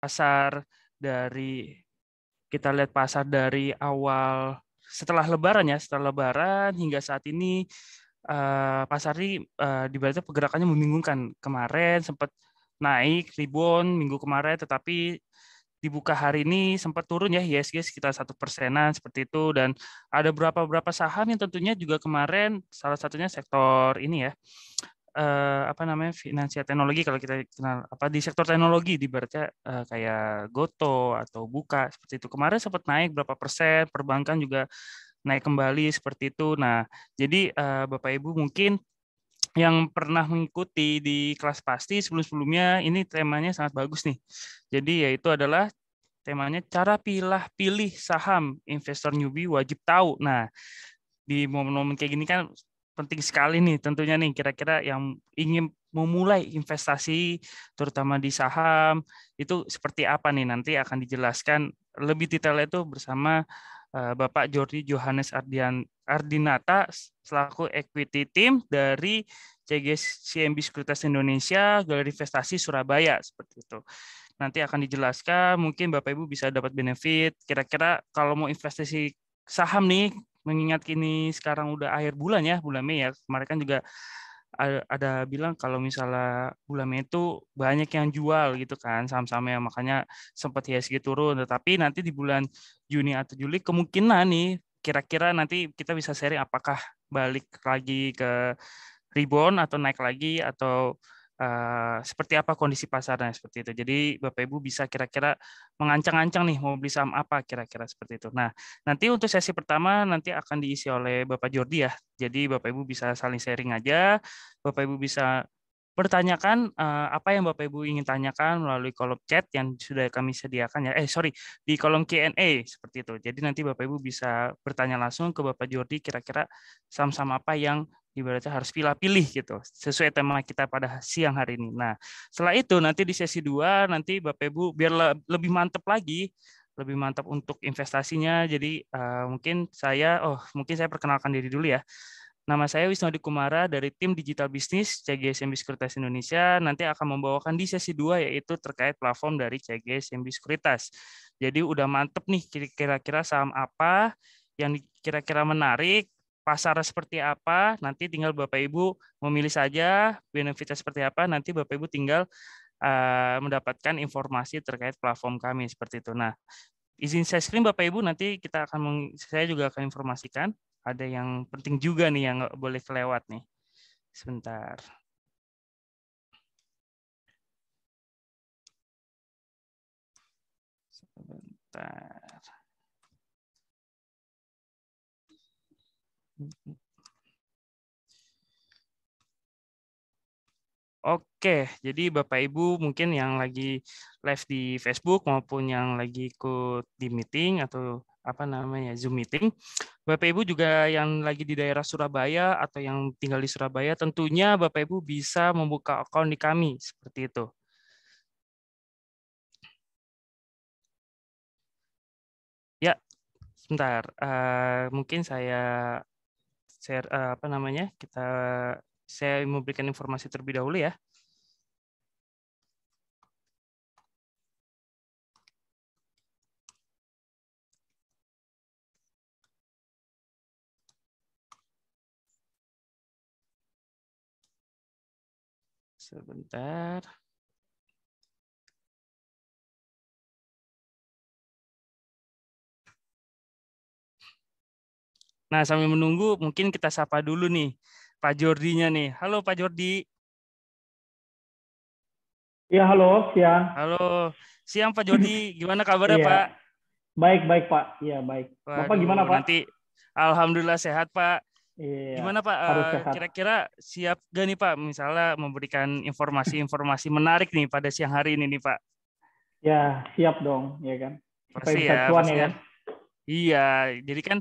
pasar dari kita lihat pasar dari awal setelah Lebaran ya, setelah Lebaran hingga saat ini pasar ini dibaca pergerakannya membingungkan. Kemarin sempat naik rebound minggu kemarin, tetapi dibuka hari ini sempat turun ya IHSG sekitar 1%-an seperti itu, dan ada beberapa saham yang tentunya juga kemarin salah satunya sektor ini ya, apa namanya, finansial teknologi, kalau kita kenal apa di sektor teknologi di ibaratnya kayak Goto atau Buka seperti itu kemarin sempat naik berapa persen, perbankan juga naik kembali seperti itu. Nah, jadi Bapak Ibu mungkin yang pernah mengikuti di kelas pasti sebelum-sebelumnya, ini temanya sangat bagus nih. Jadi yaitu adalah temanya cara pilih saham investor newbie wajib tahu. Nah, di momen-momen kayak gini kan penting sekali nih tentunya nih, kira-kira yang ingin memulai investasi terutama di saham itu seperti apa nih, nanti akan dijelaskan lebih detail itu bersama Bapak Jordi Johannes Ardinata selaku equity team dari CMB Sekuritas Indonesia Galeri Investasi Surabaya seperti itu. Nanti akan dijelaskan, mungkin Bapak Ibu bisa dapat benefit kira-kira kalau mau investasi saham nih, mengingat kini sekarang udah akhir bulan ya, bulan Mei ya. Kemarin kan juga ada bilang kalau misalnya bulan Mei itu banyak yang jual gitu kan saham-sahamnya, makanya sempat IHSG turun. Tetapi nanti di bulan Juni atau Juli kemungkinan nih, kira-kira nanti kita bisa sharing apakah balik lagi ke rebound atau naik lagi, atau seperti apa kondisi pasarnya seperti itu. Jadi Bapak Ibu bisa kira-kira mengancang-ancang nih mau beli saham apa kira-kira seperti itu. Nah, nanti untuk sesi pertama nanti akan diisi oleh Bapak Jordi ya. Jadi Bapak Ibu bisa saling sharing aja. Bapak Ibu bisa bertanyakan apa yang Bapak Ibu ingin tanyakan melalui kolom chat yang sudah kami sediakan ya. Sorry, di kolom Q&A seperti itu. Jadi nanti Bapak Ibu bisa bertanya langsung ke Bapak Jordi kira-kira saham-saham apa yang ibaratnya harus pilih-pilih gitu sesuai tema kita pada siang hari ini. Nah, setelah itu nanti di sesi 2 nanti Bapak Ibu biar lebih mantap lagi, lebih mantap untuk investasinya. Jadi mungkin saya perkenalkan diri dulu ya. Nama saya Wisnu Adi Kumara dari tim Digital Business CGSMB Sekuritas Indonesia. Nanti akan membawakan di sesi 2 yaitu terkait platform dari CGSMB Sekuritas. Jadi udah mantep nih kira-kira saham apa yang kira-kira menarik, pasar seperti apa, nanti tinggal Bapak Ibu memilih saja benefitnya seperti apa, nanti Bapak Ibu tinggal mendapatkan informasi terkait platform kami seperti itu. Nah, izin saya screen Bapak Ibu, nanti saya juga akan informasikan. Ada yang penting juga nih yang nggak boleh kelewat nih. Sebentar. Sebentar. Oke, jadi Bapak Ibu mungkin yang lagi live di Facebook maupun yang lagi ikut di meeting atau apa namanya Zoom meeting, Bapak Ibu juga yang lagi di daerah Surabaya atau yang tinggal di Surabaya, tentunya Bapak Ibu bisa membuka akun di kami seperti itu. Ya, sebentar. Mungkin saya share apa namanya? Saya memberikan informasi terlebih dahulu ya. Sebentar. Nah, sambil menunggu, mungkin kita sapa dulu nih Pak Jordinya nih. Halo Pak Jordi. Iya, halo, siang. Halo, siang Pak Jordi. Gimana kabarnya Iya, Pak? baik-baik Pak. Iya, baik. Bapak Waduh, gimana Pak? nanti Alhamdulillah sehat Pak. Iya, Gimana Pak? harus sehat. Kira-kira siap gak nih Pak? Misalnya memberikan informasi-informasi menarik nih pada siang hari ini nih Pak. Ya, siap dong, ya kan. Supaya Pasti bisa ya, cuan pasti ya kan. kan. Iya, jadi kan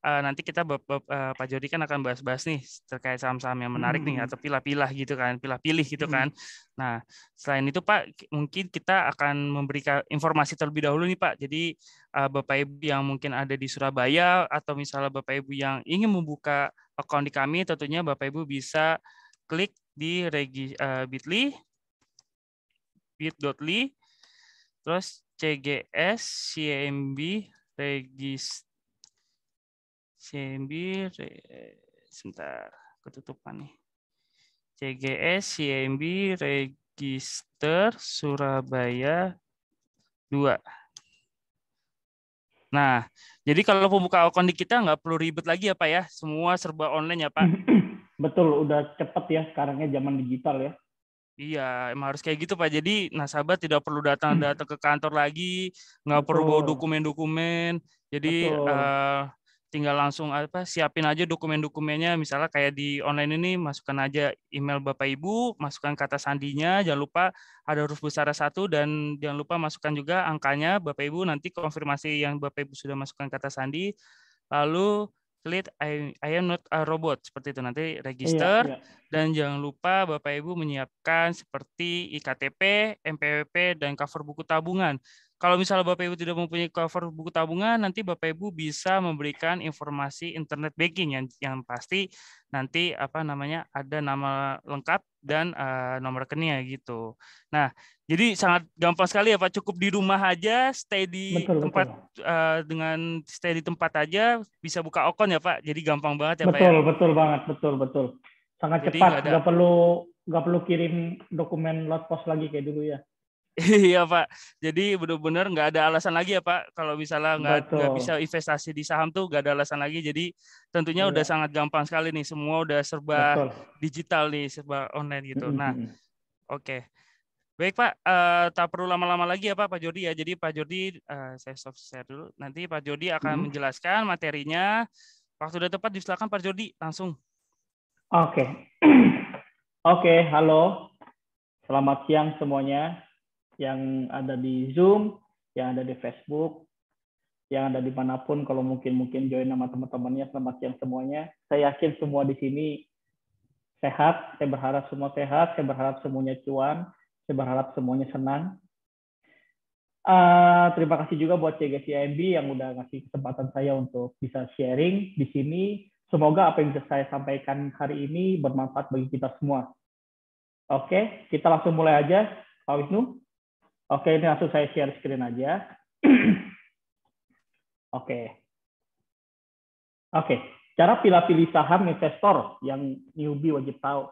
nanti kita Pak Jody kan akan bahas-bahas nih terkait saham-saham yang menarik nih atau pilah-pilah gitu kan, pilah-pilih gitu kan. Nah, selain itu Pak, mungkin kita akan memberikan informasi terlebih dahulu nih Pak. Jadi Bapak Ibu yang mungkin ada di Surabaya atau misalnya Bapak Ibu yang ingin membuka akun di kami, tentunya Bapak Ibu bisa klik di bit.ly Terus CGS, CMB, CMB, sebentar, ketutupan nih. CGS, CMB, Register, Surabaya 2. Nah, jadi kalau pembuka akun di kita nggak perlu ribet lagi ya Pak ya, semua serba online ya Pak. Betul, udah cepet ya sekarangnya zaman digital ya. Iya, emang harus kayak gitu Pak. Jadi nasabah tidak perlu datang-datang ke kantor lagi, nggak perlu bawa Betul, dokumen-dokumen. Jadi betul. tinggal langsung siapin aja dokumen-dokumennya. Misalnya kayak di online ini masukkan aja email Bapak Ibu, masukkan kata sandinya, jangan lupa ada huruf besar 1 dan jangan lupa masukkan juga angkanya Bapak Ibu, nanti konfirmasi yang Bapak Ibu sudah masukkan kata sandi. Lalu klik I am not a robot, seperti itu, nanti Iya, register. iya. Dan jangan lupa Bapak Ibu menyiapkan seperti IKTP, NPWP, dan cover buku tabungan. Kalau misalnya Bapak Ibu tidak mempunyai cover buku tabungan, nanti Bapak Ibu bisa memberikan informasi internet banking yang pasti nanti ada nama lengkap dan nomor rekeningnya gitu. Nah, jadi sangat gampang sekali ya Pak, cukup di rumah aja, stay di Betul, betul. tempat dengan stay di tempat aja bisa buka akun ya Pak. Jadi gampang banget ya Pak ya. Betul, betul banget, betul, betul. Sangat Jadi nggak cepat, ada. nggak perlu kirim dokumen lewat pos lagi kayak dulu ya. Iya Pak, jadi benar-benar nggak ada alasan lagi ya Pak. Kalau misalnya nggak bisa Betul, investasi di saham tuh nggak ada alasan lagi. Jadi tentunya udah iya, sangat gampang sekali nih. Semua udah serba betul. digital nih, serba online gitu. Mm, mm, Nah, mm. oke. Baik Pak, tak perlu lama-lama lagi ya Pak Jody ya. Jadi Pak Jody, saya stop share dulu. Nanti Pak Jody akan Mm. menjelaskan materinya. Waktu udah tepat, disilakan Pak Jody langsung. Oke, oke, halo, selamat siang semuanya yang ada di Zoom, yang ada di Facebook, yang ada dimanapun. Kalau mungkin join sama teman-temannya, selamat siang semuanya. Saya yakin semua di sini sehat. Saya berharap semua sehat. Saya berharap semuanya cuan. Saya berharap semuanya senang. Terima kasih juga buat CGCIMB yang udah ngasih kesempatan saya untuk bisa sharing di sini. Semoga apa yang bisa saya sampaikan hari ini bermanfaat bagi kita semua. Oke, kita langsung mulai aja, Pak Wisnu. Oke, ini langsung saya share screen aja. Oke, cara pilih-pilih saham investor yang newbie wajib tahu.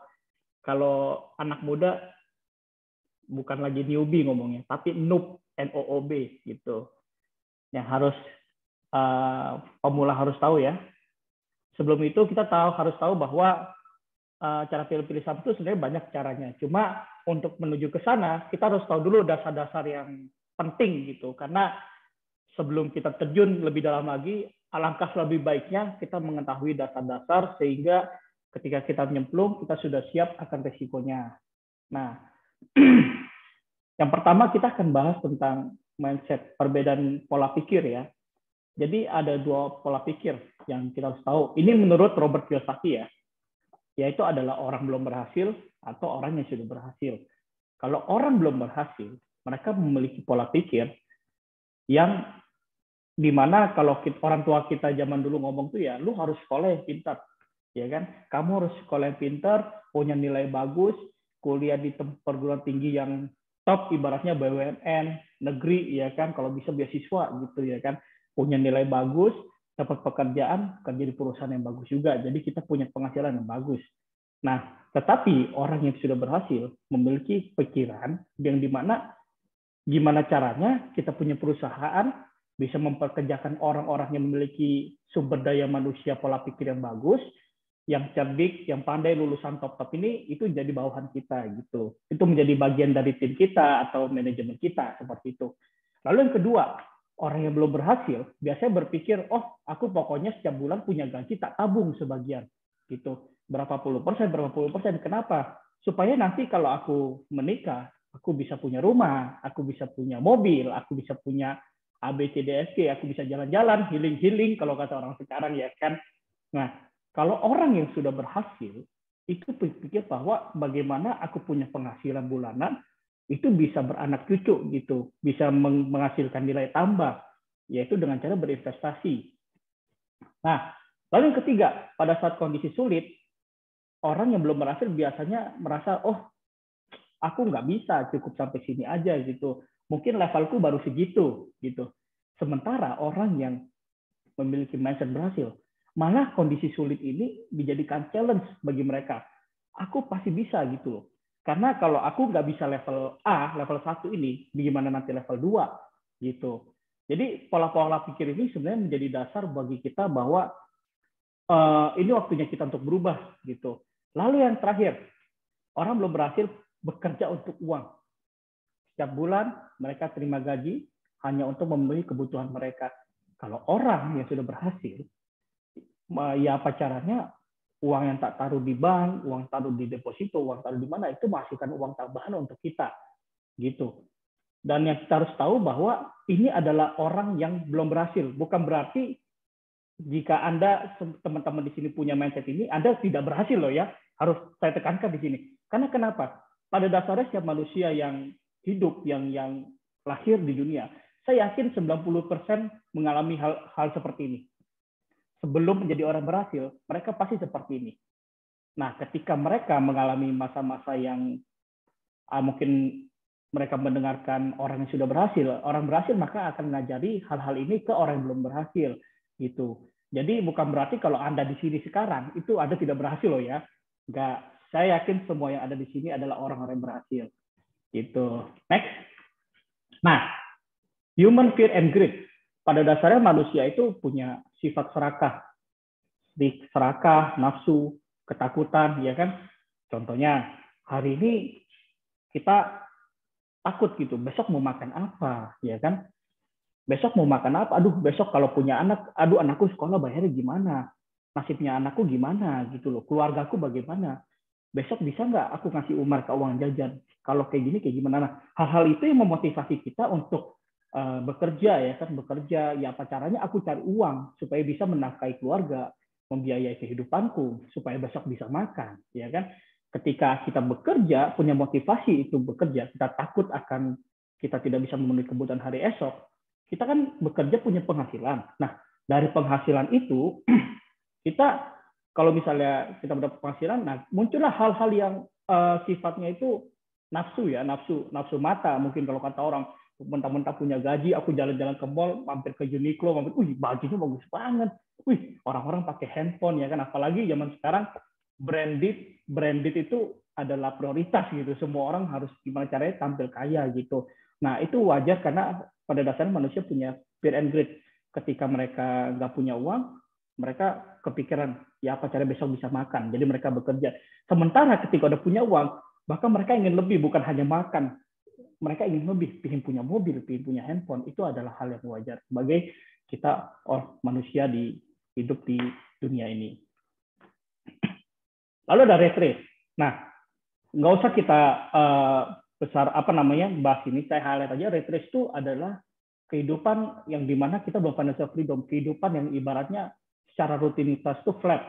Kalau anak muda bukan lagi newbie ngomongnya, tapi noob, NOOB gitu. Yang harus pemula harus tahu ya. Sebelum itu kita harus tahu bahwa cara pilih-pilih saham itu sebenarnya banyak caranya. Cuma untuk menuju ke sana kita harus tahu dulu dasar-dasar yang penting gitu. Karena sebelum kita terjun lebih dalam lagi, alangkah lebih baiknya kita mengetahui dasar-dasar sehingga ketika kita nyemplung kita sudah siap akan resikonya. Nah, yang pertama kita akan bahas tentang mindset, perbedaan pola pikir ya. Jadi ada 2 pola pikir yang kita harus tahu. Ini menurut Robert Kiyosaki ya, yaitu adalah orang belum berhasil atau orang yang sudah berhasil. Kalau orang belum berhasil, mereka memiliki pola pikir yang dimana kalau orang tua kita zaman dulu ngomong tuh ya, lu harus sekolah yang pintar, ya kan? Kamu harus sekolah yang pintar, punya nilai bagus, kuliah di perguruan tinggi yang top, ibaratnya BUMN, negeri, ya kan? Kalau bisa beasiswa gitu ya kan? Punya nilai bagus, dapat pekerjaan, kerja di perusahaan yang bagus juga. Jadi kita punya penghasilan yang bagus. Nah, tetapi orang yang sudah berhasil memiliki pikiran yang dimana gimana caranya kita punya perusahaan bisa memperkerjakan orang-orang yang memiliki sumber daya manusia pola pikir yang bagus, yang cerdik, yang pandai, lulusan top-top ini, itu jadi bawahan kita gitu. Itu menjadi bagian dari tim kita atau manajemen kita seperti itu. Lalu yang kedua, orang yang belum berhasil biasanya berpikir, oh aku pokoknya setiap bulan punya gaji tak tabung sebagian gitu. Berapa puluh persen. Kenapa? Supaya nanti kalau aku menikah, aku bisa punya rumah, aku bisa punya mobil, aku bisa punya ABCDFG, aku bisa jalan-jalan, healing kalau kata orang sekarang ya kan. Nah, kalau orang yang sudah berhasil, itu berpikir bahwa bagaimana aku punya penghasilan bulanan, itu bisa beranak cucu gitu, bisa menghasilkan nilai tambah, yaitu dengan cara berinvestasi. Nah, lalu yang ketiga, pada saat kondisi sulit, orang yang belum berhasil biasanya merasa, oh aku nggak bisa, cukup sampai sini aja gitu. mungkin levelku baru segitu gitu. Sementara orang yang memiliki mindset berhasil, malah kondisi sulit ini dijadikan challenge bagi mereka. Aku pasti bisa gitu loh. Karena kalau aku nggak bisa level A, level 1 ini, bagaimana nanti level 2 gitu. Jadi pola-pola pikir ini sebenarnya menjadi dasar bagi kita bahwa ini waktunya kita untuk berubah gitu. Lalu yang terakhir, orang belum berhasil bekerja untuk uang. Setiap bulan mereka terima gaji hanya untuk memenuhi kebutuhan mereka. Kalau orang yang sudah berhasil, ya apa caranya, uang yang tak taruh di bank, uang taruh di deposito, uang taruh di mana, itu menghasilkan uang tambahan untuk kita. Gitu. Dan yang kita harus tahu bahwa ini adalah orang yang belum berhasil. Bukan berarti jika Anda, teman-teman di sini punya mindset ini, Anda tidak berhasil loh ya. Harus saya tekankan di sini. Karena kenapa? Pada dasarnya setiap manusia yang hidup, yang lahir di dunia, saya yakin 90% mengalami hal seperti ini. Sebelum menjadi orang berhasil, mereka pasti seperti ini. Nah, ketika mereka mengalami masa-masa yang mungkin mereka mendengarkan orang yang sudah berhasil, orang berhasil maka akan mengajari hal-hal ini ke orang yang belum berhasil gitu. Jadi bukan berarti kalau Anda di sini sekarang itu Anda tidak berhasil loh ya. Enggak, saya yakin semua yang ada di sini adalah orang-orang yang berhasil. Gitu. Next. Nah, human fear and greed. Pada dasarnya manusia itu punya sifat serakah. Serakah, nafsu, ketakutan, ya kan? Contohnya, hari ini kita takut gitu, besok mau makan apa, ya kan? Besok mau makan apa? Aduh, besok kalau punya anak, aduh anakku sekolah bayarnya gimana? Nasibnya anakku gimana gitu loh, keluargaku bagaimana? Besok bisa nggak aku ngasih Umar ke uang jajan? Kalau kayak gini kayak gimana? Nah, hal-hal itu yang memotivasi kita untuk bekerja, ya kan, bekerja. Ya apa caranya aku cari uang supaya bisa menafkahi keluarga, membiayai kehidupanku, supaya besok bisa makan, ya kan? Ketika kita bekerja, punya motivasi itu bekerja, kita takut akan kita tidak bisa memenuhi kebutuhan hari esok, kita kan bekerja punya penghasilan. Nah, dari penghasilan itu, kita kalau misalnya kita mendapat penghasilan, nah muncullah hal-hal yang sifatnya itu nafsu ya, nafsu mata mungkin kalau kata orang, mentah-mentah punya gaji, aku jalan-jalan ke mall, mampir ke Uniqlo, mampir, wih bajunya bagus banget, wih orang-orang pakai handphone ya kan, apalagi zaman sekarang branded itu adalah prioritas gitu, semua orang harus gimana caranya tampil kaya gitu. Nah itu wajar karena pada dasarnya manusia punya fear and greed. Ketika mereka nggak punya uang, mereka kepikiran ya apa cara besok bisa makan, jadi mereka bekerja. Sementara ketika udah punya uang, bahkan mereka ingin lebih, bukan hanya makan, mereka ingin lebih, ingin punya mobil, ingin punya handphone. Itu adalah hal yang wajar sebagai kita manusia hidup di dunia ini. Lalu ada rat race. Nah, nggak usah kita bahas ini, saya highlight aja. Rat race itu adalah kehidupan yang dimana kita belum financial freedom, kehidupan yang ibaratnya secara rutinitas itu flat.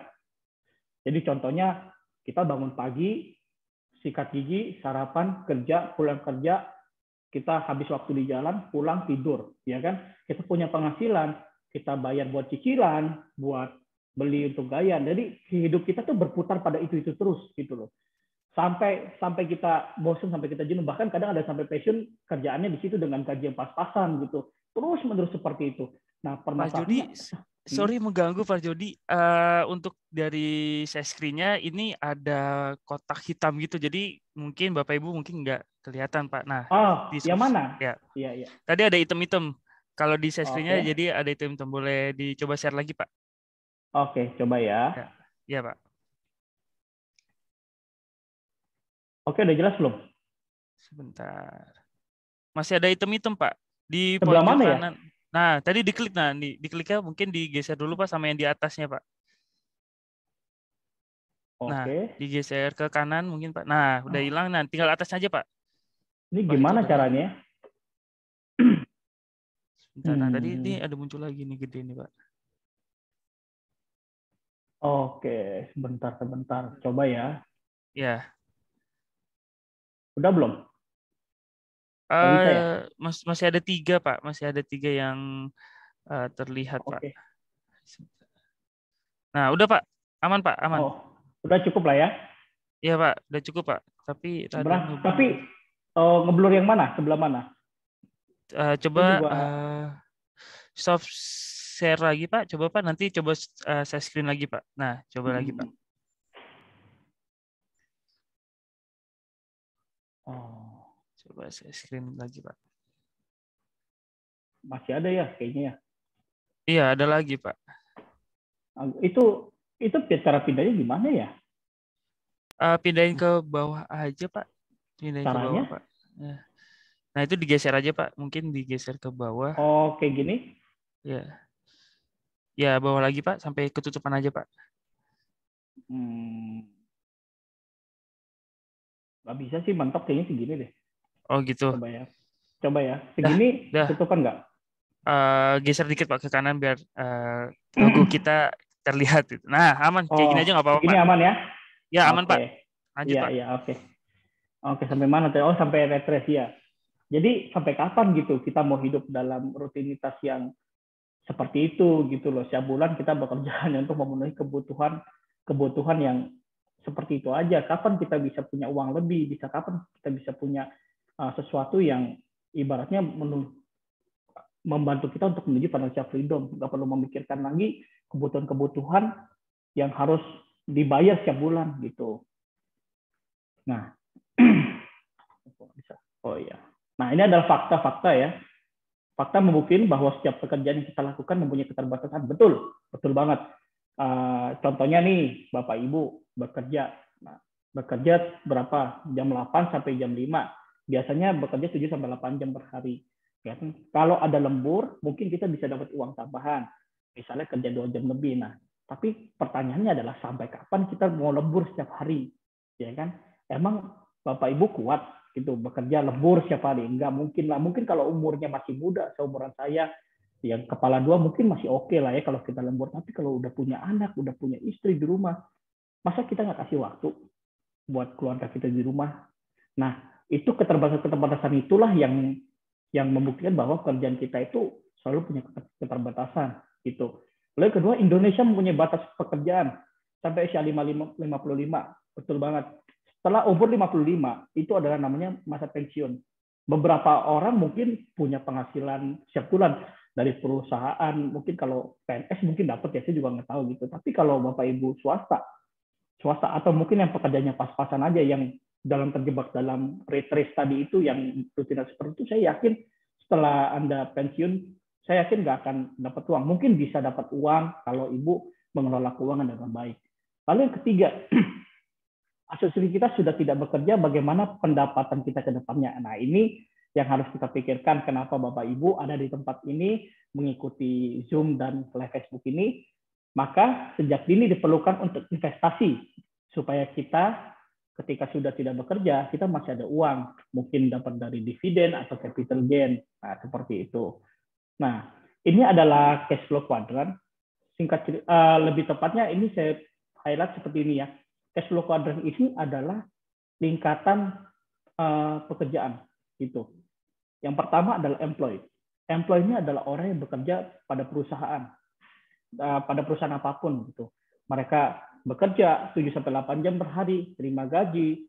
Jadi contohnya kita bangun pagi, sikat gigi, sarapan, kerja, pulang kerja, kita habis waktu di jalan, pulang tidur, ya kan? Kita punya penghasilan, kita bayar buat cicilan, buat beli untuk gaya. Jadi hidup kita tuh berputar pada itu terus gitu loh. Sampai kita bosan, sampai kita jenuh, bahkan kadang ada sampai passion kerjaannya di situ dengan gaji yang pas-pasan gitu. Terus menerus seperti itu. Nah, Pak Jody, sorry mengganggu Pak Jody. Untuk dari share screen-nya ini ada kotak hitam gitu. Jadi mungkin Bapak Ibu mungkin nggak kelihatan Pak. Nah, yang mana? Ya. Iya. Tadi ada item-item. Kalau di share screen-nya jadi ada item-item. Boleh dicoba share lagi Pak? Oke, coba ya. Ya Pak. Oke, udah jelas belum? Sebentar. Masih ada item-item Pak di sebelah pojok mana kanan. Ya? Nah, tadi diklik. Nah, dikliknya mungkin digeser dulu Pak sama yang di atasnya Pak. Nah, digeser ke kanan mungkin Pak. Nah, udah hilang. Nah, tinggal atas aja Pak. Ini gimana caranya? Sebentar, nah tadi ini ada muncul lagi nih gede nih Pak. Oke, sebentar. Coba ya. Ya. Udah belum? Bisa ya? Masih ada 3 Pak. Masih ada 3 yang terlihat Pak. Nah, udah Pak. Aman Pak, aman. Udah cukup lah ya? Iya Pak, udah cukup Pak. Tapi ngeblur yang mana? Sebelah mana? Coba Saya juga stop share lagi Pak. Coba Pak, nanti coba saya screen lagi Pak. Nah, coba lagi Pak. oh, Coba saya screen lagi Pak. masih ada ya kayaknya ya. Iya, ada lagi Pak. Itu cara pindahnya gimana ya? Pindahin ke bawah aja Pak. Pindahin ke bawah Caranya? Pak. Nah, itu digeser aja Pak. Mungkin digeser ke bawah. Oh, kayak gini? Ya. Ya, bawah lagi Pak. Sampai ketutupan aja Pak. Hmm, nggak bisa sih, mentok kayaknya segini deh. Oh gitu. Coba ya. Coba ya. Dah, Segini dah. ketutupan nggak? Geser dikit Pak ke kanan biar logo kita terlihat. Nah, aman. Kayak gini Oh, aja nggak apa-apa segini Pak. aman ya? Ya, aman Pak. Oke. Lanjut Iya, Pak. iya, oke. Oke, sampai mana tuh? Oh, sampai retres ya. Jadi sampai kapan gitu kita mau hidup dalam rutinitas yang seperti itu gitu loh. Setiap bulan kita bekerja hanya untuk memenuhi kebutuhan kebutuhan yang seperti itu aja. Kapan kita bisa punya uang lebih? Bisa kapan kita bisa punya sesuatu yang ibaratnya membantu kita untuk menuju financial freedom. Nggak perlu memikirkan lagi kebutuhan-kebutuhan yang harus dibayar setiap bulan gitu. Nah, oh iya. Nah, ini adalah fakta-fakta ya. Fakta membuktikan bahwa setiap pekerjaan yang kita lakukan mempunyai keterbatasan. Betul, betul banget. Contohnya nih, Bapak Ibu bekerja. Nah, bekerja berapa? Jam 8 sampai jam 5. Biasanya bekerja 7 sampai 8 jam per hari. Ya, kalau ada lembur, mungkin kita bisa dapat uang tambahan. Misalnya kerja 2 jam lebih. Nah, tapi pertanyaannya adalah sampai kapan kita mau lembur setiap hari? Ya kan? Emang Bapak Ibu kuat gitu bekerja lembur setiap hari? Enggak mungkin lah. Mungkin kalau umurnya masih muda, seumuran saya, yang kepala dua mungkin masih oke lah ya kalau kita lembur. Tapi kalau udah punya anak, udah punya istri di rumah, masa kita nggak kasih waktu buat keluarga kita di rumah? Nah, itu keterbatasan itulah yang membuktikan bahwa kerjaan kita itu selalu punya keterbatasan gitu. Lalu kedua, Indonesia mempunyai batas pekerjaan sampai usia 55. Betul banget. Setelah umur 55, itu adalah namanya masa pensiun. Beberapa orang mungkin punya penghasilan setiap bulan dari perusahaan, mungkin kalau PNS mungkin dapat ya, saya juga nggak tahu gitu. Tapi kalau Bapak Ibu swasta atau mungkin yang pekerjaannya pas-pasan aja yang terjebak dalam rat race tadi itu yang rutinitas seperti itu, saya yakin setelah Anda pensiun, saya yakin nggak akan dapat uang. Mungkin bisa dapat uang kalau Ibu mengelola keuangan dengan baik. Lalu yang ketiga, asumsi kita sudah tidak bekerja, bagaimana pendapatan kita ke depannya? Nah, ini yang harus kita pikirkan. Kenapa Bapak Ibu ada di tempat ini, mengikuti Zoom dan live Facebook ini? Maka sejak dini diperlukan untuk investasi, supaya kita ketika sudah tidak bekerja, kita masih ada uang. Mungkin dapat dari dividen atau capital gain. Nah, seperti itu. Nah, ini adalah cash flow quadrant. Singkat lebih tepatnya ini saya highlight seperti ini ya. Cash flow quadrant ini adalah tingkatan pekerjaan gitu. Yang pertama adalah employee. Employee ini adalah orang yang bekerja pada perusahaan apapun gitu. Mereka bekerja 7 sampai 8 jam per hari, terima gaji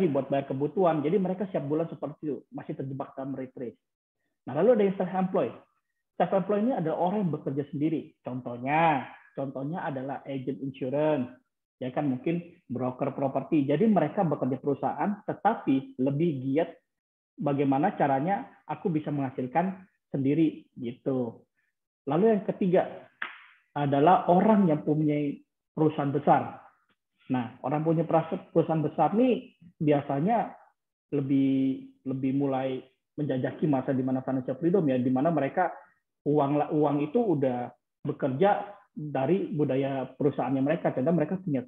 buat bayar kebutuhan. Jadi mereka setiap bulan seperti itu, masih terjebak dalam rat race. Nah, lalu ada yang self-employed. Self-employed ini adalah orang yang bekerja sendiri. Contohnya adalah agent insurance, ya kan, mungkin broker properti. Jadi mereka bekerja perusahaan, tetapi lebih giat bagaimana caranya aku bisa menghasilkan sendiri gitu. Lalu yang ketiga adalah orang yang punya perusahaan besar. Nah, orang punya perusahaan besar ini biasanya lebih mulai menjajaki masa di mana financial freedom ya, di mana mereka uang itu udah bekerja dari budaya perusahaannya mereka. Contoh mereka punya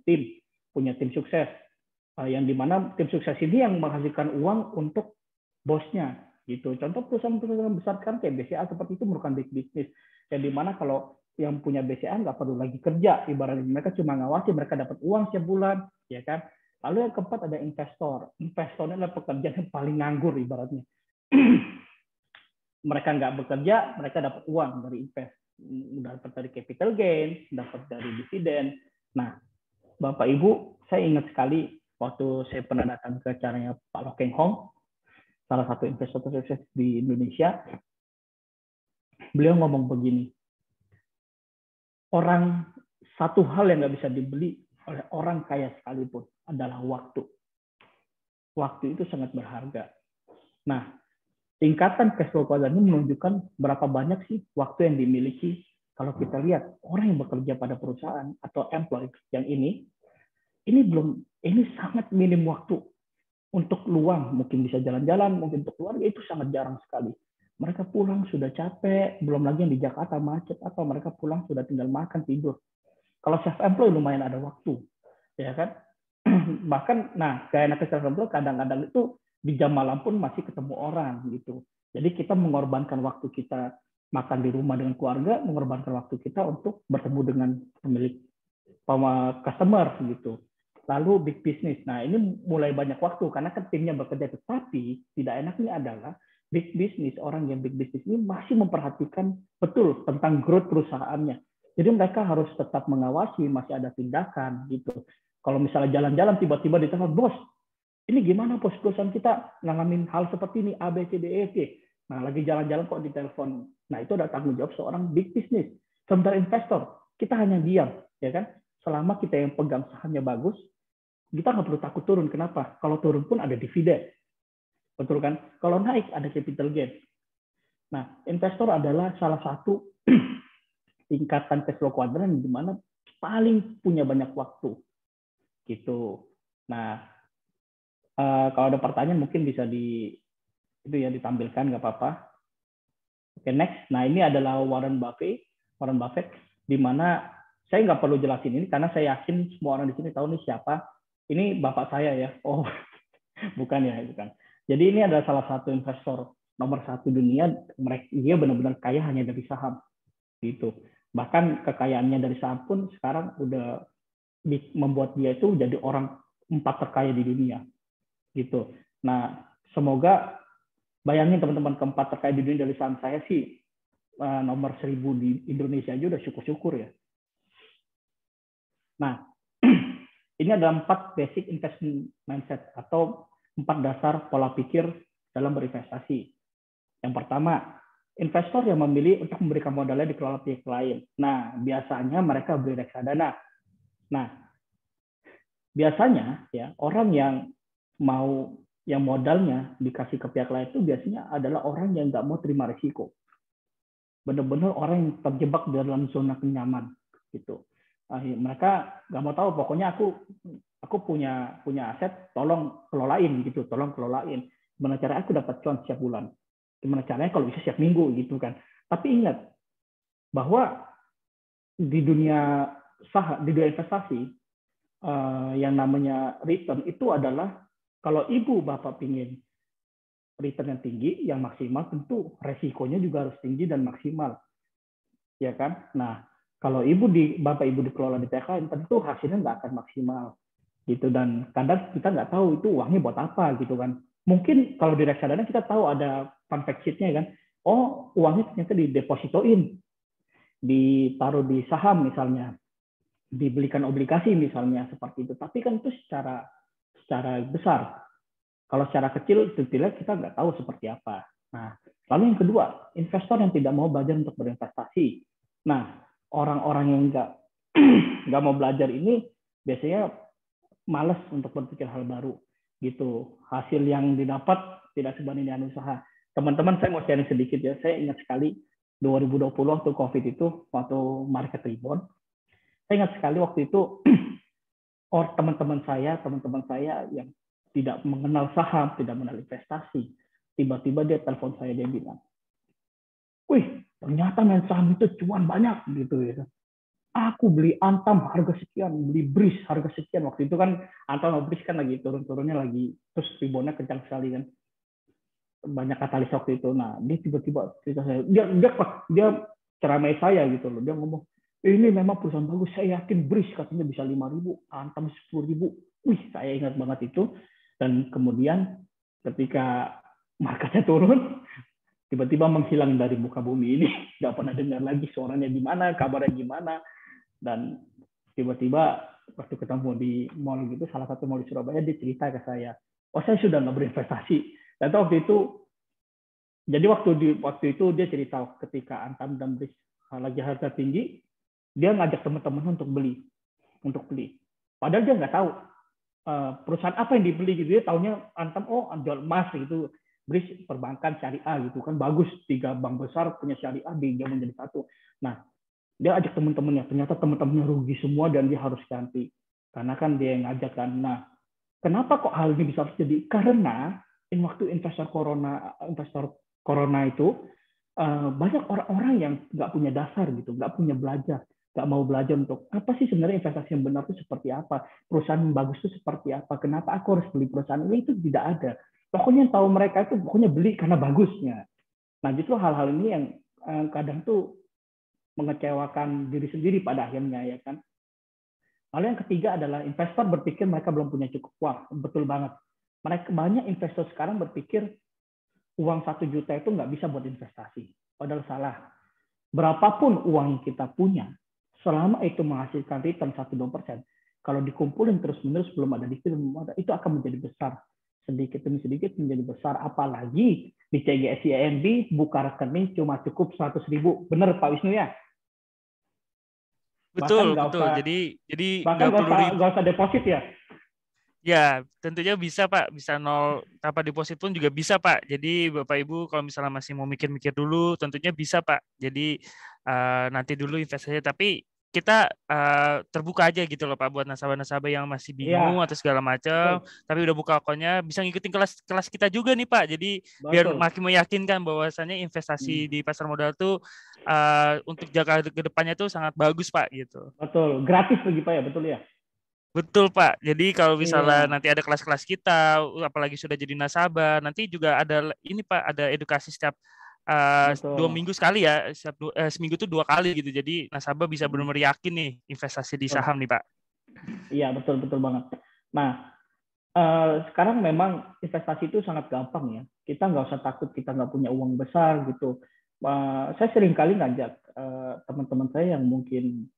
tim sukses, yang di mana tim sukses ini yang menghasilkan uang untuk bosnya gitu. Contoh perusahaan-perusahaan besar kan kayak BCA seperti itu merupakan big business, yang di mana kalau yang punya BCA nggak perlu lagi kerja, ibaratnya mereka cuma ngawasi, mereka dapat uang setiap bulan, ya kan. Lalu yang keempat ada investor. Investornya adalah pekerjaan yang paling nganggur ibaratnya. Mereka nggak bekerja, mereka dapat uang dari invest, dapat dari capital gain, dapat dari dividen. Nah, Bapak Ibu, saya ingat sekali waktu saya pernah datang ke acaranya Pak Lokeng Hong. salah satu investor sukses di Indonesia. Beliau ngomong begini, satu hal yang nggak bisa dibeli oleh orang kaya sekalipun adalah waktu. Waktu itu sangat berharga. Nah, tingkatan cash flow quadrant ini menunjukkan berapa banyak sih waktu yang dimiliki. Kalau kita lihat orang yang bekerja pada perusahaan atau employee yang ini sangat minim waktu untuk luang, mungkin bisa jalan-jalan, mungkin untuk keluarga, itu sangat jarang sekali. Mereka pulang sudah capek, belum lagi yang di Jakarta macet, apa mereka pulang sudah tinggal makan, tidur. Kalau self-employed lumayan ada waktu, ya kan? Bahkan, nah, kayak anak self-employed kadang-kadang itu di jam malam pun masih ketemu orang gitu. Jadi kita mengorbankan waktu kita makan di rumah dengan keluarga, mengorbankan waktu kita untuk bertemu dengan pemilik customer gitu. Lalu big business. Nah, ini mulai banyak waktu karena kan timnya bekerja, tetapi tidak enaknya adalah big business, orang yang big business ini masih memperhatikan betul tentang growth perusahaannya. Jadi mereka harus tetap mengawasi, masih ada tindakan gitu. Kalau misalnya jalan-jalan tiba-tiba ditelepon, bos, ini gimana bos, perusahaan kita ngalamin hal seperti ini, A, B, C, D, E, F, Nah, lagi jalan-jalan kok ditelepon. Nah, itu ada tanggung jawab seorang big business. Sementara investor, kita hanya diam, ya kan? Selama kita yang pegang sahamnya bagus, kita nggak perlu takut turun. Kenapa? Kalau turun pun ada dividen. Betul kan? Kalau naik ada capital gain. Nah, investor adalah salah satu tingkatan cash flow quadrant di mana paling punya banyak waktu. Gitu. Nah, kalau ada pertanyaan mungkin bisa ditampilkan, nggak apa-apa. Oke, next. Nah, ini adalah Warren Buffett, di mana saya nggak perlu jelasin ini karena saya yakin semua orang di sini tahu nih siapa. Ini bapak saya ya. Oh, bukan ya, bukan. Jadi ini adalah salah satu investor nomor 1 dunia. Dia benar-benar kaya hanya dari saham, gitu. Bahkan kekayaannya dari saham pun sekarang udah membuat dia itu jadi orang 4 terkaya di dunia, gitu. Nah, semoga bayangin teman-teman, keempat terkaya di dunia dari saham, saya sih nomor 1000 di Indonesia aja udah syukur-syukur ya. Nah, ini adalah 4 basic investment mindset atau 4 dasar pola pikir dalam berinvestasi. Yang pertama, investor yang memilih untuk memberikan modalnya dikelola pihak lain. Nah, biasanya mereka beli reksadana. Nah, biasanya ya orang yang modalnya dikasih ke pihak lain itu biasanya adalah orang yang nggak mau terima risiko. Benar-benar orang yang terjebak dalam zona nyaman gitu. Mereka nggak mau tahu, pokoknya aku punya aset, tolong kelolain gitu, tolong kelolain. Gimana caranya aku dapat cuan setiap bulan? Gimana caranya kalau bisa setiap minggu gitu kan? Tapi ingat bahwa di dunia investasi yang namanya return itu adalah kalau ibu bapak pingin return yang tinggi, yang maksimal, tentu resikonya juga harus tinggi dan maksimal, ya kan? Nah, kalau bapak ibu dikelola di TK, tentu hasilnya nggak akan maksimal, gitu. Dan kadang kita nggak tahu itu uangnya buat apa, gitu kan. Mungkin kalau di reksadana kita tahu ada fun fact sheet-nya kan. Oh, uangnya ternyata didepositoin, ditaruh di saham misalnya, dibelikan obligasi misalnya, seperti itu. Tapi kan itu secara besar. Kalau secara kecil, detailnya kita nggak tahu seperti apa. Nah, lalu yang kedua, investor yang tidak mau belajar untuk berinvestasi. Nah, orang-orang yang nggak mau belajar ini biasanya malas untuk berpikir hal baru, gitu. Hasil yang didapat tidak sebanding dengan usaha. Teman-teman, saya mau sharing sedikit ya. Saya ingat sekali 2020 waktu COVID itu, waktu market rebound. Saya ingat sekali waktu itu teman-teman saya yang tidak mengenal saham, tidak mengenal investasi, tiba-tiba dia telepon saya, dia bilang, "Wih, ternyata main saham itu cuan banyak," gitu ya. "Aku beli Antam harga sekian, beli BRIS harga sekian." Waktu itu kan Antam sama BRIS kan lagi turun-turunnya lagi, terus reboundnya kencang sekali kan. Banyak katalis waktu itu. Nah, dia tiba-tiba cerita saya, dia ceramai saya gitu loh. Dia ngomong, "Ini memang perusahaan bagus, saya yakin BRIS katanya bisa 5.000, Antam 10.000. Wih, saya ingat banget itu. Dan kemudian ketika marketnya turun, tiba-tiba menghilang dari muka bumi ini. Nggak pernah dengar lagi suaranya gimana, kabarnya gimana. Dan tiba-tiba waktu ketemu di mall gitu, salah satu mall di Surabaya, dia cerita ke saya, "Oh, saya sudah nggak berinvestasi. Dan waktu itu, jadi waktu itu dia cerita ketika Antam dan Bris lagi harga tinggi, dia ngajak teman-teman untuk beli. Padahal dia nggak tahu perusahaan apa yang dibeli gitu. Dia taunya Antam jual emas gitu, Bris perbankan syariah gitu kan, bagus, 3 bank besar punya syariah di zaman jadi satu. Nah, dia ajak teman-temannya, ternyata teman-temannya rugi semua dan dia harus ganti karena kan dia yang ngajak kan. Nah, kenapa kok hal ini bisa terjadi? Karena waktu investor corona itu banyak orang-orang yang nggak punya dasar gitu, nggak punya belajar, nggak mau belajar untuk apa sih sebenarnya investasi yang benar itu seperti apa, perusahaan yang bagus itu seperti apa, kenapa aku harus beli perusahaan ini, itu tidak ada. Pokoknya yang tahu mereka itu pokoknya beli karena bagusnya. Nah, justru hal-hal ini yang kadang tuh mengecewakan diri sendiri pada akhirnya ya kan. Lalu yang ketiga adalah investor berpikir mereka belum punya cukup uang. Betul banget. Banyak investor sekarang berpikir uang 1 juta itu nggak bisa buat investasi. Padahal salah. Berapapun uang yang kita punya, selama itu menghasilkan return 1-2%, kalau dikumpulin terus-menerus belum ada dividen, itu akan menjadi besar. Sedikit demi sedikit menjadi besar. Apalagi di CGS-CIMB buka rekening cuma cukup 100.000. Benar Pak Wisnu ya? Bahkan Betul, betul. Jadi bahkan nggak perlu ribet. nggak usah deposit ya. Ya, tentunya bisa Pak, bisa nol tanpa deposit pun juga bisa Pak. Jadi Bapak Ibu kalau misalnya masih mau mikir-mikir dulu, tentunya bisa Pak. Jadi nanti dulu investasinya, tapi kita terbuka aja gitu loh Pak buat nasabah-nasabah yang masih bingung Iya, atau segala macam, betul. tapi udah buka akunnya, bisa ngikutin kelas kita juga nih Pak. Jadi biar Betul. makin meyakinkan bahwasannya investasi di pasar modal tuh untuk jangka ke depannya tuh sangat bagus Pak gitu. Betul. Gratis bagi Pak ya, betul ya? Betul Pak. Jadi kalau misalnya Iya, nanti ada kelas-kelas kita, apalagi sudah jadi nasabah, nanti juga ada ini Pak, ada edukasi setiap 2 minggu betul. sekali ya, seminggu itu 2 kali gitu. Jadi nasabah bisa benar-benar yakin nih investasi di Betul. saham nih Pak. Iya, betul betul banget. Nah, sekarang memang investasi itu sangat gampang ya. Kita nggak usah takut kita nggak punya uang besar gitu. Saya sering kali ngajak teman-teman saya yang mungkin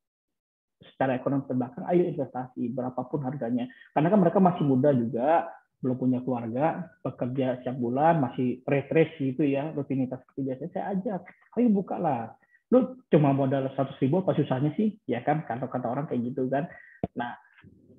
secara ekonomi terbelakang, ayo investasi berapapun harganya. Karena kan mereka masih muda juga, belum punya keluarga, bekerja setiap bulan, masih race gitu ya, rutinitas seperti biasa. Saya ajak, ayo bukalah. Lu cuma modal 100.000 apa susahnya sih? Ya kan, kata-kata orang kayak gitu kan. Nah,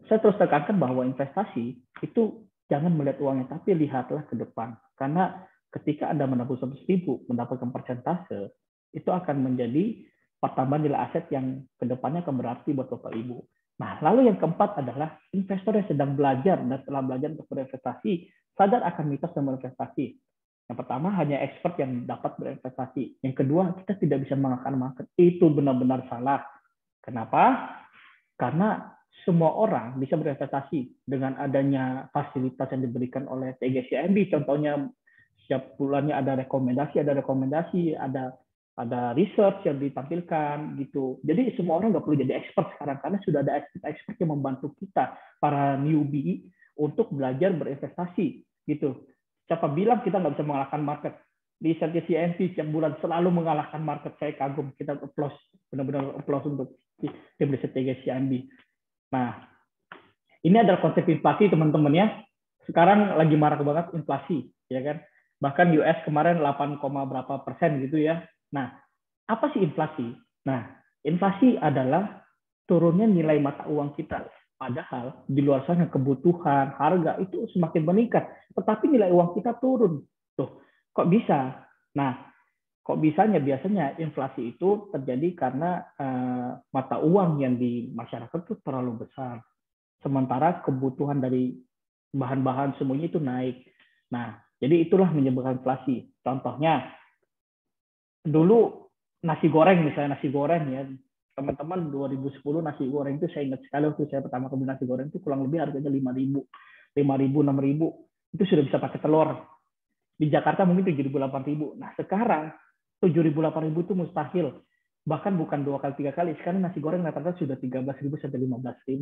saya terus tekankan bahwa investasi itu jangan melihat uangnya, tapi lihatlah ke depan. Karena ketika Anda menabung 100.000, mendapatkan persentase, itu akan menjadi pertambahan nilai aset yang kedepannya akan berarti buat Bapak Ibu. Nah, lalu yang keempat adalah investor yang sedang belajar dan telah belajar untuk berinvestasi, sadar akan mitos dan berinvestasi. Yang pertama, hanya expert yang dapat berinvestasi. Yang kedua, kita tidak bisa mengalahkan market. Itu benar-benar salah. Kenapa? Karena semua orang bisa berinvestasi dengan adanya fasilitas yang diberikan oleh TGCMB. Contohnya setiap bulannya ada rekomendasi, ada research yang ditampilkan gitu. Jadi semua orang nggak perlu jadi expert sekarang karena sudah ada expert yang membantu kita para newbie untuk belajar berinvestasi gitu. Siapa bilang kita nggak bisa mengalahkan market? Di CNP setiap bulan selalu mengalahkan market. Saya kagum, kita applause, benar-benar applause untuk tim riset TGCMB. Nah, ini adalah konsep inflasi teman-teman ya. Sekarang lagi marak banget inflasi, ya kan? Bahkan US kemarin 8, berapa persen gitu ya. Nah, apa sih inflasi? Nah, inflasi adalah turunnya nilai mata uang kita. Padahal di luar sana kebutuhan, harga itu semakin meningkat. Tetapi nilai uang kita turun. Tuh, kok bisa? Nah, kok bisanya? Biasanya inflasi itu terjadi karena mata uang yang di masyarakat itu terlalu besar. Sementara kebutuhan dari bahan-bahan semuanya itu naik. Nah, jadi itulah menyebabkan inflasi. Contohnya, dulu nasi goreng misalnya, nasi goreng ya, teman-teman 2010 nasi goreng itu saya ingat sekali waktu saya pertama kali nasi goreng itu kurang lebih harganya 5.000, 6.000 itu sudah bisa pakai telur. Di Jakarta mungkin 7.000, 8.000. Nah sekarang 7.000, 8.000 itu mustahil. Bahkan bukan 2 kali 3 kali. Sekarang nasi goreng rata-rata sudah 13.000 sampai 15.000,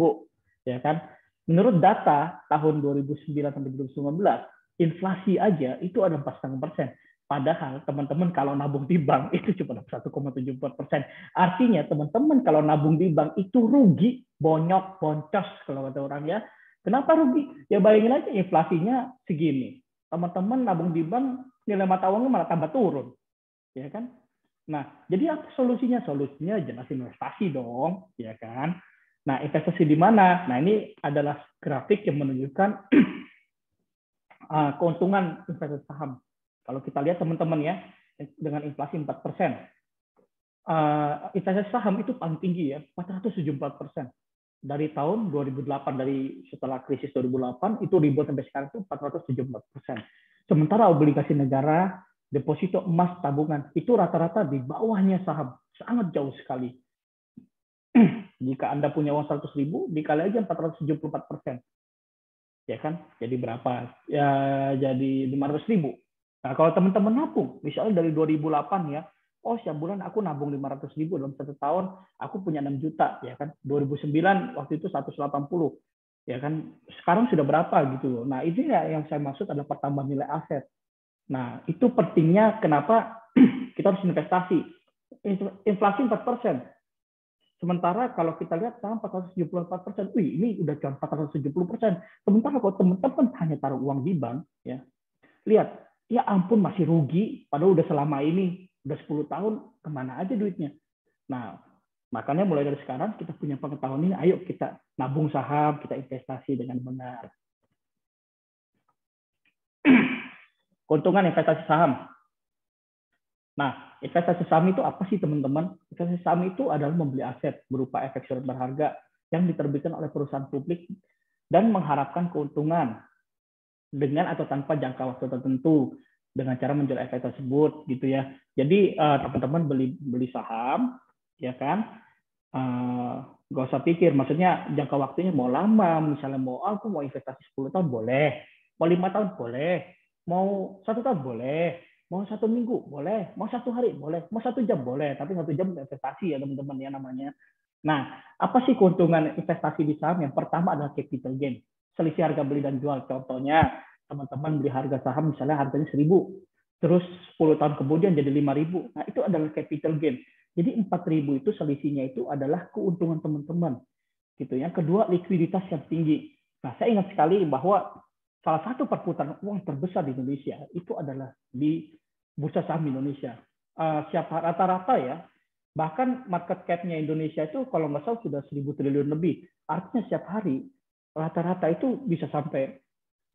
ya kan? Menurut data tahun 2009 sampai 2019, inflasi aja itu ada 4,5%. Padahal teman-teman kalau nabung di bank itu cuma 1,74%. Artinya teman-teman kalau nabung di bank itu rugi, bonyok, boncos kalau kata orang ya. Kenapa rugi? Ya bayangin aja inflasinya segini. teman-teman nabung di bank, nilai mata uangnya malah tambah turun, ya kan? Nah, jadi apa solusinya? Solusinya jelas investasi dong, ya kan? Nah, investasi di mana? Nah, ini adalah grafik yang menunjukkan keuntungan investasi saham. Kalau kita lihat teman-teman ya, dengan inflasi 4%, investasi saham itu paling tinggi ya, 474%. Dari tahun 2008, dari setelah krisis 2008, itu rebound sampai sekarang itu 474%. Sementara obligasi negara, deposito emas, tabungan, itu rata-rata di bawahnya saham. Sangat jauh sekali. Jika Anda punya uang 100.000, dikali aja 474%. Ya kan? Jadi berapa? Ya jadi 500.000. Nah, kalau teman-teman nabung, misalnya dari 2008 ya, oh setiap bulan aku nabung 500.000 dalam 1 tahun, aku punya 6 juta, ya kan? 2009 waktu itu 180, ya kan? Sekarang sudah berapa gitu loh. Nah, ini ya yang saya maksud adalah pertambahan nilai aset. Nah, itu pentingnya kenapa kita harus investasi. Inflasi 4%. Sementara kalau kita lihat saham 474%, wih ini udah jam 470%. Sementara kalau teman-teman hanya taruh uang di bank, ya lihat, ya ampun masih rugi, padahal udah selama ini, udah 10 tahun, kemana aja duitnya. Nah, makanya mulai dari sekarang kita punya pengetahuan ini, ayo kita nabung saham, kita investasi dengan benar. Keuntungan investasi saham. Nah, investasi saham itu apa sih teman-teman? Investasi saham itu adalah membeli aset berupa efek surat berharga yang diterbitkan oleh perusahaan publik dan mengharapkan keuntungan dengan atau tanpa jangka waktu tertentu dengan cara menjual efek tersebut gitu ya. Jadi teman-teman beli saham ya kan, nggak usah pikir, maksudnya jangka waktunya mau lama, misalnya aku mau investasi 10 tahun boleh, mau 5 tahun boleh, mau 1 tahun boleh, mau 1 minggu boleh, mau 1 hari boleh, mau 1 jam boleh, tapi 1 jam investasi ya teman-teman ya namanya. Nah, apa sih keuntungan investasi di saham? Yang pertama adalah capital gain, selisih harga beli dan jual. Contohnya, teman-teman beli harga saham misalnya harganya 1.000, terus 10 tahun kemudian jadi 5.000. Nah, itu adalah capital gain. Jadi 4.000 itu selisihnya itu adalah keuntungan teman-teman. Gitu ya. Kedua, likuiditas yang tinggi. Nah, saya ingat sekali bahwa salah satu perputaran uang terbesar di Indonesia itu adalah di bursa saham Indonesia. Siapa rata-rata ya, bahkan market cap-nya Indonesia itu kalau nggak salah sudah 1.000 triliun lebih. Artinya setiap hari rata-rata itu bisa sampai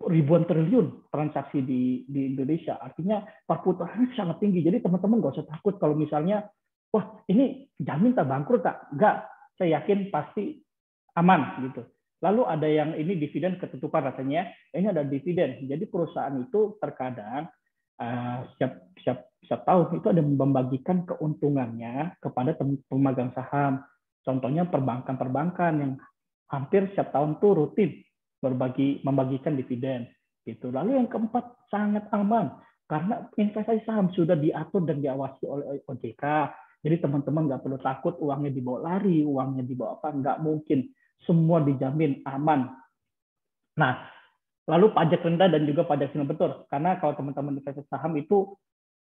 ribuan triliun transaksi di Indonesia. Artinya perputarannya sangat tinggi. Jadi teman-teman nggak usah takut kalau misalnya, wah ini jamin tak bangkrut tak? Enggak, saya yakin pasti aman gitu. Lalu ada yang ini dividen ketutupan rasanya, ini ada dividen. Jadi perusahaan itu terkadang setiap tahun itu ada membagikan keuntungannya kepada pemegang saham. Contohnya perbankan-perbankan yang hampir setiap tahun tuh rutin membagikan dividen. Gitu. Lalu yang keempat sangat aman karena investasi saham sudah diatur dan diawasi oleh OJK. Jadi teman-teman nggak perlu takut uangnya dibawa lari, uangnya dibawa apa, nggak mungkin. Semua dijamin aman. Nah, lalu pajak rendah dan juga pajak betul. Karena kalau teman-teman investasi saham itu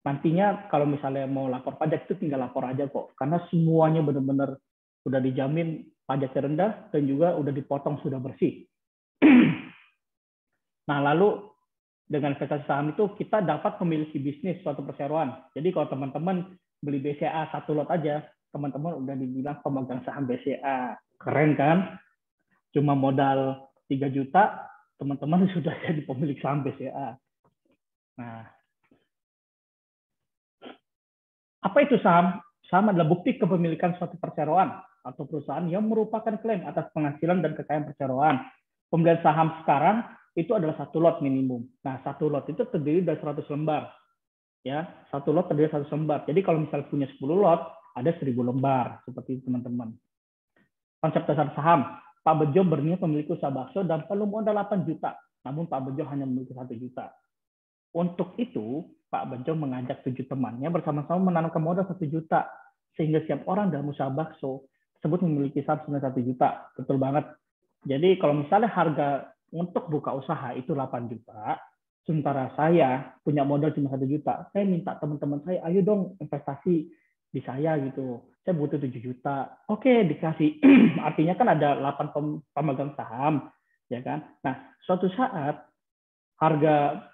nantinya kalau misalnya mau lapor pajak itu tinggal lapor aja kok. Karena semuanya benar-benar sudah dijamin pajaknya rendah dan juga udah dipotong sudah bersih. Nah, lalu dengan investasi saham itu kita dapat memiliki bisnis suatu perseroan. Jadi kalau teman-teman beli BCA 1 lot aja, teman-teman udah dibilang pemegang saham BCA. Keren kan? Cuma modal 3 juta, teman-teman sudah jadi pemilik saham BCA. Nah, apa itu saham? Saham adalah bukti kepemilikan suatu perseroan atau perusahaan yang merupakan klaim atas penghasilan dan kekayaan perseroan. Pembelian saham sekarang itu adalah 1 lot minimum. Nah, 1 lot itu terdiri dari 100 lembar. Ya, 1 lot terdiri dari 100 lembar. Jadi kalau misalnya punya 10 lot, ada 1.000 lembar seperti itu teman-teman. Konsep dasar saham. Pak Bejo berniat memiliki usaha bakso dan perlu modal 8 juta. Namun Pak Bejo hanya memiliki 1 juta. Untuk itu, Pak Bejo mengajak 7 temannya bersama-sama menanamkan modal 1 juta. Sehingga setiap orang dalam usaha bakso tersebut memiliki saham senilai 1 juta. Betul banget. Jadi kalau misalnya harga untuk buka usaha itu 8 juta, sementara saya punya modal cuma 1 juta, saya minta teman-teman saya, ayo dong investasi di saya gitu. Saya butuh 7 juta. Oke, dikasih. Artinya kan ada 8 pemegang saham, ya kan? Nah, suatu saat harga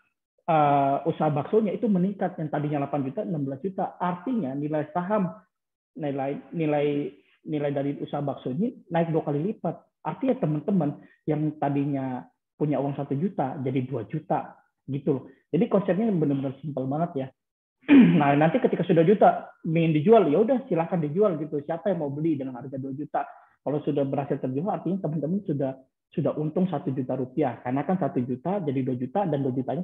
usaha baksonya itu meningkat, yang tadinya 8 juta 16 juta. Artinya nilai saham, nilai dari usaha bakso ini naik 2 kali lipat. Artinya teman-teman yang tadinya punya uang 1 juta jadi 2 juta gitu. Jadi konsepnya benar-benar simpel banget ya. Nah, nanti ketika sudah juta ingin dijual, ya udah silahkan dijual gitu. Siapa yang mau beli dengan harga 2 juta? Kalau sudah berhasil terjual, artinya teman-teman sudah untung 1 juta rupiah. Karena kan 1 juta jadi 2 juta dan 2 jutanya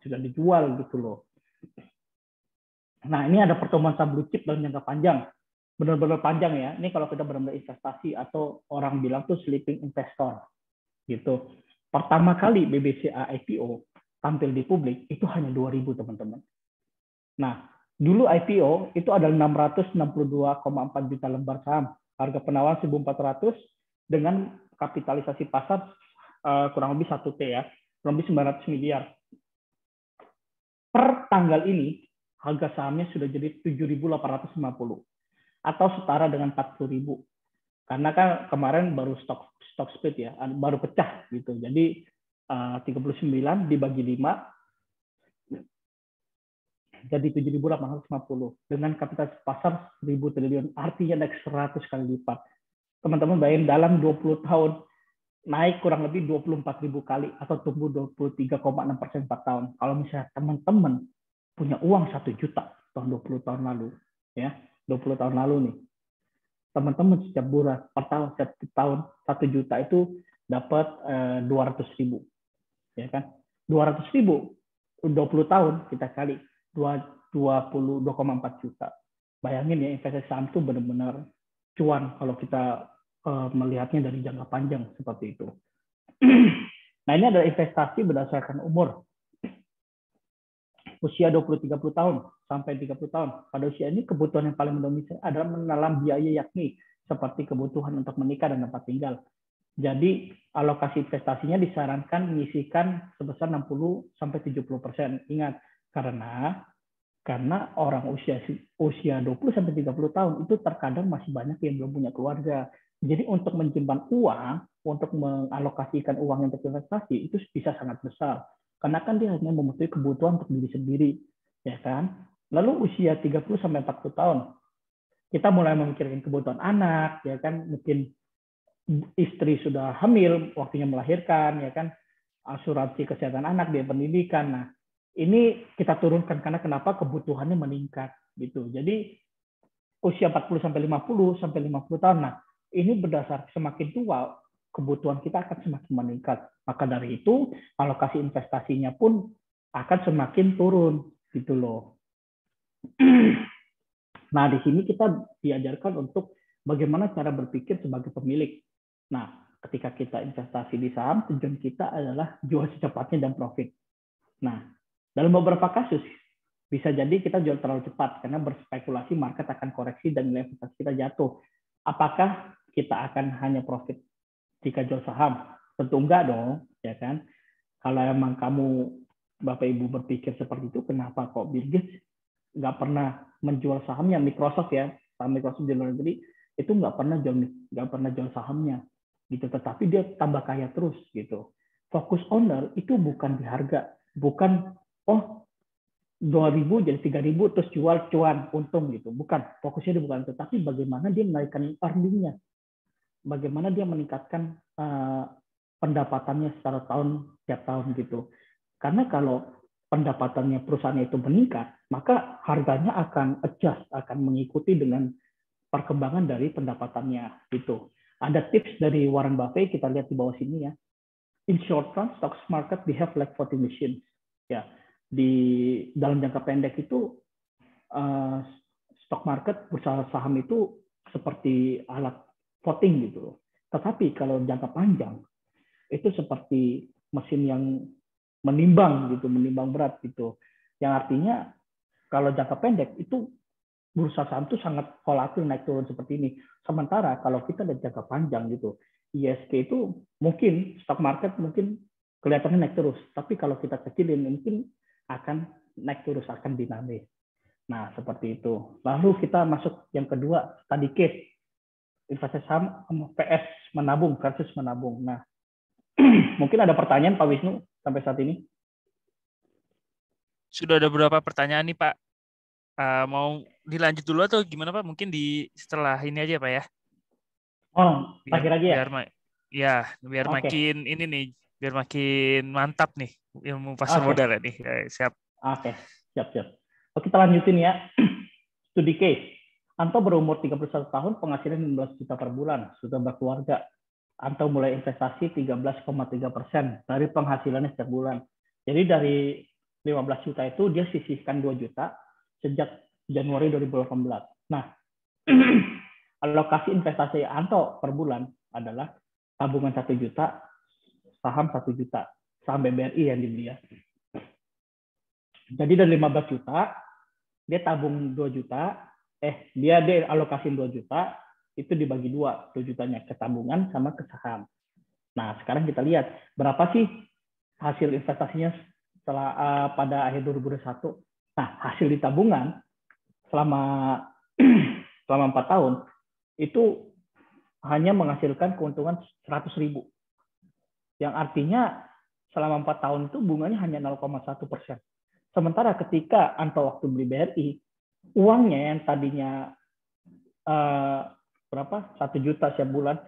sudah dijual gitu loh. Nah, ini ada pertemuan saham blue chip dalam jangka panjang. Benar-benar panjang ya. Ini kalau kita benar-benar investasi atau orang bilang tuh sleeping investor gitu. Pertama kali BBCA IPO tampil di publik itu hanya 2.000 teman-teman. Nah, dulu IPO itu adalah 662,4 juta lembar saham. Harga penawaran 1.400 dengan kapitalisasi pasar kurang lebih 1 T ya, kurang lebih 900 miliar. Per tanggal ini, harga sahamnya sudah jadi 7.850 atau setara dengan 40.000. Karena kan kemarin baru stock split ya, baru pecah gitu. Jadi 39 dibagi 5 jadi 7.850 dengan kapitalitas pasar 1.000 triliun, artinya naik 100 kali lipat. Teman-teman bayangin dalam 20 tahun naik kurang lebih 24.000 kali atau tumbuh 23,6% per tahun. Kalau misalnya teman-teman punya uang 1 juta tahun 20 tahun lalu, ya 20 tahun lalu nih, teman-teman setiap bulan per tahun, setiap tahun 1 juta itu dapat 200.000, ya kan? 200.000 20 tahun kita kali 22,4 juta. Bayangin ya, investasi saham itu benar-benar cuan kalau kita melihatnya dari jangka panjang seperti itu. Nah, ini adalah investasi berdasarkan umur. Usia 20-30 tahun sampai 30 tahun. Pada usia ini kebutuhan yang paling mendominasi adalah menelan biaya, yakni seperti kebutuhan untuk menikah dan tempat tinggal. Jadi alokasi investasinya disarankan menyisihkan sebesar 60-70%. Ingat, karena orang usia 20-30 tahun itu terkadang masih banyak yang belum punya keluarga. Jadi untuk menyimpan uang, untuk mengalokasikan uang untuk investasi itu bisa sangat besar. Karena kan dia hanya memenuhi kebutuhan untuk diri sendiri, ya kan? Lalu usia 30-40 tahun, kita mulai memikirkan kebutuhan anak, ya kan? Mungkin istri sudah hamil, waktunya melahirkan, ya kan? Asuransi kesehatan anak, biaya pendidikan. Nah, ini kita turunkan karena kenapa kebutuhannya meningkat gitu. Jadi usia 40-50 sampai 50 tahun. Nah, ini berdasar semakin tua kebutuhan kita akan semakin meningkat. Maka dari itu alokasi investasinya pun akan semakin turun gitu loh. Nah, di sini kita diajarkan untuk bagaimana cara berpikir sebagai pemilik. Nah, ketika kita investasi di saham, tujuan kita adalah jual secepatnya dan profit. Nah, dalam beberapa kasus bisa jadi kita jual terlalu cepat karena berspekulasi market akan koreksi dan nilai investasi kita jatuh. Apakah kita akan hanya profit jika jual saham? Tentu enggak dong, ya kan? Kalau emang kamu Bapak Ibu berpikir seperti itu, kenapa kok Bill Gates nggak pernah menjual sahamnya? Microsoft ya, saham Microsoft di luar negeri itu nggak pernah jual sahamnya, gitu. Tetapi dia tambah kaya terus, gitu. Fokus owner itu bukan di harga, bukan 2.000 jadi 3.000 terus jual cuan untung gitu. Bukan, fokusnya bukan itu, tapi bagaimana dia menaikkan earning-nya, bagaimana dia meningkatkan pendapatannya secara tiap tahun gitu. Karena kalau pendapatannya perusahaan itu meningkat, maka harganya akan adjust, akan mengikuti dengan perkembangan dari pendapatannya gitu. Ada tips dari Warren Buffett, kita lihat di bawah sini ya. In short run, stocks market behave like voting machines. Ya, di dalam jangka pendek itu stock market, bursa saham itu seperti alat voting gitu. Tetapi kalau jangka panjang itu seperti mesin yang menimbang gitu, menimbang berat gitu. Yang artinya kalau jangka pendek itu bursa saham itu sangat volatil, naik turun seperti ini. Sementara kalau kita lihat jangka panjang gitu, ISG itu mungkin stock market mungkin kelihatannya naik terus, tapi kalau kita kecilin mungkin akan naik terus, akan dinamis. Nah, seperti itu. Lalu kita masuk yang kedua, study case. Investasi saham PS menabung versus menabung. Nah, mungkin ada pertanyaan Pak Wisnu sampai saat ini? sudah ada beberapa pertanyaan nih Pak. Mau dilanjut dulu atau gimana Pak? Mungkin di setelah ini aja Pak ya. Oh, Biar terakhir aja ya? biar ya biar Oke, makin ini nih, biar makin mantap nih ilmu pasar oke, modal ya nih. Siap. oke. Siap, siap. Oke, kita lanjutin ya. Studi case. Anto berumur 31 tahun, penghasilan 15 juta per bulan, sudah berkeluarga. Anto mulai investasi 13,3% dari penghasilannya setiap bulan. Jadi dari 15 juta itu dia sisihkan 2 juta sejak Januari 2018. Nah, alokasi investasi Anto per bulan adalah tabungan 1 juta, saham 1 juta, saham BBRI yang dibeli ya. Jadi dari 15 juta, dia tabung 2 juta, dia alokasiin 2 juta, itu dibagi 2 jutanya ke tabungan sama ke saham. Nah, sekarang kita lihat berapa sih hasil investasinya setelah pada akhir 2021. Nah, hasil di tabungan selama selama 4 tahun itu hanya menghasilkan keuntungan 100.000. Yang artinya selama 4 tahun itu bunganya hanya 0,1%. Sementara ketika Anto waktu beli BRI, uangnya yang tadinya berapa 1 juta setiap bulan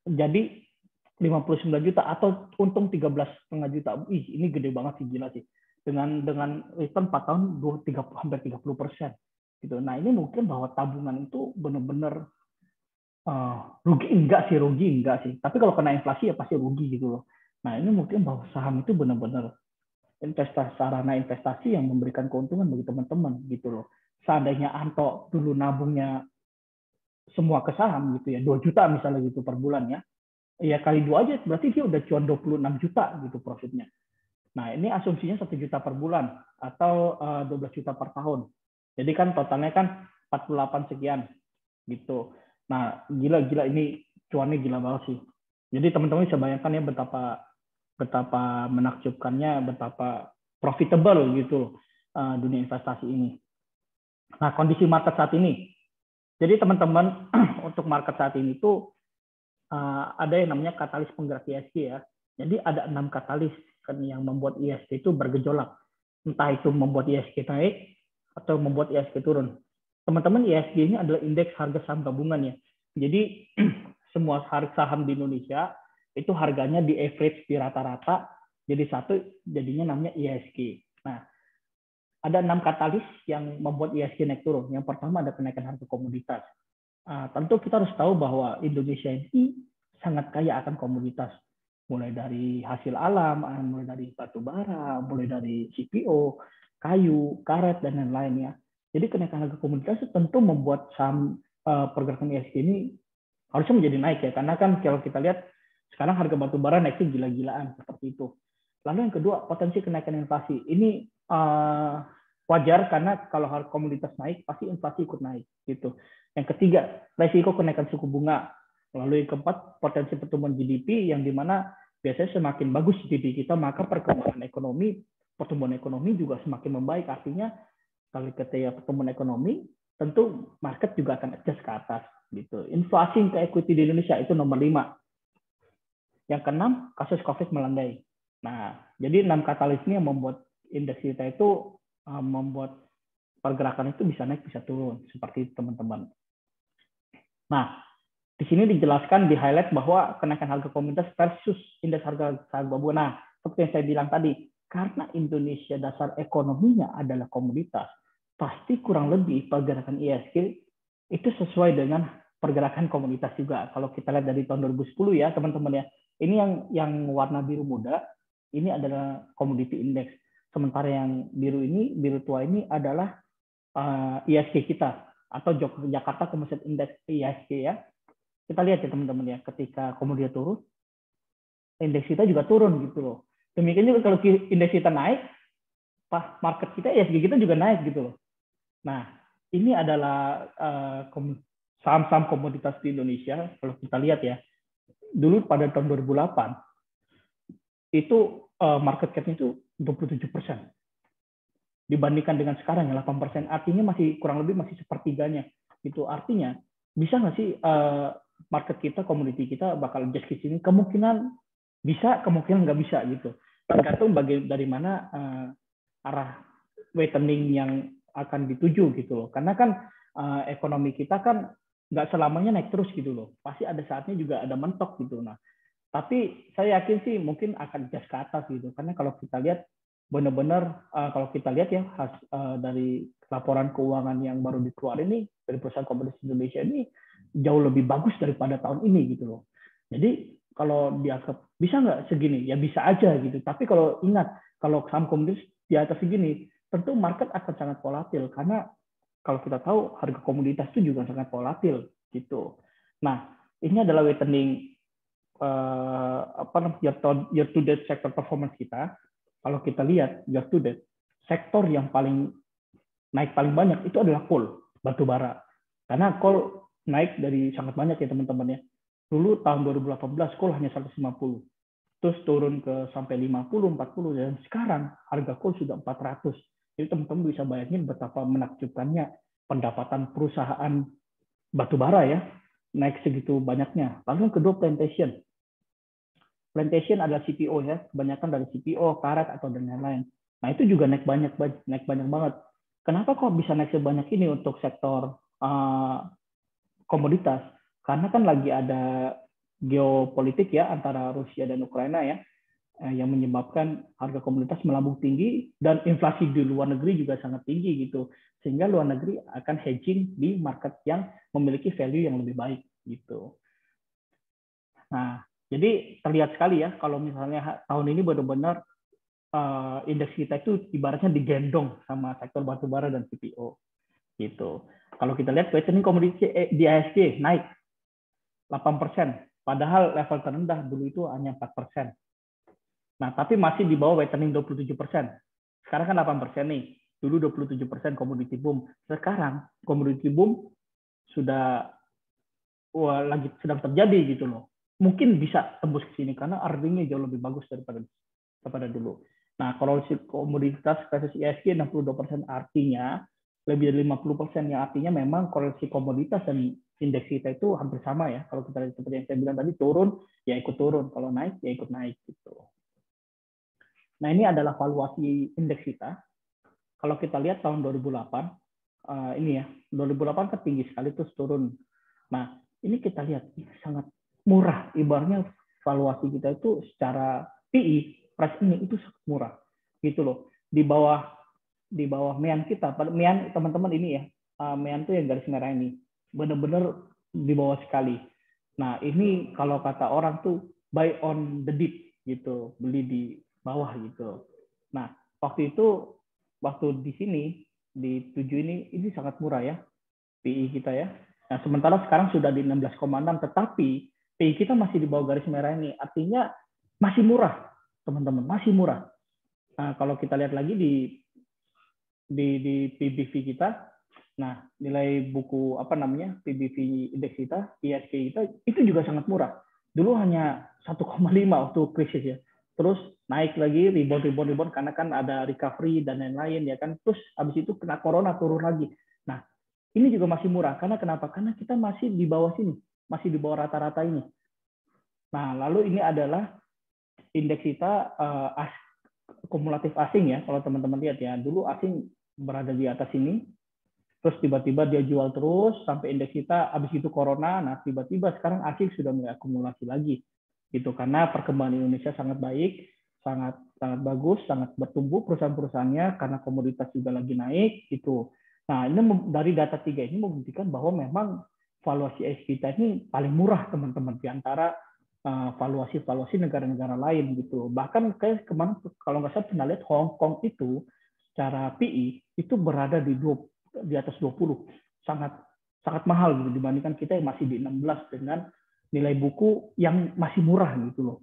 jadi 59 juta atau untung 13,5 juta. Ini gede banget sih, gila sih. Dengan return 4 tahun hampir 30%. Gitu. Nah, ini mungkin bahwa tabungan itu benar-benar rugi enggak sih. Tapi kalau kena inflasi ya pasti rugi gitu loh. Nah, ini mungkin bahwa saham itu benar-benar sarana investasi yang memberikan keuntungan bagi teman-teman gitu loh. Seandainya Anto dulu nabungnya semua ke saham gitu ya, 2 juta misalnya gitu per bulan ya kali 2 aja berarti dia udah cuan 26 juta gitu profitnya. Nah, ini asumsinya 1 juta per bulan atau 12 juta per tahun. Jadi kan totalnya kan 48 sekian gitu. Nah, gila ini cuannya gila banget sih. Jadi teman-teman bisa bayangkan ya betapa menakjubkannya, betapa profitable gitu dunia investasi ini. Nah, kondisi market saat ini. Jadi teman-teman untuk market saat ini tuh ada yang namanya katalis penggerak ISG ya. Jadi ada 6 katalis kan yang membuat ISG itu bergejolak. Entah itu membuat ISG naik atau membuat ISG turun. Teman-teman, ISG ini adalah indeks harga saham gabungan ya. Jadi semua harga saham di Indonesia itu harganya di average di rata-rata jadi satu, jadinya namanya ISG. Nah, ada 6 katalis yang membuat ISG naik turun. Yang pertama ada kenaikan harga komoditas. Tentu kita harus tahu bahwa Indonesia ini sangat kaya akan komoditas, mulai dari hasil alam, mulai dari batu bara, mulai dari CPO, kayu, karet, dan lain-lainnya. Jadi kenaikan harga komoditas itu tentu membuat saham pergerakan ISG ini harusnya menjadi naik ya, karena kan kalau kita lihat sekarang harga batu bara naiknya gila-gilaan seperti itu. Lalu yang kedua, potensi kenaikan inflasi. Ini wajar karena kalau harga komoditas naik pasti inflasi ikut naik gitu. Yang ketiga, resiko kenaikan suku bunga. Lalu yang keempat, potensi pertumbuhan GDP yang dimana biasanya semakin bagus GDP kita, maka perkembangan ekonomi, pertumbuhan ekonomi juga semakin membaik. Artinya kalau ketika pertumbuhan ekonomi, tentu market juga akan adjust ke atas. Gitu. Inflasi ke equity di Indonesia itu nomor 5. Yang keenam, kasus COVID melandai. Nah, jadi 6 katalis ini yang membuat indeks kita itu membuat pergerakan itu bisa naik, bisa turun. Seperti itu, teman-teman. Nah, di sini dijelaskan, di highlight bahwa kenaikan harga komoditas versus indeks harga saham gabungan. Nah, seperti yang saya bilang tadi, karena Indonesia dasar ekonominya adalah komoditas, pasti kurang lebih pergerakan ISG itu sesuai dengan pergerakan komoditas juga. Kalau kita lihat dari tahun 2010 ya, teman-teman ya, ini yang warna biru muda, ini adalah commodity index. Sementara yang biru tua ini adalah ISG kita atau Jakarta Commodity Index ISG ya. Kita lihat ya teman-teman ya, ketika komoditas turun, indeks kita juga turun gitu loh. Demikian juga kalau indeks kita naik, market kita ISG kita juga naik gitu loh. Nah, ini adalah saham-saham komoditas di Indonesia. Kalau kita lihat ya, dulu pada tahun 2008 itu market cap-nya itu 27%. Dibandingkan dengan sekarang yang 8%, artinya masih kurang lebih masih sepertiganya. Itu artinya bisa nggak sih market kita, komoditi kita bakal adjust ke sini? Kemungkinan bisa, kemungkinan nggak bisa gitu. Tergantung dari mana arah weighting yang akan dituju gitu loh. Karena kan ekonomi kita kan nggak selamanya naik terus gitu loh. Pasti ada saatnya juga ada mentok gitu. Nah, tapi saya yakin sih mungkin akan just ke atas gitu. Karena kalau kita lihat benar-benar kalau kita lihat ya dari laporan keuangan yang baru dikeluarin ini dari perusahaan komoditi Indonesia ini jauh lebih bagus daripada tahun ini gitu loh. Jadi kalau dianggap bisa nggak segini ya bisa aja gitu. Tapi kalau ingat kalau saham komoditi di atas segini tentu market akan sangat volatil karena kalau kita tahu harga komoditas itu juga sangat volatil gitu. Nah ini adalah weighting year to date sektor performance kita. Kalau kita lihat year to date, sektor yang paling naik paling banyak itu adalah coal, batu bara. Karena coal naik dari sangat banyak ya teman-teman ya. Dulu tahun 2018 coal hanya 150. Terus turun ke sampai 50, 40 dan sekarang harga coal sudah 400. Jadi teman-teman bisa bayangin betapa menakjubkannya pendapatan perusahaan batu bara ya naik segitu banyaknya. Lalu yang kedua plantation. Plantation adalah CPO ya, kebanyakan dari CPO, karet atau dan lain-lain. Nah itu juga naik banyak banget. Kenapa kok bisa naik sebanyak ini untuk sektor komoditas? Karena kan lagi ada geopolitik ya antara Rusia dan Ukraina ya, yang menyebabkan harga komoditas melambung tinggi dan inflasi di luar negeri juga sangat tinggi gitu, sehingga luar negeri akan hedging di market yang memiliki value yang lebih baik gitu. Nah, jadi terlihat sekali ya kalau misalnya tahun ini benar-benar indeks kita itu ibaratnya digendong sama sektor batubara dan CPO gitu. Kalau kita lihat weighting komoditi di IHSG naik 8%, padahal level terendah dulu itu hanya 4%. Nah, tapi masih di bawah weighting 27%. Sekarang kan 8% nih. Dulu 27% komoditi boom. Sekarang komoditi boom sudah lagi sedang terjadi gitu loh. Mungkin bisa tembus ke sini karena earningnya jauh lebih bagus daripada dulu. Nah, kalau komoditas versus IHSG 62% artinya lebih dari 50% yang artinya memang koreksi komoditas dan indeks kita itu hampir sama ya. Kalau kita lihat seperti yang saya bilang tadi turun ya ikut turun, kalau naik ya ikut naik gitu. Nah, ini adalah valuasi indeks kita. Kalau kita lihat tahun 2008 ini ya, 2008 kan tinggi sekali terus turun. Nah, ini kita lihat sangat murah, ibaratnya valuasi kita itu secara PE price ini itu sangat murah gitu loh. Di bawah MEAN kita, MEAN teman-teman ini ya, MEAN itu yang garis merah ini benar-benar di bawah sekali. Nah, ini kalau kata orang tuh buy on the dip gitu, beli di bawah gitu. Nah, waktu di sini di 7 ini sangat murah ya PE kita ya. Nah, sementara sekarang sudah di 16,6, tetapi PI kita masih di bawah garis merah ini. Artinya masih murah, teman-teman, masih murah. Nah, kalau kita lihat lagi di PBV kita, nah nilai buku PBV indeks kita, IHSG kita itu juga sangat murah. Dulu hanya 1,5 waktu krisis ya. Terus naik lagi rebound karena kan ada recovery dan lain-lain ya kan. Terus habis itu kena corona turun lagi. Nah, ini juga masih murah. Karena kenapa? Karena kita masih di bawah sini. Masih di bawah rata-rata ini. Nah, lalu ini adalah indeks kita kumulatif asing ya. Kalau teman-teman lihat ya. Dulu asing berada di atas ini. Terus tiba-tiba dia jual terus sampai indeks kita habis itu corona. Nah, tiba-tiba sekarang asing sudah mulai akumulasi lagi. Gitu. Karena perkembangan Indonesia sangat baik. Sangat bagus. Sangat bertumbuh perusahaan-perusahaannya. Karena komoditas juga lagi naik. Gitu. Nah, ini dari data 3 ini membuktikan bahwa memang valuasi IHSG kita ini paling murah teman-teman di antara valuasi negara-negara lain gitu. Bahkan kayak kemarin kalau nggak salah pernah lihat Hong Kong itu secara PE itu berada di atas 20. Sangat mahal gitu dibandingkan kita yang masih di 16 dengan nilai buku yang masih murah gitu loh.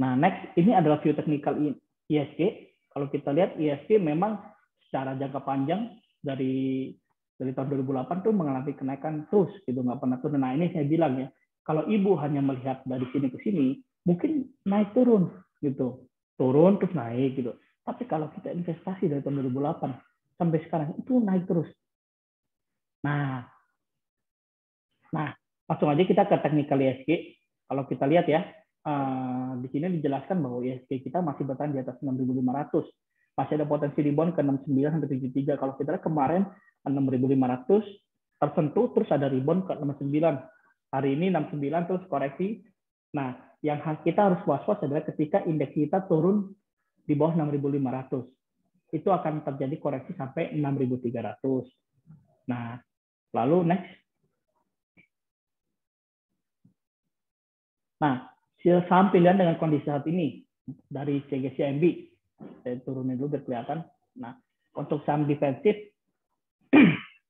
Nah, next ini adalah view technical IHSG. Kalau kita lihat IHSG memang secara jangka panjang dari tahun 2008 tuh mengalami kenaikan terus gitu, nggak pernah turun. Nah, ini saya bilang ya, kalau ibu hanya melihat dari sini ke sini mungkin naik turun gitu, turun terus naik gitu. Tapi kalau kita investasi dari tahun 2008 sampai sekarang itu naik terus. Nah langsung aja kita ke technical IHSG. Kalau kita lihat ya, di sini dijelaskan bahwa IHSG kita masih bertahan di atas 6.500. masih ada potensi rebound ke 69 sampai 73. Kalau kita lihat kemarin 6.500 tersentuh, terus ada rebound ke 69. Hari ini 69 terus koreksi. Nah, yang kita harus was-was adalah ketika indeks kita turun di bawah 6.500. Itu akan terjadi koreksi sampai 6.300. Nah, lalu next. Nah, saham pilihan dengan kondisi saat ini dari CGCMB. Saya turunin dulu biar kelihatan. Nah, untuk saham defensif,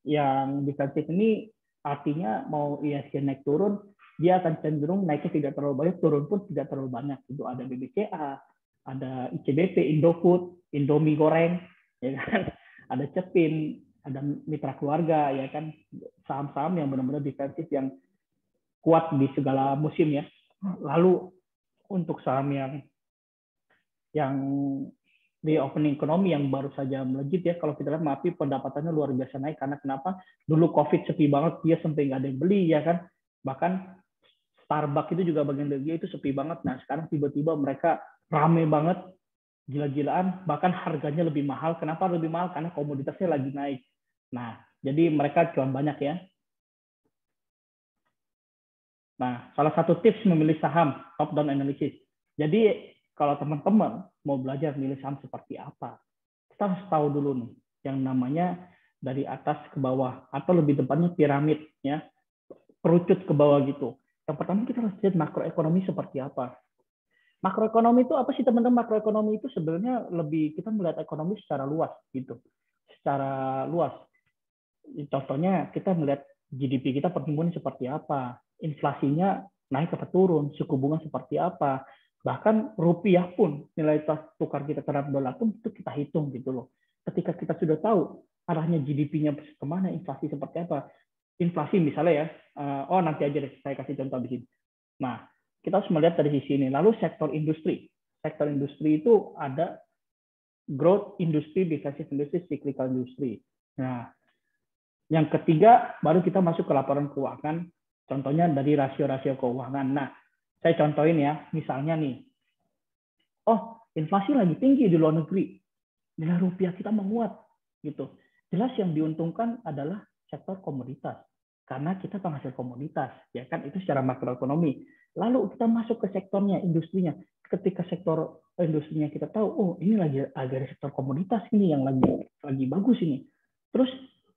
yang defensif ini artinya mau ISG naik turun, dia akan cenderung naiknya tidak terlalu banyak, turun pun tidak terlalu banyak. Itu ada BBCA, ada ICBP, Indofood, Indomie goreng, ya kan? Ada Cepin, ada Mitra Keluarga, ya kan? Saham-saham yang benar-benar defensif yang kuat di segala musim ya. Lalu untuk saham yang di opening ekonomi yang baru saja melejit ya, kalau kita lihat MAPI pendapatannya luar biasa naik karena kenapa? Dulu COVID sepi banget, dia sampai nggak ada yang beli ya kan. Bahkan Starbucks itu juga bagian dari dia itu sepi banget. Nah sekarang tiba-tiba mereka rame banget, gila-gilaan, bahkan harganya lebih mahal. Kenapa lebih mahal? Karena komoditasnya lagi naik. Nah jadi mereka cuan banyak ya. Nah, salah satu tips memilih saham, top down analysis. Jadi, kalau teman-teman mau belajar milih saham seperti apa, kita harus tahu dulu nih, yang namanya dari atas ke bawah, atau lebih tepatnya piramid, ya, kerucut ke bawah gitu. Yang pertama kita harus lihat makroekonomi seperti apa. Makroekonomi itu apa sih teman-teman? Makroekonomi itu sebenarnya lebih kita melihat ekonomi secara luas gitu, secara luas. Contohnya kita melihat GDP kita pertumbuhan seperti apa, inflasinya naik atau turun, suku bunga seperti apa, bahkan rupiah pun nilai tukar kita terhadap dolar pun itu kita hitung gitu loh. Ketika kita sudah tahu arahnya GDP-nya kemana, inflasi seperti apa, inflasi misalnya ya, oh nanti aja deh saya kasih contoh di sini. Nah kita harus melihat dari sisi ini. Lalu sektor industri itu ada growth industri, defensive industry, cyclical industry. Nah yang ketiga, baru kita masuk ke laporan keuangan, contohnya dari rasio-rasio keuangan. Nah, saya contohin ya, misalnya nih, oh inflasi lagi tinggi di luar negeri, nilai rupiah kita menguat, gitu. Jelas yang diuntungkan adalah sektor komoditas, karena kita penghasil komoditas, ya kan itu secara makroekonomi. Lalu kita masuk ke sektornya, industrinya. Ketika sektor industrinya kita tahu, oh ini lagi ada sektor komoditas ini yang lagi bagus ini. Terus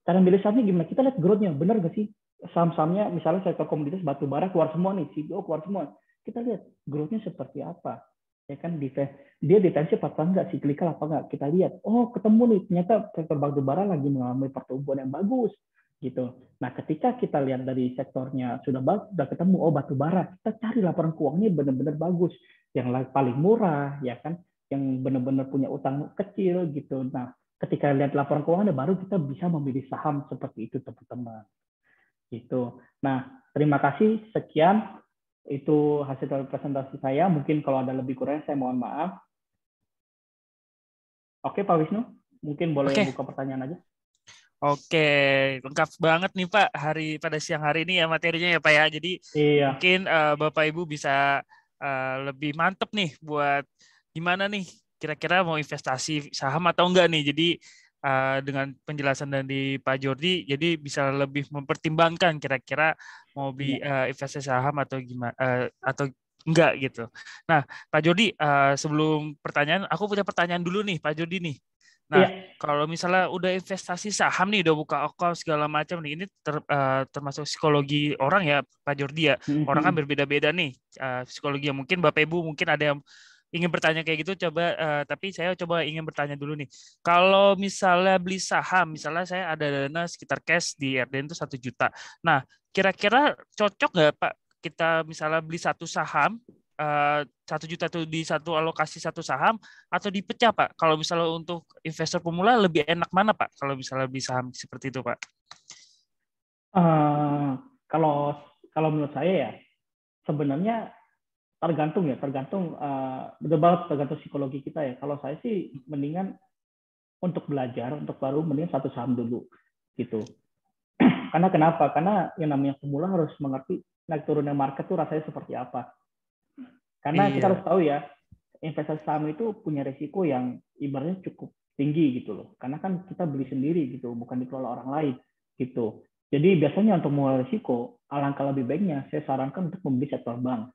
cara milih sahamnya gimana? Kita lihat growth-nya, benar nggak sih? Saham-sahamnya, misalnya sektor komoditas batu bara keluar semua nih, CPO keluar semua. Kita lihat growth-nya seperti apa. Ya kan, dia defensif apa enggak, cyclical apa enggak. Kita lihat, oh ketemu nih, ternyata sektor batu bara lagi mengalami pertumbuhan yang bagus. Gitu. Nah, ketika kita lihat dari sektornya sudah ketemu, oh batu bara, kita cari laporan keuangannya benar-benar bagus. Yang paling murah, ya kan, yang benar-benar punya utang kecil gitu. Nah, ketika lihat laporan keuangan baru kita bisa memilih saham seperti itu teman-teman. Gitu. Nah, terima kasih. Sekian itu hasil dari presentasi saya. Mungkin kalau ada lebih kurang saya mohon maaf. Oke, Pak Wisnu, mungkin boleh buka pertanyaan aja. Oke, lengkap banget nih Pak pada siang hari ini ya materinya ya Pak ya. Jadi mungkin Bapak Ibu bisa lebih mantep nih buat gimana nih kira-kira mau investasi saham atau enggak nih. Jadi dengan penjelasan dari Pak Jordi, jadi bisa lebih mempertimbangkan kira-kira mau beli investasi saham atau gimana atau enggak gitu. Nah, Pak Jordi, sebelum pertanyaan, aku punya pertanyaan dulu nih Pak Jordi nih. Nah, kalau misalnya udah investasi saham nih, udah buka account segala macam nih, ini termasuk psikologi orang ya, Pak Jordi ya. Orang kan berbeda-beda nih psikologi. Mungkin Bapak Ibu mungkin ada yang ingin bertanya kayak gitu, coba. Tapi saya coba ingin bertanya dulu nih. Kalau misalnya beli saham, misalnya saya ada dana sekitar cash di RDN itu 1 juta. Nah, kira-kira cocok nggak Pak kita misalnya beli satu saham? 1 juta itu di satu alokasi satu saham atau dipecah Pak? Kalau misalnya untuk investor pemula lebih enak mana Pak? Kalau misalnya beli saham seperti itu Pak? Kalau menurut saya ya sebenarnya tergantung betul banget tergantung psikologi kita ya. Kalau saya sih mendingan untuk belajar untuk baru mendingan satu saham dulu gitu. Karena kenapa? Karena yang namanya pemula harus mengerti naik turunnya market tuh rasanya seperti apa. Karena kita harus tahu ya, investasi saham itu punya risiko yang ibaratnya cukup tinggi gitu loh. Karena kan kita beli sendiri gitu, bukan dikelola orang lain gitu. Jadi biasanya untuk mengelola risiko, alangkah lebih baiknya saya sarankan untuk membeli sektor bank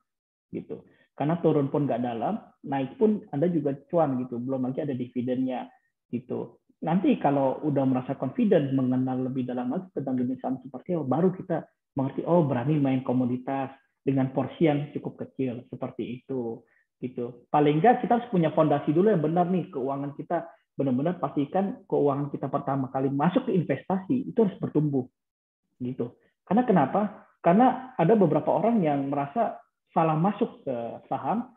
gitu. Karena turun pun nggak dalam, naik pun Anda juga cuan gitu. Belum lagi ada dividennya gitu. Nanti kalau udah merasa confident mengenal lebih dalam lagi tentang jenis saham seperti apa, baru kita mengerti, oh berani main komoditas dengan porsi yang cukup kecil seperti itu gitu. Paling nggak kita harus punya fondasi dulu yang benar nih, keuangan kita benar-benar pastikan keuangan kita pertama kali masuk ke investasi itu harus bertumbuh gitu. Karena kenapa? Karena ada beberapa orang yang merasa salah masuk ke saham,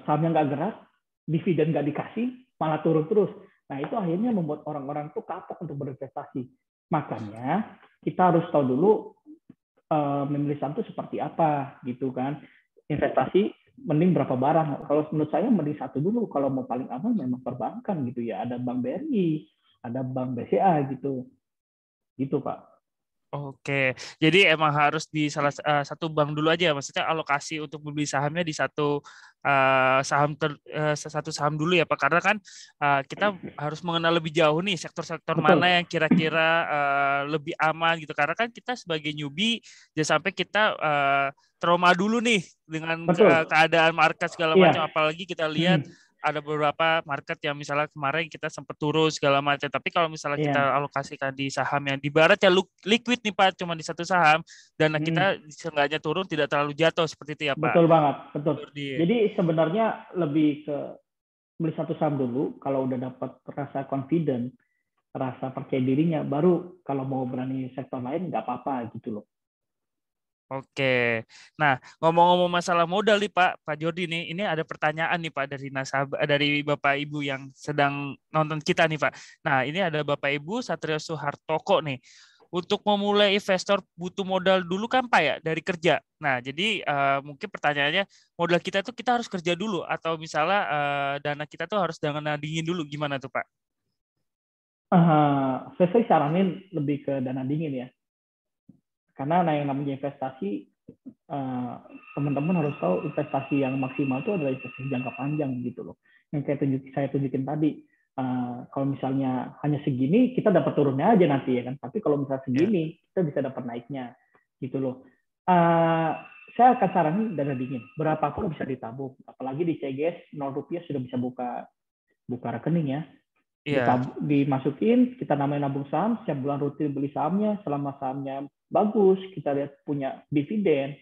sahamnya nggak gerak, dividen nggak dikasih, malah turun terus. Nah itu akhirnya membuat orang-orang tuh kapok untuk berinvestasi. Makanya kita harus tahu dulu memilih saham itu seperti apa gitu kan. Investasi mending berapa barang. Kalau menurut saya mending satu dulu. Kalau mau paling aman memang perbankan gitu ya. Ada Bank BRI, ada Bank BCA gitu. Gitu Pak. Oke, jadi emang harus di satu bank dulu aja, maksudnya alokasi untuk membeli sahamnya di satu satu saham dulu ya Pak, karena kan kita harus mengenal lebih jauh nih sektor-sektor Betul. mana yang kira-kira lebih aman gitu, karena kan kita sebagai newbie jangan sampai kita trauma dulu nih dengan Betul. keadaan market segala macam, Iya. apalagi kita lihat ada beberapa market yang misalnya kemarin kita sempat turun segala macam. Tapi kalau misalnya kita Iya. alokasikan di saham yang di barat ya liquid nih Pak, cuma di satu saham, dana kita seenggaknya turun tidak terlalu jatuh seperti itu ya Pak. Betul banget, betul. Jordi. Jadi sebenarnya lebih ke beli satu saham dulu, kalau udah dapat rasa confident, rasa percaya dirinya, baru kalau mau berani sektor lain nggak apa-apa gitu loh. Oke. Nah, ngomong-ngomong masalah modal nih Pak Jordi nih, ini ada pertanyaan nih Pak dari nasabah, dari Bapak Ibu yang sedang nonton kita nih Pak. Nah, ini ada Bapak Ibu Satrio Suhartoko nih. Untuk memulai investor butuh modal dulu kan Pak ya, dari kerja. Nah, jadi mungkin pertanyaannya, modal kita tuh kita harus kerja dulu atau misalnya dana kita tuh harus dana dingin dulu, gimana tuh Pak? Saya saranin lebih ke dana dingin ya. Karena yang namanya investasi, teman-teman harus tahu investasi yang maksimal itu adalah investasi jangka panjang gitu loh. Yang saya tunjukin tadi, kalau misalnya hanya segini, kita dapat turunnya aja nanti ya kan. Tapi kalau misalnya Ya. segini, kita bisa dapat naiknya gitu loh. Saya akan saranin dana dingin, berapapun bisa ditabung. Apalagi di CGS 0 rupiah sudah bisa buka rekening ya. Iya. Dimasukin, kita namanya nabung saham, setiap bulan rutin beli sahamnya, selama sahamnya bagus, kita lihat punya dividen,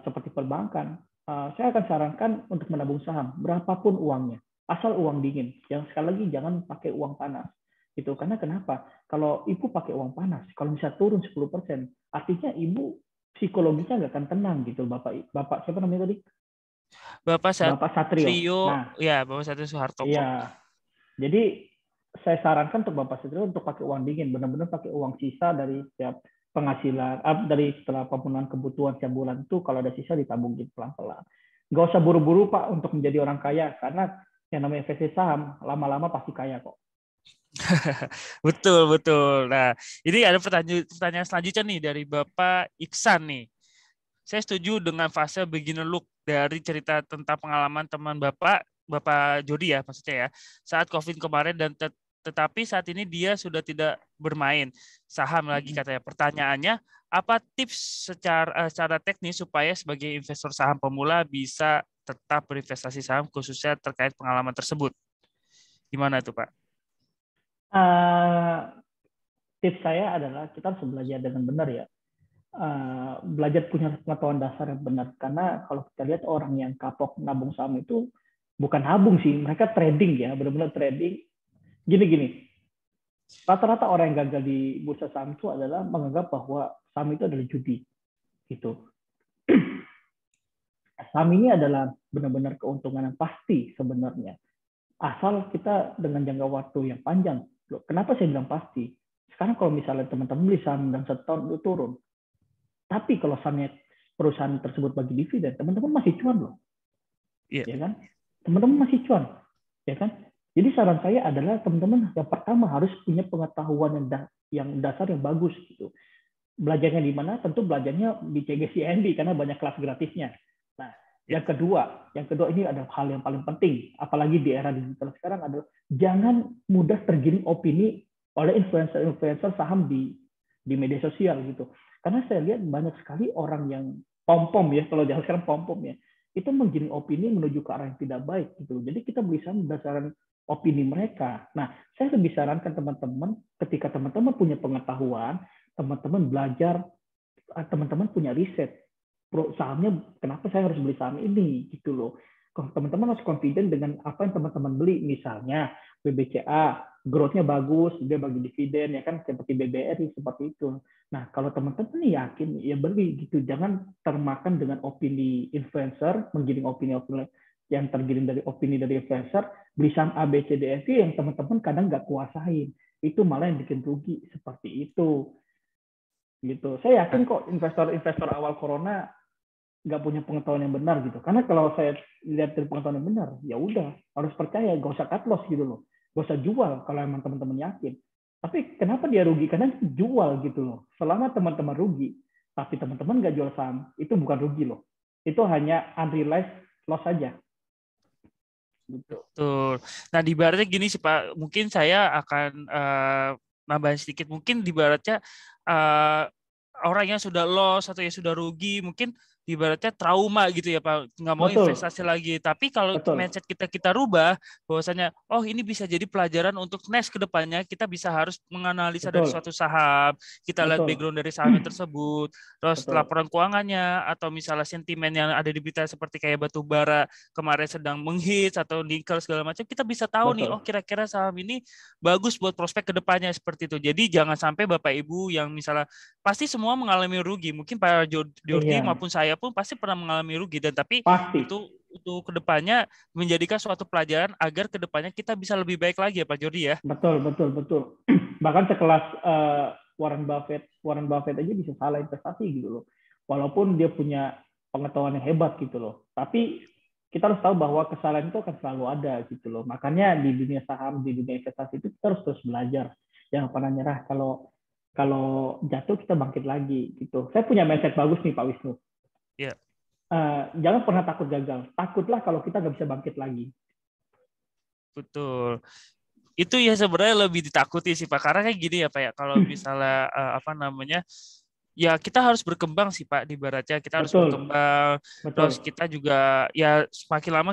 seperti perbankan, saya akan sarankan untuk menabung saham, berapapun uangnya, asal uang dingin. Yang sekali lagi jangan pakai uang panas. Itu karena kenapa? Kalau ibu pakai uang panas, kalau bisa turun 10%, artinya ibu psikologisnya nggak akan tenang gitu. Bapak siapa namanya tadi? Bapak Bapak Satrio. Satrio, Nah, ya Bapak Satrio Suhartoko. iya. Jadi saya sarankan untuk Bapak Satrio untuk pakai uang dingin, benar-benar pakai uang sisa dari setiap penghasilan, dari setelah pemenuhan kebutuhan setiap bulan itu kalau ada sisa ditabungin pelan-pelan. Nggak usah buru-buru Pak untuk menjadi orang kaya, karena yang namanya investasi saham lama-lama pasti kaya kok. Betul, betul. Nah, ini ada pertanyaan selanjutnya nih dari Bapak Iksan nih. Saya setuju dengan fase beginner look dari cerita tentang pengalaman teman Bapak Jody ya maksudnya ya, saat COVID kemarin dan tetapi saat ini dia sudah tidak bermain saham lagi katanya. Pertanyaannya, apa tips secara teknis supaya sebagai investor saham pemula bisa tetap berinvestasi saham khususnya terkait pengalaman tersebut? Gimana tuh Pak? Tips saya adalah kita harus belajar dengan benar ya. Belajar punya pengetahuan dasar yang benar, karena kalau kita lihat orang yang kapok nabung saham itu bukan nabung sih, mereka trading ya, benar-benar trading. Gini, rata-rata orang yang gagal di bursa saham itu adalah menganggap bahwa saham itu adalah judi gitu. Saham ini adalah benar-benar keuntungan yang pasti sebenarnya, asal kita dengan jangka waktu yang panjang. Kenapa saya bilang pasti? Sekarang kalau misalnya teman-teman beli saham dan setahun itu turun, tapi kalau sahamnya perusahaan tersebut bagi dividen, teman-teman masih cuan loh. Iya. Ya kan? Teman-teman masih cuan. Ya kan? Jadi saran saya adalah teman-teman yang pertama harus punya pengetahuan yang dasar yang bagus gitu. Belajarnya di mana? Tentu belajarnya di CGCND karena banyak kelas gratisnya. Nah, Yang kedua ini adalah hal yang paling penting, apalagi di era digital sekarang adalah jangan mudah tergiring opini oleh influencer saham di media sosial gitu. Karena saya lihat banyak sekali orang yang pom-pom ya, kalau jangan sekarang pom-pom ya, itu menggiring opini menuju ke arah yang tidak baik gitu. Jadi kita bisa berdasarkan opini mereka. Nah, saya lebih sarankan teman-teman ketika teman-teman punya pengetahuan, teman-teman belajar, teman-teman punya riset. Sahamnya kenapa saya harus beli saham ini gitu loh. Teman-teman harus confident dengan apa yang teman-teman beli. Misalnya BBCA, growth-nya bagus, dia bagi dividen ya kan, seperti BBRI seperti itu. Nah, kalau teman-teman yakin ya beli gitu. Jangan termakan dengan opini influencer, menggiring opini yang tergiring dari opini dari influencer, beli saham A, B, C, D, F yang teman-teman kadang nggak kuasain. Itu malah yang bikin rugi seperti itu. Gitu. Saya yakin kok investor-investor awal corona nggak punya pengetahuan yang benar gitu. Karena kalau saya lihat dari pengetahuan yang benar, ya udah harus percaya, gak usah cut loss gitu loh, gak usah jual kalau emang teman-teman yakin. Tapi kenapa dia rugi? Karena jual gitu loh. Selama teman-teman rugi, tapi teman-teman nggak jual saham, itu bukan rugi loh. Itu hanya unrealized loss saja. Gitu. Betul. Nah, di baratnya gini sih Pak, mungkin saya akan nambahin sedikit. Mungkin di baratnya orang yang sudah loss atau yang sudah rugi, mungkin ibaratnya trauma gitu ya Pak, nggak mau Betul, investasi lagi. Tapi kalau betul, mindset kita rubah, bahwasanya oh ini bisa jadi pelajaran untuk next ke depannya, kita bisa harus menganalisa dari betul, suatu saham, kita lihat betul, background dari sahamnya tersebut, terus betul, laporan keuangannya, atau misalnya sentimen yang ada di berita seperti kayak batu bara kemarin sedang menghits atau nikel segala macam, kita bisa tahu nih, betul. oh kira-kira saham ini bagus buat prospek ke depannya seperti itu. Jadi jangan sampai Bapak Ibu yang misalnya pasti semua mengalami rugi. Mungkin Pak Jordi Iya, maupun saya pun pasti pernah mengalami rugi, dan tapi pasti. itu untuk kedepannya menjadikan suatu pelajaran agar kedepannya kita bisa lebih baik lagi ya Pak Jordi ya. Betul, betul, betul. Bahkan sekelas Warren Buffett aja bisa salah investasi gitu loh. Walaupun dia punya pengetahuan yang hebat gitu loh. Tapi kita harus tahu bahwa kesalahan itu akan selalu ada gitu loh. Makanya di dunia saham, di dunia investasi itu kita harus terus belajar. Jangan pernah nyerah. Kalau jatuh kita bangkit lagi gitu. Saya punya mindset bagus nih Pak Wisnu. Ya, Jangan pernah takut gagal. Takutlah kalau kita nggak bisa bangkit lagi. betul. Itu ya sebenarnya lebih ditakuti sih Pak, karena kayak gini ya Pak ya, kalau misalnya apa namanya, ya kita harus berkembang sih Pak, di baratnya kita harus Betul, berkembang, terus betul. kita juga ya semakin lama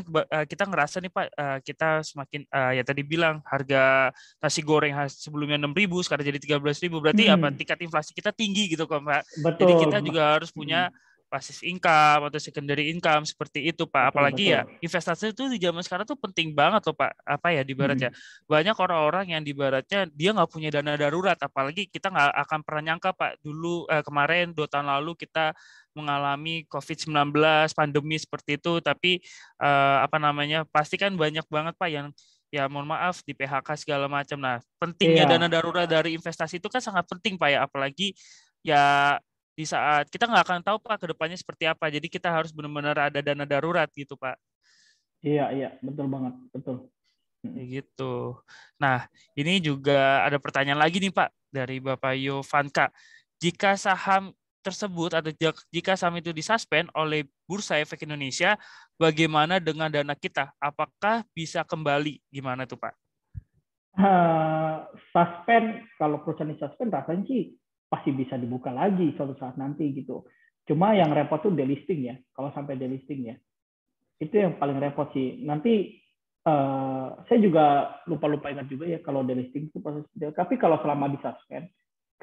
kita ngerasa nih Pak, kita semakin ya tadi bilang harga nasi goreng sebelumnya 6.000 sekarang jadi 13.000, berarti apa, tingkat inflasi kita tinggi gitu kan Pak. Jadi Betul. kita juga harus punya passive income atau secondary income seperti itu Pak. Betul, Apalagi ya betul. investasi itu di zaman sekarang tuh penting banget loh Pak. Apa ya di baratnya, banyak orang-orang yang di baratnya dia nggak punya dana darurat, apalagi kita nggak akan pernah nyangka Pak, dulu kemarin 2 tahun lalu kita mengalami COVID-19 pandemi seperti itu, tapi apa namanya, pasti kan banyak banget Pak yang ya mohon maaf di PHK segala macam. Nah, pentingnya dana Iya, darurat dari investasi itu kan sangat penting Pak ya, apalagi ya di saat kita nggak akan tahu Pak kedepannya seperti apa, jadi kita harus benar-benar ada dana darurat gitu Pak. iya, iya, betul banget, betul. Kayak gitu. Nah, ini juga ada pertanyaan lagi nih Pak dari Bapak Yovanka. Jika saham tersebut atau jika saham itu disuspend oleh Bursa Efek Indonesia, bagaimana dengan dana kita? Apakah bisa kembali? Gimana tuh Pak? Suspend, kalau perusahaan suspend rasanya sih pasti bisa dibuka lagi suatu saat nanti gitu. Cuma yang repot tuh delisting ya. Kalau sampai delisting ya, itu yang paling repot sih. Nanti saya juga lupa-lupa ingat juga ya kalau delisting itu proses. Tapi kalau selama disuspend,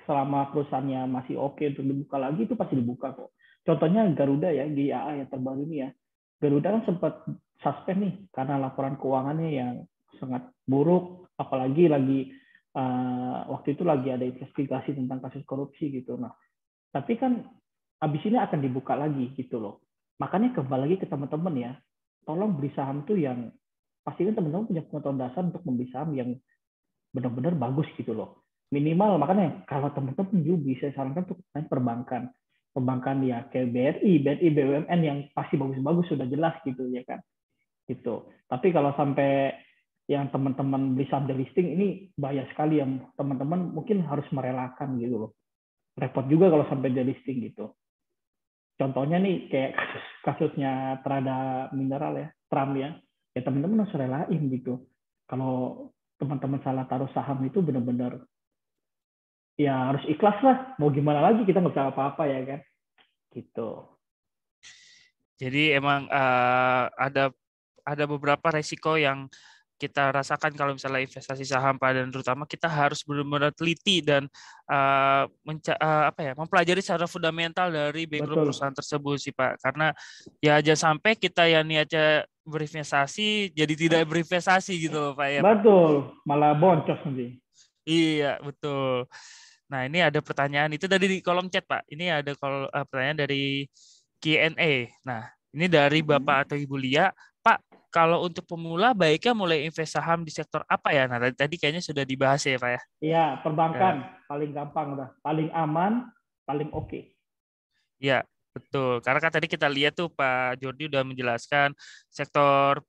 selama perusahaannya masih oke untuk dibuka lagi itu pasti dibuka kok. Contohnya Garuda ya, GIA yang terbaru ini ya. Garuda kan sempat suspend nih karena laporan keuangannya yang sangat buruk, apalagi lagi waktu itu lagi ada investigasi tentang kasus korupsi gitu. Nah, tapi kan habis ini akan dibuka lagi gitu loh. Makanya kembali lagi ke teman-teman ya, tolong beli saham tuh yang pastikan teman-teman punya pengetahuan dasar untuk membeli saham yang benar-benar bagus gitu loh. Minimal makanya kalau teman-teman juga bisa sarankan untuk main perbankan. Perbankan ya kayak BRI, BUMN yang pasti bagus-bagus sudah jelas gitu ya kan. Gitu. Tapi kalau sampai yang teman-teman beli saham delisting ini bahaya sekali, yang teman-teman mungkin harus merelakan gitu loh. Repot juga kalau sampai delisting gitu. contohnya nih kayak kasusnya terhadap mineral ya, Trump ya, ya teman-teman harus relain gitu. Kalau teman-teman salah taruh saham itu benar-benar ya harus ikhlas lah. Mau gimana lagi, kita nggak bisa apa-apa ya kan, gitu. Jadi emang ada beberapa resiko yang kita rasakan kalau misalnya investasi saham, Pak, dan terutama kita harus benar-benar teliti dan mempelajari secara fundamental dari background Betul, perusahaan tersebut sih, Pak. Karena ya jangan sampai kita yang niatnya berinvestasi jadi tidak berinvestasi gitu loh, Pak, ya, Pak. betul, malah boncos nanti. Iya, betul. Nah, ini ada pertanyaan itu dari di kolom chat, Pak. Ini ada pertanyaan dari Q&A. Nah, ini dari Bapak atau Ibu Lia. Pak, kalau untuk pemula baiknya mulai invest saham di sektor apa ya? Nah, tadi kayaknya sudah dibahas ya, Pak ya. Iya, Ya, perbankan paling gampang udah, paling aman, paling oke. ya, betul. Karena kan tadi kita lihat tuh Pak Jordi udah menjelaskan sektor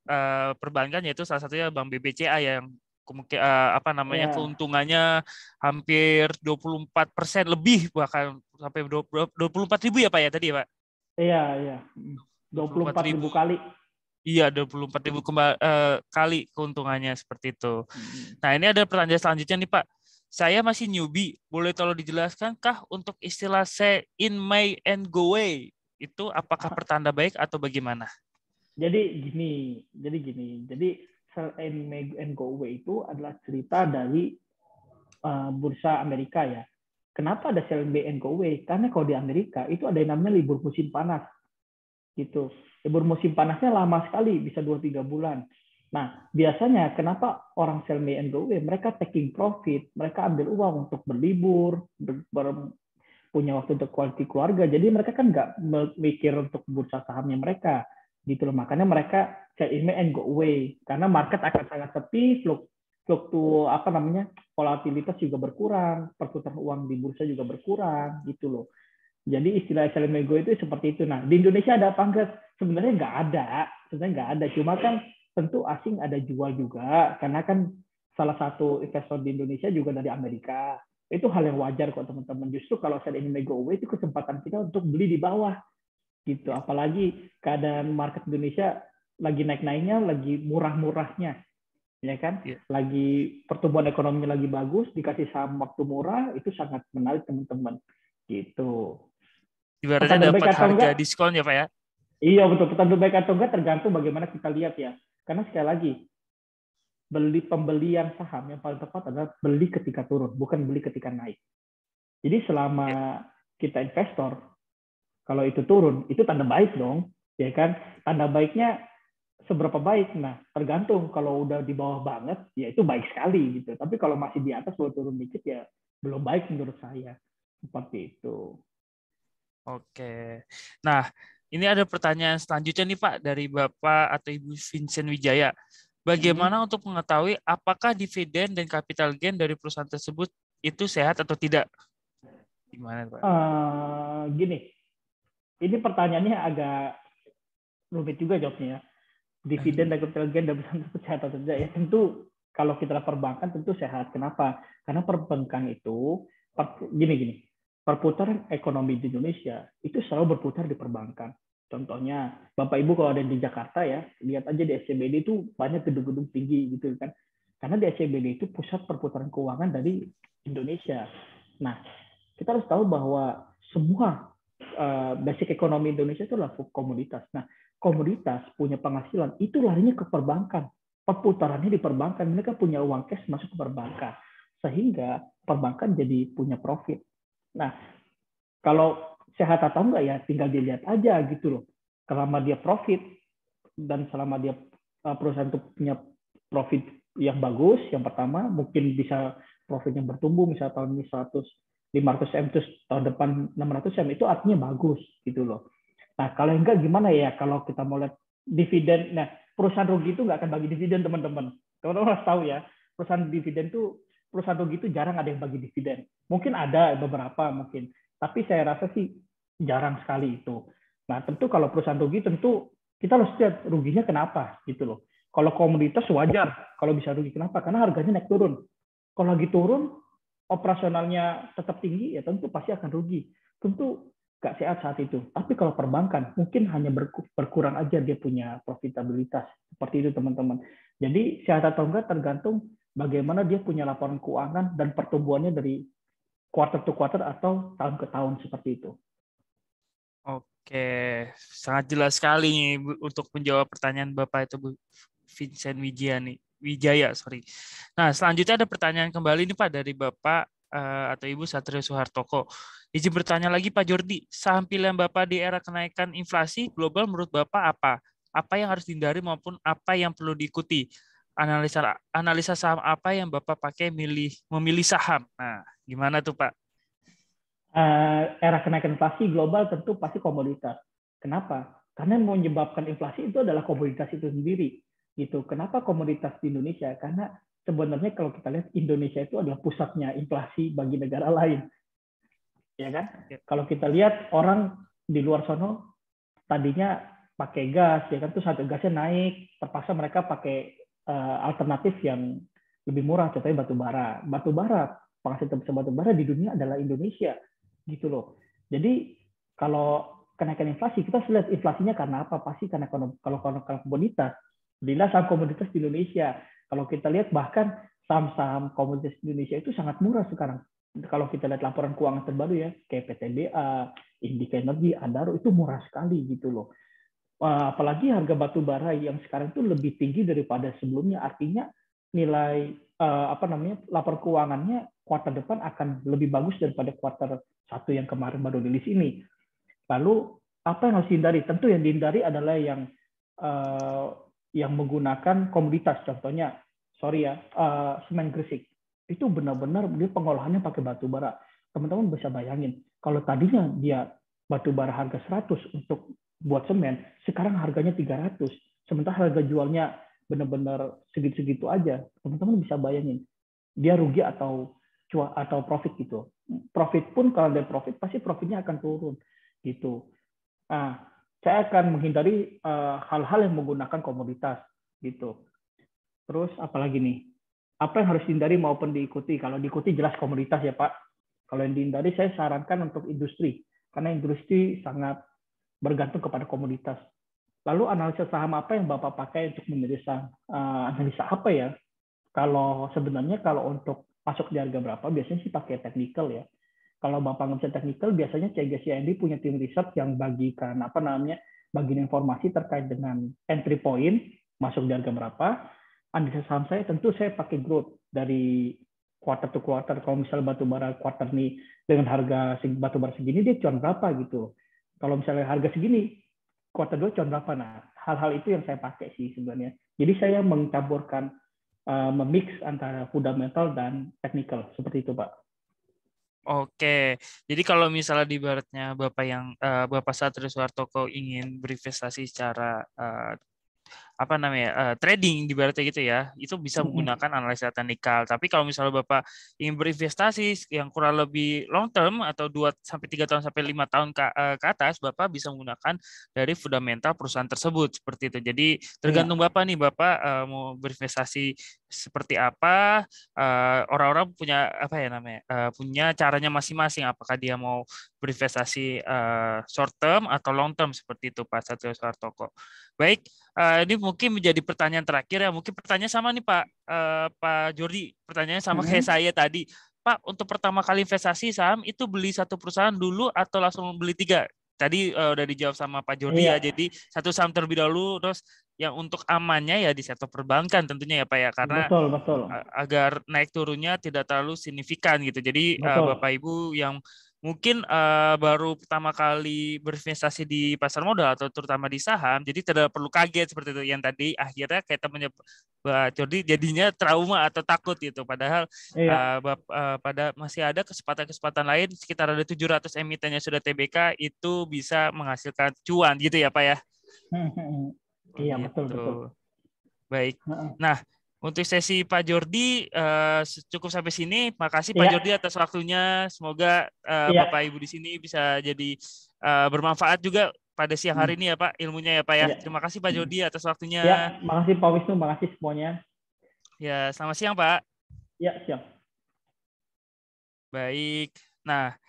perbankan, yaitu salah satunya Bank BBCA yang Iya, keuntungannya hampir 24% lebih, bahkan sampai 24.000 ya Pak ya tadi ya Pak. iya, iya. Dua puluh empat 24.000 ribu kali. Iya, 24.000 kali keuntungannya seperti itu. Hmm. Nah, ini ada pertanyaan selanjutnya nih, Pak. Saya masih newbie. Boleh tolong dijelaskan kah untuk istilah say in May and go away? Itu apakah pertanda baik atau bagaimana? Jadi sell and go away itu adalah cerita dari bursa Amerika ya. Kenapa ada sell and go away? Karena kalau di Amerika itu ada yang namanya libur musim panas gitu. Libur musim panasnya lama sekali, bisa 2-3 bulan. Nah, biasanya kenapa orang sell me and go away? Mereka taking profit, mereka ambil uang untuk berlibur, punya waktu untuk quality keluarga. Jadi mereka kan nggak mikir untuk bursa sahamnya mereka, gitu loh. Makanya mereka sell in and go away, karena market akan sangat sepi, volatilitas juga berkurang, perputaran uang di bursa juga berkurang, gitu loh. Jadi istilah sell and go itu seperti itu. Nah, di Indonesia ada apa enggak? Sebenarnya nggak ada. Cuma kan tentu asing ada jual juga, karena kan salah satu investor di Indonesia juga dari Amerika. Itu hal yang wajar kok teman-teman. Justru kalau sell in go away itu kesempatan kita untuk beli di bawah gitu. Apalagi keadaan market Indonesia lagi naik-naiknya, lagi murah-murahnya, ya kan? Ya. Lagi pertumbuhan ekonominya lagi bagus, dikasih saham waktu murah, itu sangat menarik teman-teman. Gitu. Pertanda Ibaratnya baik dapat atau harga enggak? diskon ya, Pak ya? Iya betul. Pertanda baik atau enggak tergantung bagaimana kita lihat ya. Karena sekali lagi, pembelian saham yang paling tepat adalah beli ketika turun, bukan beli ketika naik. Jadi Ya. selama kita investor, kalau itu turun, itu tanda baik dong, ya kan? Tanda baiknya seberapa baik? Nah, tergantung. Kalau udah di bawah banget, ya itu baik sekali gitu. Tapi kalau masih di atas, kalau turun dikit ya belum baik menurut saya. Seperti itu. Oke. Nah, ini ada pertanyaan selanjutnya nih Pak dari Bapak atau Ibu Vincent Wijaya. Bagaimana untuk mengetahui apakah dividen dan capital gain dari perusahaan tersebut itu sehat atau tidak? Gimana, Pak? Gini, ini pertanyaannya agak rumit juga jawabnya ya. Dividen dan capital gain dari perusahaan tersebut sehat atau tidak? Ya tentu kalau kita perbankan tentu sehat. Kenapa? Karena perbankan itu gini, perputaran ekonomi di Indonesia itu selalu berputar di perbankan. Contohnya, Bapak Ibu kalau ada di Jakarta ya, lihat aja di SCBD itu banyak gedung-gedung tinggi gitu kan. Karena di SCBD itu pusat perputaran keuangan dari Indonesia. Nah, kita harus tahu bahwa semua basic ekonomi Indonesia itu adalah komoditas. Nah, komoditas punya penghasilan itu larinya ke perbankan. Perputarannya di perbankan, mereka punya uang cash masuk ke perbankan. Sehingga perbankan jadi punya profit. Nah, kalau sehat atau enggak ya tinggal dilihat aja gitu loh. Selama dia profit dan selama dia perusahaan itu punya profit yang bagus, yang pertama mungkin bisa profit yang bertumbuh, misalnya tahun ini 500 M terus tahun depan 600 M, itu artinya bagus gitu loh. Nah, kalau enggak gimana ya kalau kita mau lihat dividen. Nah, perusahaan rugi itu nggak akan bagi dividen, teman-teman. Teman-teman harus tahu ya, perusahaan rugi itu jarang ada yang bagi dividen. Mungkin ada beberapa mungkin, tapi saya rasa sih jarang sekali itu. Nah, tentu kalau perusahaan rugi tentu kita harus lihat ruginya kenapa gitu loh. Kalau komoditas wajar kalau bisa rugi, kenapa? Karena harganya naik turun. Kalau lagi turun, operasionalnya tetap tinggi, ya tentu pasti akan rugi. Tentu nggak sehat saat itu. Tapi kalau perbankan mungkin hanya berkurang aja dia punya profitabilitas. Seperti itu teman-teman. Jadi sehat atau enggak tergantung bagaimana dia punya laporan keuangan dan pertumbuhannya dari quarter to quarter atau tahun ke tahun seperti itu. Oke, sangat jelas sekali nih untuk menjawab pertanyaan Bapak itu, Bu Vincent Wijaya, sorry. Nah, selanjutnya ada pertanyaan kembali nih Pak dari Bapak atau Ibu Satrio Suhartoko. Izin bertanya lagi Pak Jordi, saham pilihan Bapak di era kenaikan inflasi global menurut Bapak apa? Apa yang harus dihindari maupun apa yang perlu diikuti? Analisa saham apa yang Bapak pakai memilih saham? Nah, gimana tuh Pak? Era kenaikan inflasi global tentu pasti komoditas. Kenapa? Karena yang menyebabkan inflasi itu adalah komoditas itu sendiri. Gitu. Kenapa komoditas di Indonesia? Karena sebenarnya kalau kita lihat Indonesia itu adalah pusatnya inflasi bagi negara lain. Ya kan? Kalau kita lihat orang di luar sono tadinya pakai gas, ya kan, terus harga gasnya naik, terpaksa mereka pakai alternatif yang lebih murah, contohnya batu bara. Batu bara, penghasil terbesar batu bara di dunia adalah Indonesia, gitu loh. Jadi kalau kenaikan inflasi, kita lihat inflasinya karena apa? Pasti karena kalau komoditas. Bila saham komoditas di Indonesia, kalau kita lihat bahkan saham-saham komoditas di Indonesia itu sangat murah sekarang. Kalau kita lihat laporan keuangan terbaru ya, kayak PTBA, Indica Energy, Adaro itu murah sekali gitu loh. Apalagi harga batu bara yang sekarang itu lebih tinggi daripada sebelumnya. Artinya nilai lapor keuangannya kuartal depan akan lebih bagus daripada kuartal 1 yang kemarin baru rilis ini. Lalu apa yang harus dihindari? Tentu yang dihindari adalah yang menggunakan komoditas. Contohnya, semen Gresik. Itu benar-benar dia pengolahannya pakai batu bara. Teman-teman bisa bayangin, kalau tadinya dia batu bara harga 100 untuk buat semen, sekarang harganya 300. Sementara harga jualnya benar-benar segitu-segitu aja. Teman-teman bisa bayangin, dia rugi atau profit gitu. Profit pun kalau ada profit, pasti profitnya akan turun gitu. Nah, saya akan menghindari hal-hal yang menggunakan komoditas gitu. Terus apalagi nih? Apa yang harus dihindari maupun diikuti? Kalau diikuti jelas komoditas ya Pak. Kalau yang dihindari saya sarankan untuk industri. Karena industri sangat bergantung kepada komoditas. Lalu analisa saham apa yang Bapak pakai untuk memilih saham? Analisa apa ya? Kalau sebenarnya kalau untuk masuk di harga berapa, biasanya sih pakai technical ya. Kalau Bapak nggak bisa technical, biasanya CGCIMB punya tim riset yang bagikan bagian informasi terkait dengan entry point, masuk di harga berapa. Analisa saham saya tentu saya pakai growth dari quarter to quarter. Kalau misalnya batubara quarter nih dengan harga batubara segini dia cuan berapa gitu. Kalau misalnya harga segini quarter 2 cuan berapa. Nah, hal-hal itu yang saya pakai sih sebenarnya. Jadi saya mencampurkan memix antara fundamental dan technical seperti itu Pak. Oke, jadi kalau misalnya di baratnya Bapak Satrio Suhartoko ingin berinvestasi secara trading di baratnya gitu ya, itu bisa menggunakan analisa teknikal. Tapi kalau misalnya Bapak ingin berinvestasi yang kurang lebih long term atau 2-3 tahun sampai 5 tahun ke atas, Bapak bisa menggunakan dari fundamental perusahaan tersebut seperti itu. Jadi tergantung Bapak nih, Bapak mau berinvestasi seperti apa. Orang-orang punya punya caranya masing-masing. Apakah dia mau berinvestasi short term atau long term seperti itu Pak Satrio Suhartoko. Baik, ini mungkin menjadi pertanyaan terakhir ya. Mungkin pertanyaan sama nih Pak Jordi. Pertanyaannya sama kayak saya tadi. Pak, untuk pertama kali investasi saham itu beli satu perusahaan dulu atau langsung beli 3? Tadi udah dijawab sama Pak Jordi ya. Jadi satu saham terlebih dahulu, terus yang untuk amannya ya di sektor perbankan tentunya ya Pak ya. Karena betul. agar naik turunnya tidak terlalu signifikan gitu. Jadi Bapak Ibu yang mungkin baru pertama kali berinvestasi di pasar modal atau terutama di saham, jadi tidak perlu kaget seperti itu. Yang tadi akhirnya kayak temannya Pak Jordi jadinya trauma atau takut gitu. Padahal pada masih ada kesempatan-kesempatan lain, sekitar ada 700 emiten yang sudah TBK itu bisa menghasilkan cuan gitu ya Pak ya. Iya gitu. betul. Baik. Nah, untuk sesi Pak Jordi cukup sampai sini. Makasih Pak Jordi atas waktunya. Semoga Bapak Ibu di sini bisa jadi bermanfaat juga pada siang hari ini ya Pak, ilmunya ya Pak ya. Terima kasih Pak Jordi atas waktunya. Ya, makasih Pak Wisnu, makasih semuanya. Ya, selamat siang Pak. Ya, siang. Baik. Nah,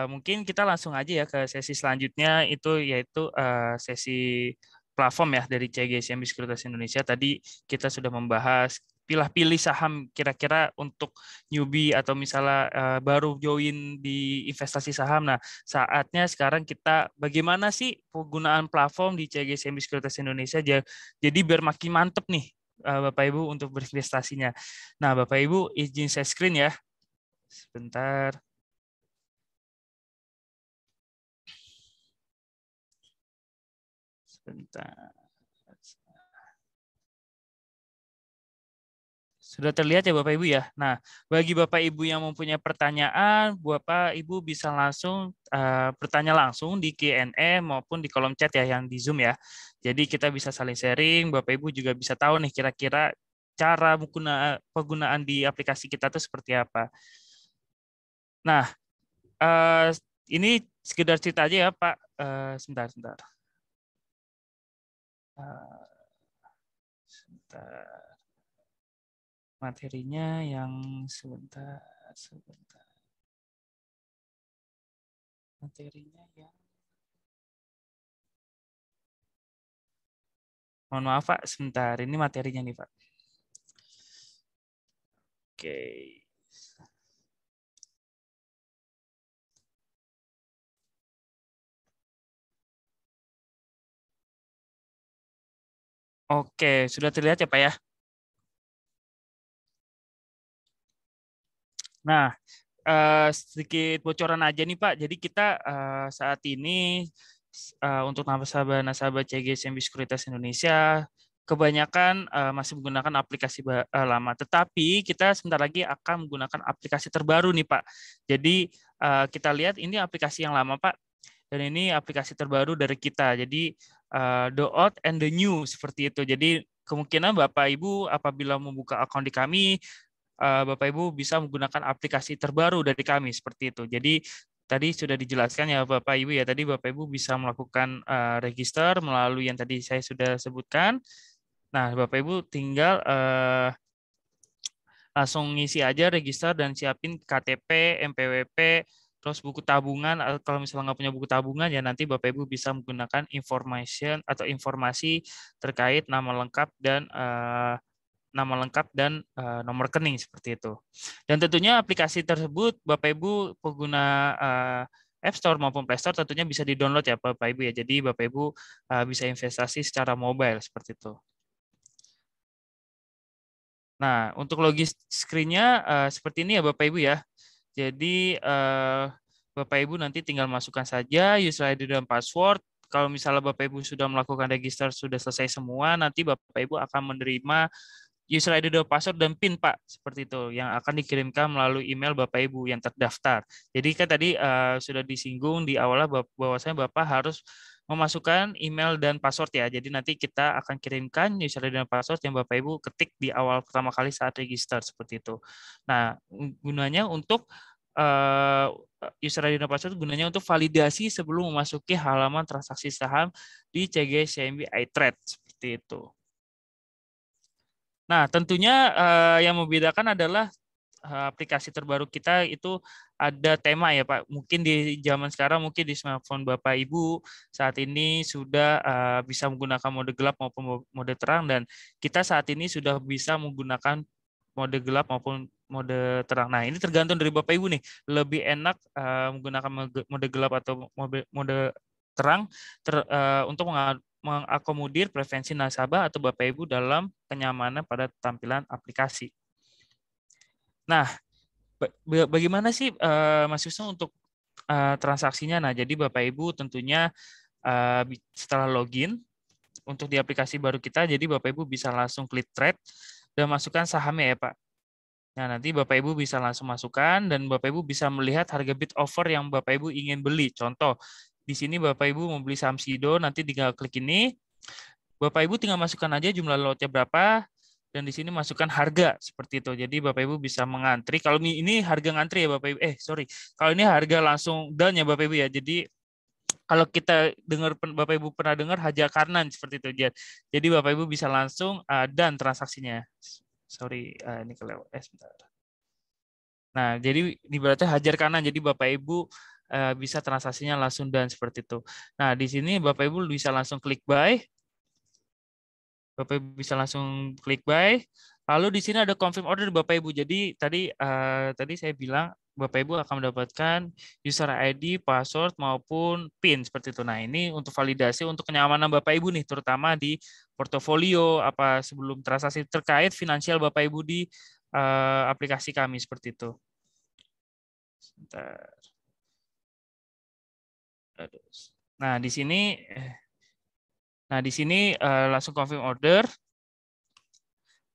mungkin kita langsung aja ya ke sesi selanjutnya, itu yaitu sesi platform ya dari CGSMB Sekuritas Indonesia. Tadi kita sudah membahas pilih-pilih saham kira-kira untuk newbie atau misalnya baru join di investasi saham. Nah, saatnya sekarang kita bagaimana sih penggunaan platform di CGSMB Sekuritas Indonesia, jadi biar makin mantep nih Bapak Ibu untuk berinvestasinya. Nah, Bapak Ibu izin share screen ya. Sebentar. Sebentar. Sudah terlihat ya Bapak Ibu ya. Nah, bagi Bapak Ibu yang mempunyai pertanyaan, Bapak Ibu bisa langsung bertanya langsung di Q&A maupun di kolom chat ya yang di Zoom ya. Jadi kita bisa saling sharing, Bapak Ibu juga bisa tahu nih kira-kira cara penggunaan di aplikasi kita itu seperti apa. Nah, ini sekedar cerita aja ya Pak. Sebentar. Sebentar. Materinya yang sebentar. Materinya yang mohon maaf Pak, sebentar. Ini materinya nih Pak. Oke. Oke, sudah terlihat ya Pak ya. Nah, sedikit bocoran aja nih Pak. Jadi kita saat ini untuk nasabah CGSMB Sekuritas Indonesia kebanyakan masih menggunakan aplikasi lama. Tetapi kita sebentar lagi akan menggunakan aplikasi terbaru nih Pak. Jadi kita lihat ini aplikasi yang lama Pak. Dan ini aplikasi terbaru dari kita. Jadi the old and the new seperti itu. Jadi kemungkinan Bapak Ibu apabila membuka akun di kami, Bapak Ibu bisa menggunakan aplikasi terbaru dari kami seperti itu. Jadi tadi sudah dijelaskan ya Bapak Ibu ya. Tadi Bapak Ibu bisa melakukan register melalui yang tadi saya sudah sebutkan. Nah, Bapak Ibu tinggal langsung ngisi aja register dan siapin KTP, NPWP, terus buku tabungan. Atau kalau misalnya nggak punya buku tabungan ya nanti Bapak Ibu bisa menggunakan informasi terkait nama lengkap dan nomor rekening seperti itu. Dan tentunya aplikasi tersebut Bapak Ibu pengguna App Store maupun Play Store tentunya bisa di-download ya Bapak Ibu ya. Jadi Bapak Ibu bisa investasi secara mobile seperti itu. Nah, untuk login screen-nya seperti ini ya Bapak Ibu ya. Jadi Bapak Ibu nanti tinggal masukkan saja user ID dan password. Kalau misalnya Bapak Ibu sudah melakukan register sudah selesai semua, nanti Bapak Ibu akan menerima user ID dan password dan PIN Pak, seperti itu yang akan dikirimkan melalui email Bapak Ibu yang terdaftar. Jadi kan tadi sudah disinggung di awalnya bahwasanya Bapak harus memasukkan email dan password ya. Jadi nanti kita akan kirimkan user ID dan password yang Bapak Ibu ketik di awal pertama kali saat register seperti itu. Nah, gunanya untuk user ID dan password gunanya untuk validasi sebelum memasuki halaman transaksi saham di CGSMB iTrade seperti itu. Nah, tentunya yang membedakan adalah aplikasi terbaru kita itu ada tema ya Pak. Mungkin di zaman sekarang, mungkin di smartphone Bapak Ibu saat ini sudah bisa menggunakan mode gelap maupun mode terang, dan kita saat ini sudah bisa menggunakan mode gelap maupun mode terang. Nah, ini tergantung dari Bapak Ibu nih. Lebih enak menggunakan mode gelap atau mode terang untuk mengakomodir preferensi nasabah atau Bapak Ibu dalam kenyamanan pada tampilan aplikasi. Nah, bagaimana sih Mas Wisnu untuk transaksinya? Nah, jadi Bapak Ibu tentunya setelah login untuk di aplikasi baru kita, jadi Bapak Ibu bisa langsung klik trade dan masukkan sahamnya ya Pak. Nah, nanti Bapak Ibu bisa langsung masukkan dan Bapak Ibu bisa melihat harga bid offer yang Bapak Ibu ingin beli. Contoh, di sini Bapak Ibu mau beli saham SIDO, nanti tinggal klik ini. Bapak Ibu tinggal masukkan aja jumlah lotnya berapa, dan di sini masukkan harga seperti itu. Jadi Bapak Ibu bisa mengantri. Kalau ini harga ngantri ya Bapak Ibu. Sorry. Kalau ini harga langsung down ya Bapak Ibu ya. Jadi kalau kita dengar Bapak Ibu pernah dengar Haja Karnan seperti itu. Jadi Bapak Ibu bisa langsung dan transaksinya. Sorry, ini kelewat. Sebentar. Nah, jadi ibaratnya hajar kanan, jadi Bapak Ibu bisa transaksinya langsung dan seperti itu. Nah, di sini Bapak Ibu bisa langsung klik buy. Bapak Ibu bisa langsung klik buy. Lalu di sini ada confirm order Bapak Ibu. Jadi tadi saya bilang Bapak Ibu akan mendapatkan user ID, password maupun PIN seperti itu. Nah, ini untuk validasi untuk kenyamanan Bapak Ibu nih, terutama di portofolio apa sebelum transaksi terkait finansial Bapak Ibu di aplikasi kami seperti itu. Sebentar. Nah, di sini langsung confirm order.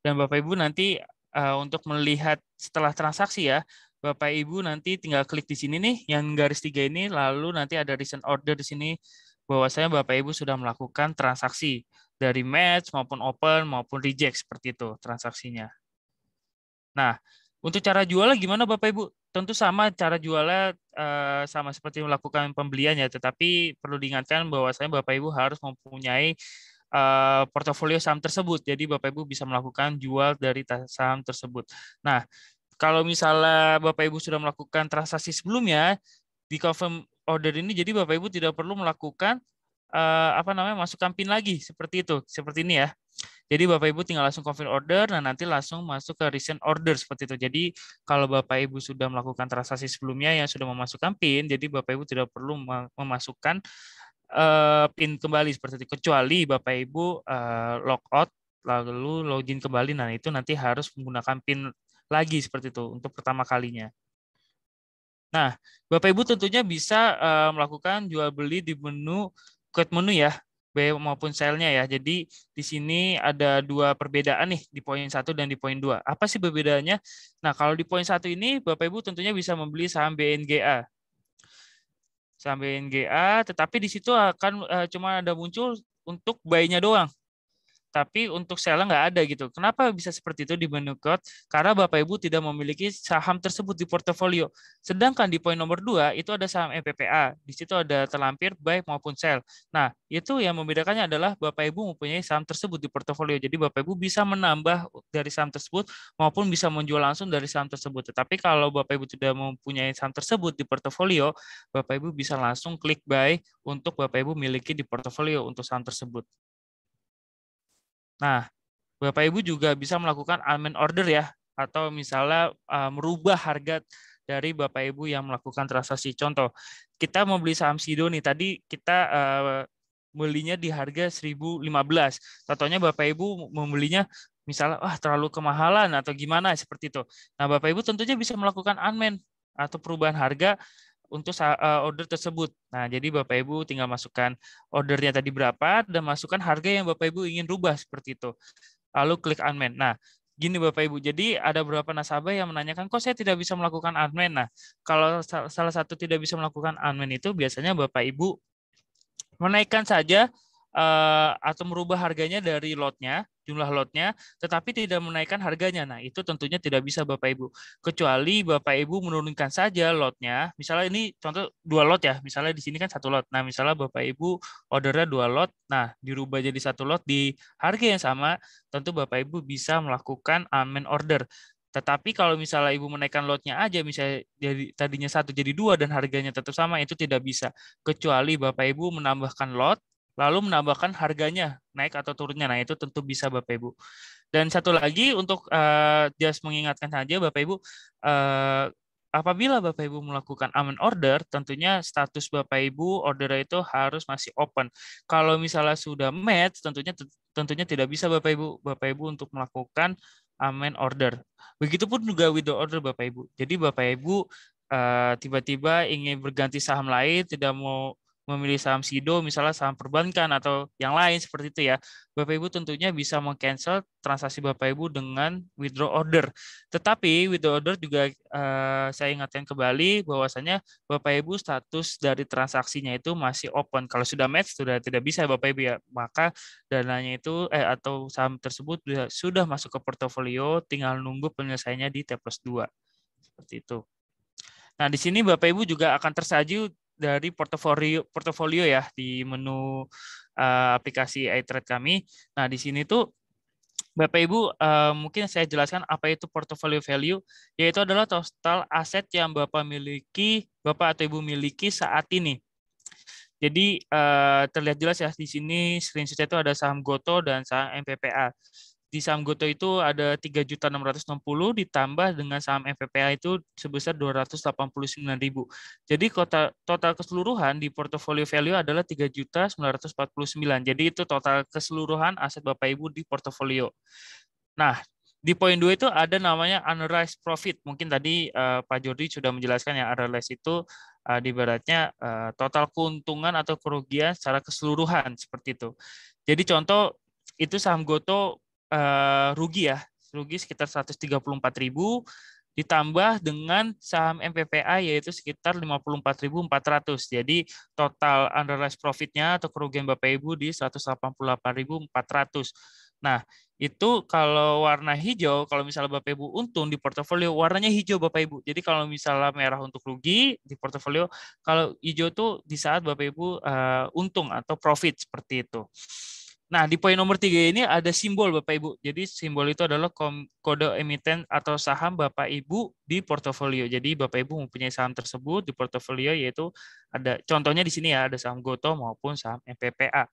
Dan Bapak Ibu nanti untuk melihat setelah transaksi ya, Bapak Ibu nanti tinggal klik di sini nih, yang garis 3 ini, lalu nanti ada recent order di sini, bahwasanya Bapak Ibu sudah melakukan transaksi dari match maupun open maupun reject seperti itu transaksinya. Nah, untuk cara jualnya gimana Bapak Ibu? Tentu sama cara jualnya sama seperti melakukan pembelian ya, tetapi perlu diingatkan bahwasanya Bapak Ibu harus mempunyai portofolio saham tersebut. Jadi Bapak Ibu bisa melakukan jual dari saham tersebut. Nah, kalau misalnya Bapak Ibu sudah melakukan transaksi sebelumnya di confirm order ini, jadi Bapak Ibu tidak perlu melakukan masukkan PIN lagi seperti itu, seperti ini ya. Jadi Bapak Ibu tinggal langsung confirm order, dan nanti langsung masuk ke recent order seperti itu. Jadi kalau Bapak Ibu sudah melakukan transaksi sebelumnya yang sudah memasukkan PIN, jadi Bapak Ibu tidak perlu memasukkan PIN kembali seperti itu. Kecuali Bapak Ibu logout lalu login kembali, nah itu nanti harus menggunakan PIN lagi seperti itu untuk pertama kalinya. Nah, Bapak Ibu tentunya bisa melakukan jual beli di menu quote menu ya, buy maupun sell-nya ya. Jadi di sini ada dua perbedaan nih di poin 1 dan di poin 2. Apa sih perbedaannya? Nah, kalau di poin 1 ini Bapak Ibu tentunya bisa membeli saham BNGA. Saham BNGA, tetapi di situ akan cuma ada muncul untuk buy-nya doang. Tapi untuk sell nggak ada gitu. Kenapa bisa seperti itu di menu quote? Karena Bapak Ibu tidak memiliki saham tersebut di portofolio. Sedangkan di poin nomor 2 itu ada saham MPPA. Di situ ada terlampir buy maupun sell. Nah, itu yang membedakannya adalah Bapak Ibu mempunyai saham tersebut di portofolio. Jadi Bapak Ibu bisa menambah dari saham tersebut maupun bisa menjual langsung dari saham tersebut. Tetapi kalau Bapak Ibu tidak mempunyai saham tersebut di portofolio, Bapak Ibu bisa langsung klik buy untuk Bapak Ibu miliki di portofolio untuk saham tersebut. Nah, Bapak Ibu juga bisa melakukan amend order ya, atau misalnya merubah harga dari Bapak Ibu yang melakukan transaksi. Contoh, kita mau beli saham Sido nih, tadi kita belinya di harga 1.015. Contohnya Bapak Ibu membelinya misalnya terlalu kemahalan atau gimana seperti itu. Nah, Bapak Ibu tentunya bisa melakukan amend atau perubahan harga untuk order tersebut. Nah, jadi Bapak Ibu tinggal masukkan ordernya tadi berapa dan masukkan harga yang Bapak Ibu ingin rubah seperti itu. Lalu klik amend. Nah, gini Bapak Ibu, jadi ada beberapa nasabah yang menanyakan, kok saya tidak bisa melakukan amend? Nah, kalau salah satu tidak bisa melakukan amend itu biasanya Bapak Ibu menaikkan saja atau merubah harganya dari lotnya, jumlah lotnya, tetapi tidak menaikkan harganya. Nah, itu tentunya tidak bisa Bapak Ibu. Kecuali Bapak Ibu menurunkan saja lotnya. Misalnya ini contoh 2 lot ya. Misalnya di sini kan 1 lot. Nah, misalnya Bapak Ibu ordernya 2 lot. Nah, dirubah jadi 1 lot di harga yang sama, tentu Bapak Ibu bisa melakukan amend order. Tetapi kalau misalnya Ibu menaikkan lotnya aja, misalnya tadinya 1 jadi 2 dan harganya tetap sama, itu tidak bisa. Kecuali Bapak Ibu menambahkan lot, lalu menambahkan harganya naik atau turunnya. Nah, itu tentu bisa Bapak Ibu. Dan satu lagi untuk just mengingatkan saja Bapak Ibu, apabila Bapak Ibu melakukan amend order, tentunya status Bapak Ibu order itu harus masih open. Kalau misalnya sudah match, tentunya tidak bisa Bapak Ibu untuk melakukan amend order. Begitupun juga withdraw order Bapak Ibu. Jadi Bapak Ibu tiba-tiba ingin berganti saham lain, tidak mau memilih saham Sido, misalnya saham perbankan atau yang lain seperti itu ya. Bapak Ibu tentunya bisa meng-cancel transaksi Bapak Ibu dengan withdraw order. Tetapi withdraw order juga saya ingatkan kembali bahwasanya Bapak Ibu status dari transaksinya itu masih open. Kalau sudah match sudah tidak bisa Bapak Ibu ya. Maka dananya itu atau saham tersebut sudah masuk ke portofolio, tinggal nunggu penyelesaiannya di T+2. Seperti itu. Nah, di sini Bapak Ibu juga akan tersaji dari portofolio ya di menu aplikasi iTrade kami. Nah, di sini tuh Bapak Ibu, mungkin saya jelaskan apa itu portfolio value, yaitu adalah total aset yang Bapak miliki, Bapak atau Ibu miliki saat ini. Jadi terlihat jelas ya di sini screenshot itu ada saham Goto dan saham MPPA. Di saham Goto itu ada 3.660 ditambah dengan saham MPPA itu sebesar 289.000. Jadi total keseluruhan di portfolio value adalah 3.949. Jadi itu total keseluruhan aset Bapak Ibu di portofolio. Nah, di poin 2 itu ada namanya unrealized profit. Mungkin tadi Pak Jordi sudah menjelaskan ya, unrealized itu di ibaratnya total keuntungan atau kerugian secara keseluruhan seperti itu. Jadi contoh itu saham Goto rugi ya, rugi sekitar 134.000 ditambah dengan saham MPPA yaitu sekitar 54.400. Jadi total unrealized profit-nya atau kerugian Bapak Ibu di 188.400. Nah, itu kalau warna hijau, kalau misalnya Bapak Ibu untung di portofolio, warnanya hijau Bapak Ibu. Jadi kalau misalnya merah untuk rugi di portofolio, kalau hijau tuh di saat Bapak Ibu untung atau profit seperti itu. Nah, di poin nomor 3 ini ada simbol Bapak Ibu. Jadi simbol itu adalah kode emiten atau saham Bapak Ibu di portofolio. Jadi Bapak Ibu mempunyai saham tersebut di portofolio yaitu ada contohnya di sini ya, ada saham Goto maupun saham MPPA.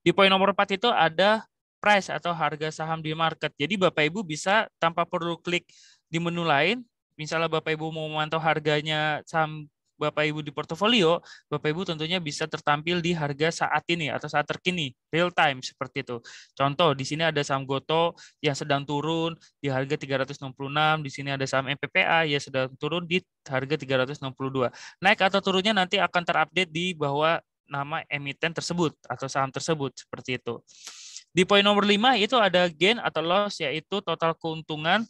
Di poin nomor 4 itu ada price atau harga saham di market. Jadi Bapak Ibu bisa tanpa perlu klik di menu lain, misalnya Bapak Ibu mau memantau harganya saham Bapak Ibu di portofolio, Bapak Ibu tentunya bisa tertampil di harga saat ini atau saat terkini, real time seperti itu. Contoh, di sini ada saham Goto yang sedang turun di harga 366, di sini ada saham MPPA yang sedang turun di harga 362. Naik atau turunnya nanti akan terupdate di bawah nama emiten tersebut atau saham tersebut seperti itu. Di poin nomor 5 itu ada gain atau loss, yaitu total keuntungan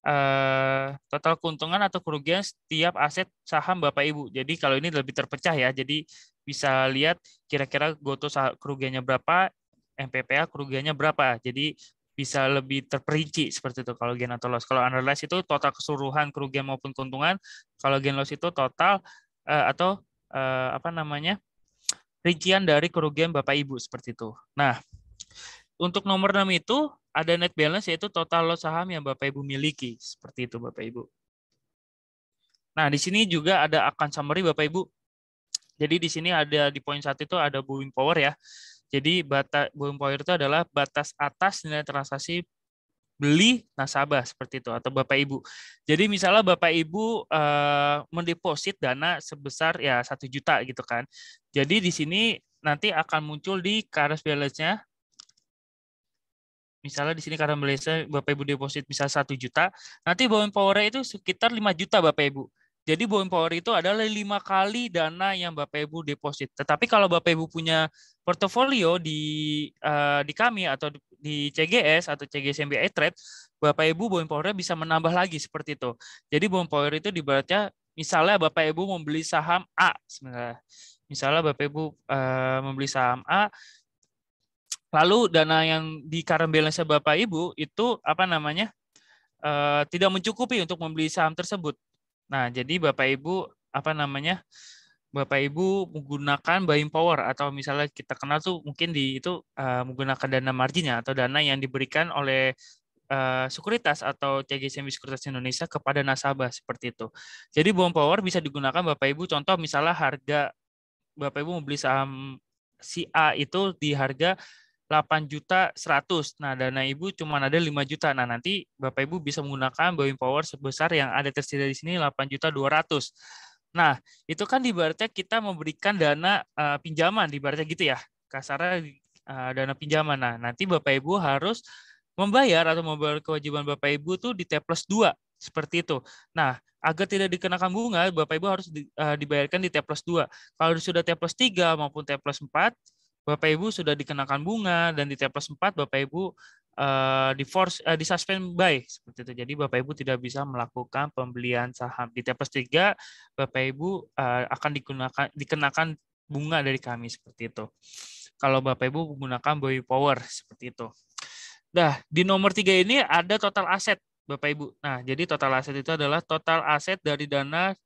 atau kerugian setiap aset saham Bapak Ibu. Jadi kalau ini lebih terpecah ya. Jadi bisa lihat kira-kira Goto kerugiannya berapa, MPPA kerugiannya berapa. Jadi bisa lebih terperinci seperti itu kalau gain atau loss. Kalau unrealized itu total keseluruhan kerugian maupun keuntungan. Kalau gain loss itu total atau apa namanya? Rincian dari kerugian Bapak Ibu seperti itu. Nah, untuk nomor 6 itu ada net balance yaitu total lot saham yang Bapak Ibu miliki. Seperti itu Bapak Ibu. Nah, di sini juga ada account summary Bapak Ibu. Jadi di sini ada di poin 1 itu ada buying power ya. Jadi buying power itu adalah batas atas nilai transaksi beli nasabah seperti itu atau Bapak Ibu. Jadi misalnya Bapak Ibu mendeposit dana sebesar ya 1 juta gitu kan. Jadi di sini nanti akan muncul di current balance-nya. Misalnya di sini current balance-nya Bapak Ibu deposit bisa 1 juta, nanti buying power-nya itu sekitar 5 juta Bapak Ibu. Jadi buying power itu adalah 5 kali dana yang Bapak Ibu deposit. Tetapi kalau Bapak Ibu punya portofolio di kami atau di CGS atau CGS MBI Trade, Bapak Ibu buying power-nya bisa menambah lagi seperti itu. Jadi buying power itu dibaratnya misalnya Bapak Ibu membeli saham A sebenarnya. Misalnya Bapak Ibu membeli saham A, lalu dana yang di current balance Bapak Ibu itu apa namanya tidak mencukupi untuk membeli saham tersebut. Nah, jadi Bapak Ibu apa namanya Bapak Ibu menggunakan buying power atau misalnya kita kenal tuh mungkin di itu menggunakan dana marginnya atau dana yang diberikan oleh sekuritas atau CGS Sekuritas Indonesia kepada nasabah seperti itu. Jadi buying power bisa digunakan Bapak Ibu contoh misalnya harga Bapak Ibu membeli saham si A itu di harga 8.100.000. Nah, dana Ibu cuma ada 5 juta. Nah, nanti Bapak Ibu bisa menggunakan buying power sebesar yang ada tersedia di sini 8.200.000. Nah, itu kan ibaratnya kita memberikan dana pinjaman, ibaratnya gitu ya. Kasarnya dana pinjaman. Nah, nanti Bapak Ibu harus membayar atau membayar kewajiban Bapak Ibu tuh di T+2 seperti itu. Nah, agar tidak dikenakan bunga, Bapak Ibu harus dibayarkan di T+2. Kalau sudah T+3 maupun T+4, Bapak Ibu sudah dikenakan bunga dan di T+4 Bapak Ibu di suspend buy seperti itu. Jadi Bapak Ibu tidak bisa melakukan pembelian saham. Di T+3 Bapak Ibu akan dikenakan bunga dari kami seperti itu. Kalau Bapak Ibu menggunakan buying power seperti itu. Nah, di nomor 3 ini ada total aset Bapak Ibu. Nah, jadi total aset itu adalah total aset dari dana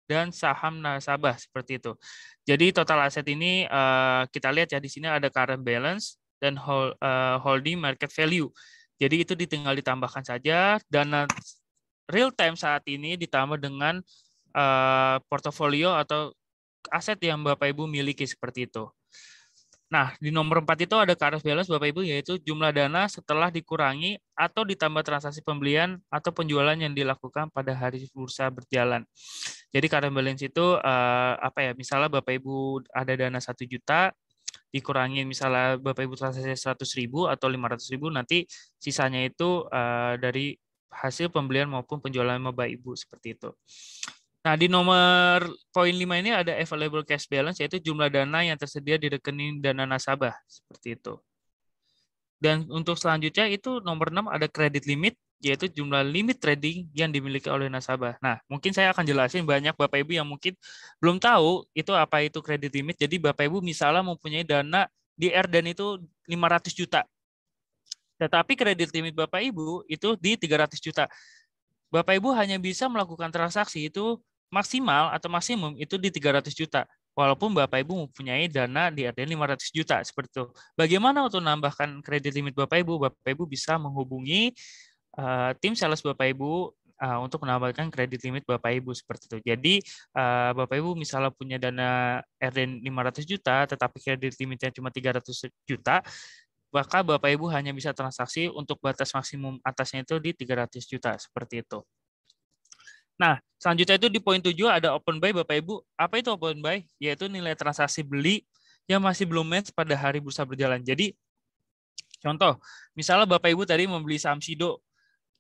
dan saham nasabah seperti itu. Jadi total aset ini kita lihat ya di sini ada current balance, dan holding market value. Jadi itu tinggal ditambahkan saja. Dana real time saat ini ditambah dengan portofolio atau aset yang Bapak Ibu miliki seperti itu. Nah, di nomor 4 itu ada current balance Bapak Ibu, yaitu jumlah dana setelah dikurangi atau ditambah transaksi pembelian atau penjualan yang dilakukan pada hari bursa berjalan. Jadi current balance itu misalnya Bapak Ibu ada dana 1 juta, dikurangi misalnya Bapak Ibu transaksi 100.000 atau 500.000, nanti sisanya itu dari hasil pembelian maupun penjualan Bapak Ibu seperti itu. Nah, di nomor poin 5 ini ada available cash balance, yaitu jumlah dana yang tersedia di rekening dana nasabah, seperti itu. Dan untuk selanjutnya itu nomor 6 ada credit limit, yaitu jumlah limit trading yang dimiliki oleh nasabah. Nah, mungkin saya akan jelasin, banyak Bapak Ibu yang mungkin belum tahu itu apa itu credit limit. Jadi Bapak Ibu misalnya mempunyai dana di RDN itu 500 juta. Tetapi kredit limit Bapak Ibu itu di 300 juta. Bapak Ibu hanya bisa melakukan transaksi itu maksimal atau maksimum itu di 300 juta. Walaupun Bapak Ibu mempunyai dana di RDN 500 juta seperti itu. Bagaimana untuk menambahkan kredit limit Bapak Ibu? Bapak Ibu bisa menghubungi tim sales Bapak Ibu untuk menambahkan kredit limit Bapak Ibu seperti itu. Jadi Bapak Ibu misalnya punya dana RDN 500 juta tetapi kredit limitnya cuma 300 juta, maka Bapak Ibu hanya bisa transaksi untuk batas maksimum atasnya itu di 300 juta seperti itu. Nah, selanjutnya itu di poin 7 ada open buy Bapak Ibu. Apa itu open buy? Yaitu nilai transaksi beli yang masih belum match pada hari bursa berjalan. Jadi, contoh, misalnya Bapak Ibu tadi membeli saham Sido,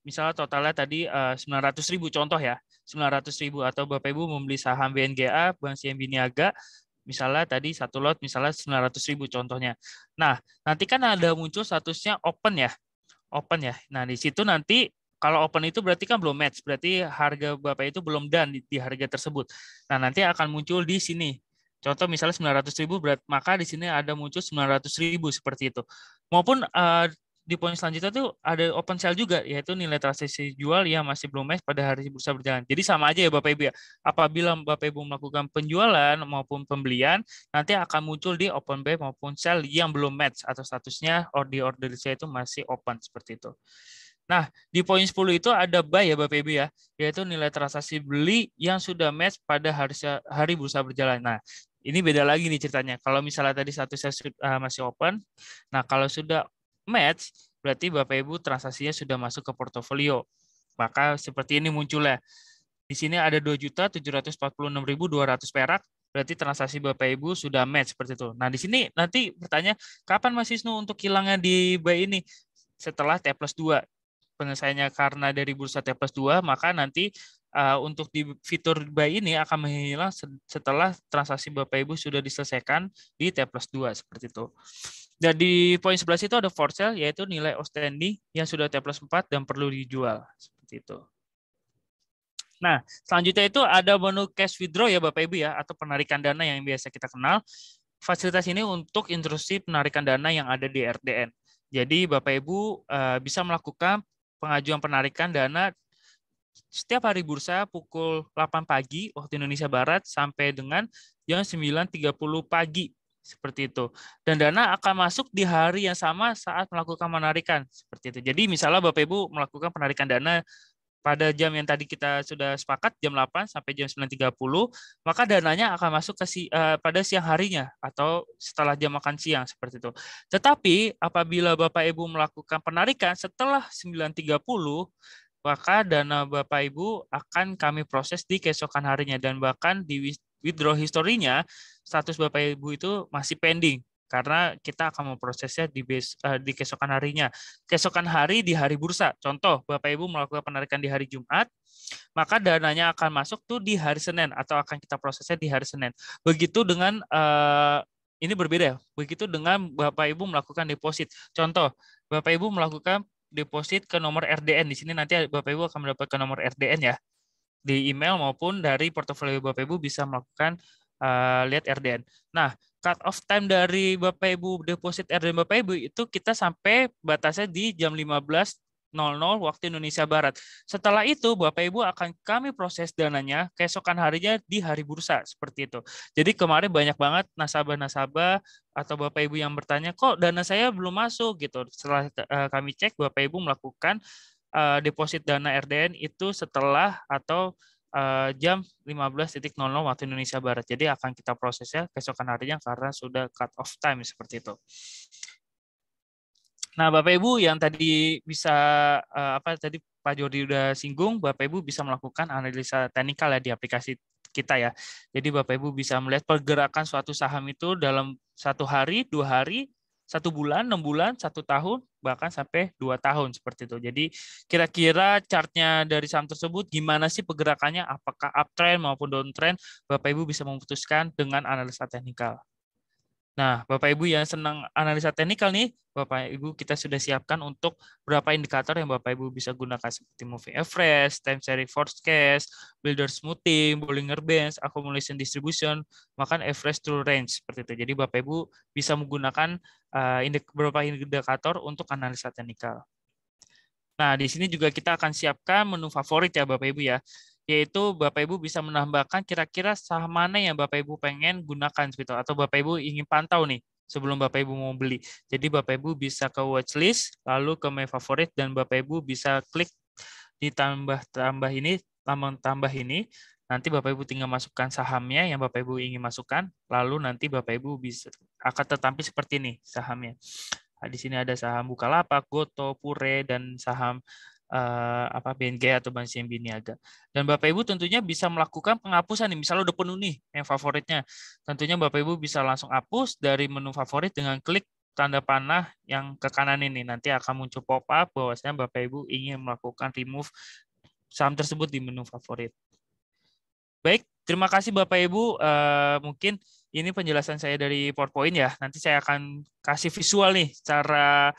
misalnya totalnya tadi 900.000 contoh ya, 900.000, atau Bapak Ibu membeli saham BNGA, Bank CMB Niaga, misalnya tadi satu lot misalnya 900.000 contohnya. Nah, nanti kan ada muncul statusnya open ya. Open ya. Nah, di situ nanti kalau open itu berarti kan belum match, berarti harga Bapak itu belum done di harga tersebut. Nah, nanti akan muncul di sini. Contoh misalnya 900.000, maka di sini ada muncul 900.000 seperti itu. Maupun di poin selanjutnya tuh ada open sale juga, yaitu nilai transaksi jual yang masih belum match pada hari bursa berjalan. Jadi sama aja ya Bapak Ibu ya. Apabila Bapak Ibu melakukan penjualan maupun pembelian, nanti akan muncul di open buy maupun sell yang belum match atau statusnya di order saya itu masih open seperti itu. Nah, di poin 10 itu ada buy ya Bapak Ibu ya, yaitu nilai transaksi beli yang sudah match pada hari bursa berjalan. Nah, ini beda lagi nih ceritanya. Kalau misalnya tadi statusnya masih open, nah kalau sudah match, berarti Bapak Ibu transaksinya sudah masuk ke portofolio. Maka seperti ini munculnya. Di sini ada 2.746.200 perak, berarti transaksi Bapak Ibu sudah match seperti itu. Nah, di sini nanti bertanya, kapan Mas Wisnu untuk hilangnya di buy ini? Setelah T+2. Penyelesaiannya karena dari bursa T+2, maka nanti untuk di fitur buy ini akan menghilang setelah transaksi Bapak Ibu sudah diselesaikan di T+2 seperti itu. Dan di poin 11 itu ada for sale, yaitu nilai outstanding yang sudah T+4 dan perlu dijual seperti itu. Nah, selanjutnya itu ada menu cash withdraw ya Bapak Ibu ya, atau penarikan dana yang biasa kita kenal. Fasilitas ini untuk instruksi penarikan dana yang ada di RDN. Jadi Bapak Ibu bisa melakukan pengajuan penarikan dana setiap hari bursa pukul 8 pagi waktu Indonesia Barat sampai dengan jam 9.30 pagi seperti itu. Dan dana akan masuk di hari yang sama saat melakukan penarikan seperti itu. Jadi misalnya Bapak Ibu melakukan penarikan dana pada jam yang tadi kita sudah sepakat jam 8 sampai jam 9.30, maka dananya akan masuk ke pada siang harinya atau setelah jam makan siang seperti itu. Tetapi apabila Bapak Ibu melakukan penarikan setelah 9.30, maka dana Bapak Ibu akan kami proses di keesokan harinya, dan bahkan di withdraw historinya status Bapak Ibu itu masih pending karena kita akan memprosesnya di keesokan harinya. Keesokan hari di hari bursa. Contoh, Bapak Ibu melakukan penarikan di hari Jumat, maka dananya akan masuk tuh di hari Senin atau akan kita prosesnya di hari Senin. Begitu dengan ini berbeda. Begitu dengan Bapak Ibu melakukan deposit. Contoh, Bapak Ibu melakukan deposit ke nomor RDN. Di sini nanti Bapak Ibu akan mendapatkan nomor RDN ya. Di email maupun dari portofolio Bapak Ibu bisa melakukan lihat RDN. Nah, cut off time dari Bapak Ibu deposit RDN Bapak Ibu itu kita sampai batasnya di jam 15 waktu Indonesia Barat. Setelah itu Bapak Ibu akan kami proses dananya keesokan harinya di hari bursa seperti itu. Jadi kemarin banyak banget nasabah-nasabah atau Bapak Ibu yang bertanya, kok dana saya belum masuk gitu. Setelah kami cek, Bapak Ibu melakukan deposit dana RDN itu setelah atau jam 15.00 waktu Indonesia Barat. Jadi akan kita prosesnya keesokan harinya karena sudah cut off time seperti itu. Nah, Bapak Ibu yang tadi bisa tadi Pak Jordi udah singgung, Bapak Ibu bisa melakukan analisa teknikal ya di aplikasi kita ya. Jadi Bapak Ibu bisa melihat pergerakan suatu saham itu dalam 1 hari, 2 hari, 1 bulan, 6 bulan, 1 tahun, bahkan sampai 2 tahun seperti itu. Jadi kira-kira chartnya dari saham tersebut gimana sih pergerakannya, apakah uptrend maupun downtrend, Bapak Ibu bisa memutuskan dengan analisa teknikal. Nah, Bapak Ibu yang senang analisa teknikal nih, Bapak Ibu kita sudah siapkan untuk beberapa indikator yang Bapak Ibu bisa gunakan seperti moving average, time series forecast, builder smoothing, Bollinger Bands, accumulation distribution, bahkan average true range seperti itu. Jadi Bapak Ibu bisa menggunakan beberapa indikator untuk analisa teknikal. Nah, di sini juga kita akan siapkan menu favorit ya Bapak Ibu ya. Yaitu Bapak Ibu bisa menambahkan kira-kira saham mana yang Bapak Ibu pengen gunakan gitu atau Bapak Ibu ingin pantau nih sebelum Bapak Ibu mau beli. Jadi Bapak Ibu bisa ke watchlist, lalu ke my favorite dan Bapak Ibu bisa klik ditambah ini. Nanti Bapak Ibu tinggal masukkan sahamnya yang Bapak Ibu ingin masukkan, lalu nanti Bapak Ibu bisa akan tetapi seperti ini sahamnya. Nah, di sini ada saham Bukalapak, Goto, Pure, dan saham BNG atau Bank CMB Niaga. Dan Bapak Ibu tentunya bisa melakukan penghapusan nih, misalnya udah penuh nih yang favoritnya. Tentunya Bapak Ibu bisa langsung hapus dari menu favorit dengan klik tanda panah yang ke kanan ini. Nanti akan muncul pop-up bahwasanya Bapak Ibu ingin melakukan remove saham tersebut di menu favorit. Baik, terima kasih Bapak Ibu. Mungkin ini penjelasan saya dari PowerPoint ya. Nanti saya akan kasih visual nih cara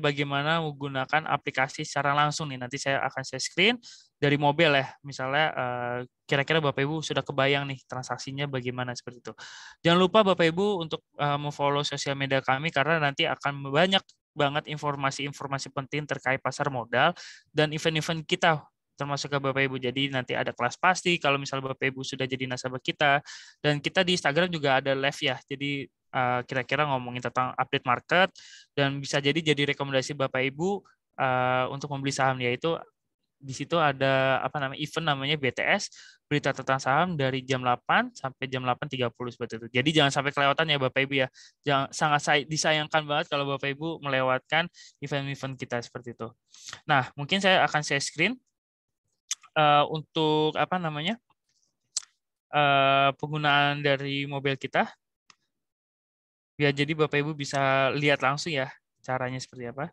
bagaimana menggunakan aplikasi secara langsung nih. Nanti saya akan share screen dari mobil ya. Misalnya kira-kira Bapak Ibu sudah kebayang nih transaksinya bagaimana seperti itu. Jangan lupa Bapak Ibu untuk memfollow sosial media kami karena nanti akan banyak banget informasi-informasi penting terkait pasar modal dan event-event kita termasuk ke Bapak Ibu. Jadi nanti ada kelas pasti kalau misalnya Bapak Ibu sudah jadi nasabah kita. Dan kita di Instagram juga ada live ya. Jadi kira-kira ngomongin tentang update market dan bisa jadi rekomendasi Bapak Ibu untuk membeli saham, yaitu di situ ada event namanya BTS, berita tentang saham dari jam 8 sampai jam 8.30 seperti itu. Jadi jangan sampai kelewatan ya Bapak Ibu ya. Sangat disayangkan banget kalau Bapak Ibu melewatkan event-event kita seperti itu. Nah, mungkin saya akan share screen untuk penggunaan dari mobil kita. Ya, jadi Bapak Ibu bisa lihat langsung ya caranya seperti apa.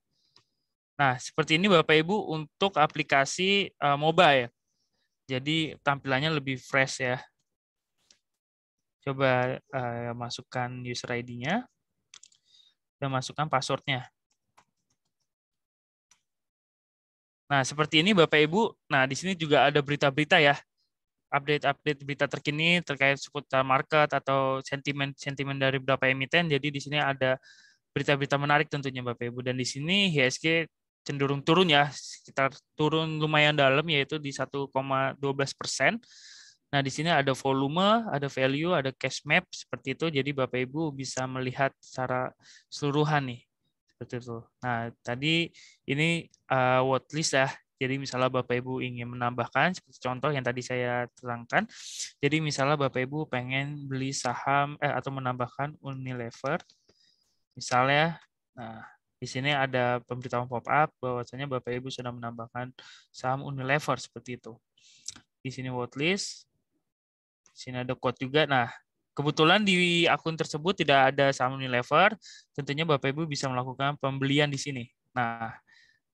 Nah, seperti ini Bapak Ibu untuk aplikasi mobile. Jadi tampilannya lebih fresh ya. Coba masukkan user ID-nya dan masukkan password-nya. Nah, seperti ini Bapak Ibu. Nah, di sini juga ada berita-berita ya. Update berita terkini terkait seputar market atau sentimen dari beberapa emiten. Jadi di sini ada berita-berita menarik tentunya Bapak Ibu. Dan di sini IHSG cenderung turun ya, sekitar turun lumayan dalam yaitu di 1,12%. Nah, di sini ada volume, ada value, ada cash map seperti itu. Jadi Bapak Ibu bisa melihat secara keseluruhan nih. Seperti itu. Nah, tadi ini watchlist ya. Jadi misalnya Bapak Ibu ingin menambahkan, seperti contoh yang tadi saya terangkan. Jadi misalnya Bapak Ibu pengen beli saham atau menambahkan Unilever. Misalnya, nah di sini ada pemberitahuan pop-up bahwasanya Bapak Ibu sudah menambahkan saham Unilever seperti itu. Di sini watchlist. Di sini ada code juga. Nah, kebetulan di akun tersebut tidak ada saham Unilever. Tentunya Bapak Ibu bisa melakukan pembelian di sini. Nah,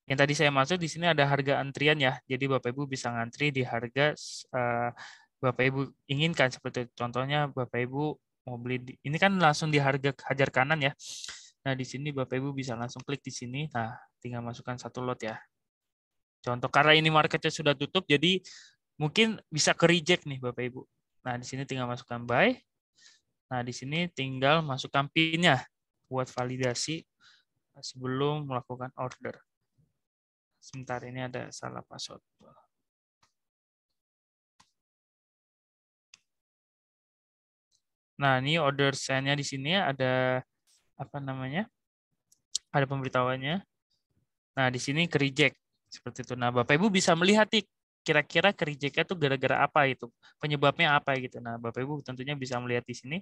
yang tadi saya masuk di sini ada harga antrian ya. Jadi Bapak Ibu bisa ngantri di harga Bapak Ibu inginkan seperti itu. Contohnya Bapak Ibu mau beli ini kan langsung di harga hajar kanan ya. Nah, di sini Bapak Ibu bisa langsung klik di sini. Nah, tinggal masukkan 1 lot ya. Contoh karena ini marketnya sudah tutup jadi mungkin bisa ke reject nih Bapak Ibu. Nah, di sini tinggal masukkan buy. Nah, di sini tinggal masukkan PIN-nya buat validasi sebelum melakukan order. Sebentar, ini ada salah password. Nah, ini order sign-nya di sini ada apa namanya? Ada pemberitahuannya. Nah, di sini ke reject seperti itu. Nah, Bapak Ibu bisa melihat nih kira-kira ke reject-nya itu gara-gara apa itu, penyebabnya apa gitu. Nah, Bapak Ibu tentunya bisa melihat di sini.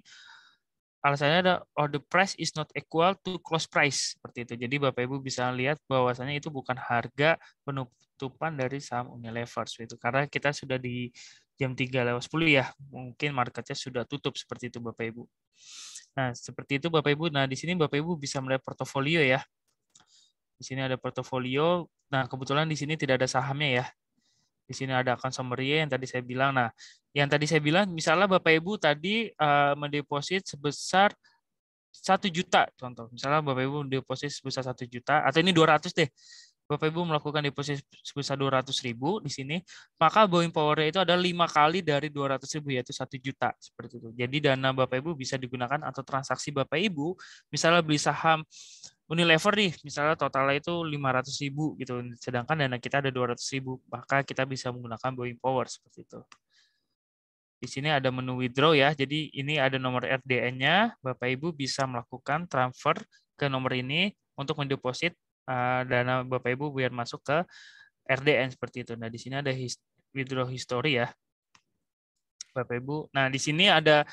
Alasannya ada order price is not equal to close price seperti itu. Jadi Bapak Ibu bisa lihat bahwasannya itu bukan harga penutupan dari saham Unilever seperti itu. Karena kita sudah di jam 3:10 ya. Mungkin marketnya sudah tutup seperti itu Bapak Ibu. Nah, seperti itu Bapak Ibu. Nah, di sini Bapak Ibu bisa melihat portofolio ya. Di sini ada portofolio. Nah, kebetulan di sini tidak ada sahamnya ya. Di sini ada account summary yang tadi saya bilang. Nah, yang tadi saya bilang, misalnya Bapak Ibu tadi mendeposit sebesar 1 juta, contoh. Misalnya Bapak Ibu deposit sebesar 1 juta, atau ini 200 deh. Bapak Ibu melakukan deposit sebesar 200.000 di sini, maka buying power-nya itu ada 5 kali dari 200.000, yaitu 1 juta. Seperti itu. Jadi dana Bapak Ibu bisa digunakan atau transaksi Bapak Ibu, misalnya beli saham Unilever nih, misalnya totalnya itu 500.000 gitu, sedangkan dana kita ada 200.000, maka kita bisa menggunakan buying power seperti itu. Di sini ada menu withdraw ya, jadi ini ada nomor RDN-nya, Bapak Ibu bisa melakukan transfer ke nomor ini untuk mendeposit dana Bapak Ibu biar masuk ke RDN seperti itu. Nah, di sini ada withdraw history ya, Bapak Ibu. Nah, di sini ada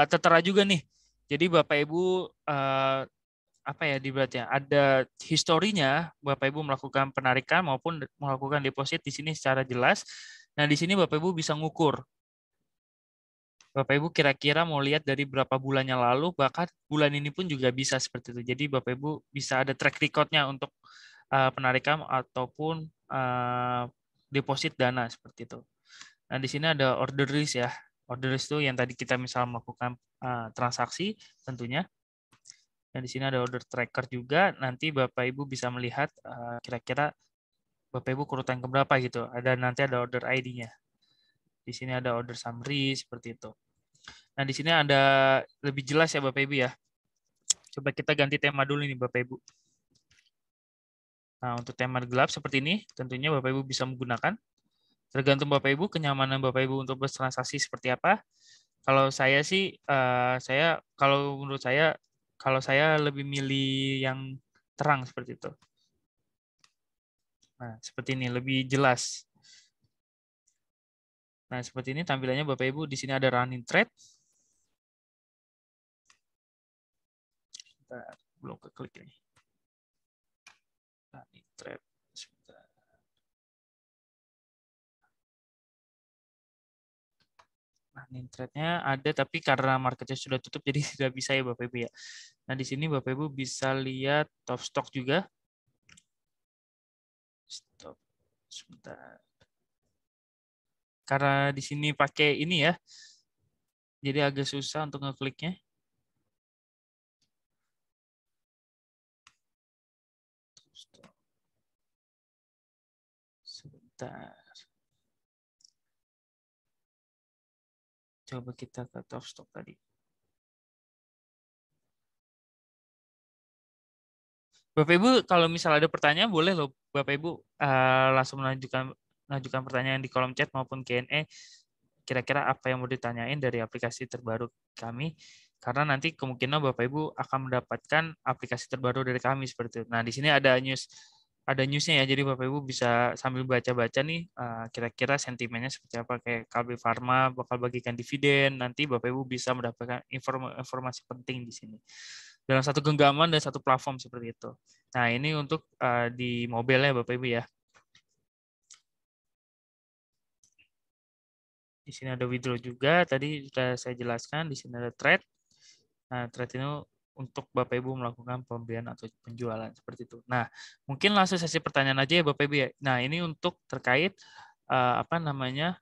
tertera juga nih. Jadi Bapak Ibu apa ya dibuatnya, ada historinya Bapak Ibu melakukan penarikan maupun melakukan deposit di sini secara jelas. Nah, di sini Bapak Ibu bisa ngukur. Bapak Ibu kira-kira mau lihat dari berapa bulannya lalu, bahkan bulan ini pun juga bisa seperti itu. Jadi Bapak Ibu bisa ada track record-nya untuk penarikan ataupun deposit dana seperti itu. Nah, di sini ada order list ya. Order list itu yang tadi kita misal melakukan transaksi tentunya. Dan di sini ada order tracker juga. Nanti Bapak Ibu bisa melihat kira-kira Bapak Ibu urutan keberapa gitu. Nanti ada order ID-nya. Di sini ada order summary seperti itu. Nah, di sini ada lebih jelas ya Bapak Ibu ya. Coba kita ganti tema dulu nih Bapak Ibu. Nah, untuk tema gelap seperti ini, tentunya Bapak Ibu bisa menggunakan. Tergantung Bapak Ibu, kenyamanan Bapak Ibu untuk bertransaksi seperti apa. Kalau saya sih, kalau menurut saya, kalau saya lebih milih yang terang seperti itu. Nah, seperti ini, lebih jelas. Nah, seperti ini tampilannya Bapak Ibu. Di sini ada running trade. Bentar, belum keklik ini. Running trade. Sebentar. Running trade-nya ada, tapi karena marketnya sudah tutup, jadi tidak bisa ya Bapak Ibu ya. Nah, di sini Bapak Ibu bisa lihat top stock juga. Stop. Sebentar. Karena di sini pakai ini ya, jadi agak susah untuk ngekliknya. Sebentar. Coba kita ke top stock tadi. Bapak Ibu kalau misalnya ada pertanyaan boleh loh Bapak Ibu langsung mengajukan pertanyaan di kolom chat maupun Q&A. Kira-kira apa yang mau ditanyain dari aplikasi terbaru kami, karena nanti kemungkinan Bapak Ibu akan mendapatkan aplikasi terbaru dari kami seperti itu. Nah, di sini ada newsnya ya, jadi Bapak Ibu bisa sambil baca-baca nih kira-kira sentimennya seperti apa, kayak KB Pharma bakal bagikan dividen, nanti Bapak Ibu bisa mendapatkan informasi penting di sini dalam satu genggaman dan satu platform seperti itu. Nah, ini untuk di mobile ya Bapak Ibu ya. Di sini ada withdraw juga, tadi sudah saya jelaskan. Di sini ada trade. Nah, trade ini untuk Bapak Ibu melakukan pembelian atau penjualan seperti itu. Nah, mungkin langsung sesi pertanyaan aja ya Bapak Ibu ya. Nah, ini untuk terkait apa namanya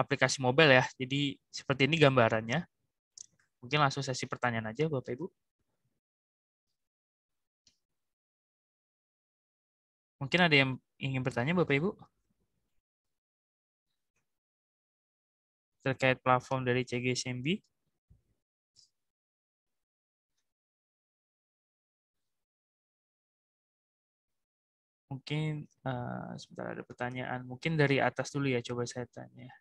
aplikasi mobile ya. Jadi seperti ini gambarannya. Mungkin langsung sesi pertanyaan aja Bapak Ibu. Mungkin ada yang ingin bertanya Bapak Ibu terkait platform dari CGSMB. Mungkin sebentar ada pertanyaan. Mungkin dari atas dulu ya, coba saya tanya.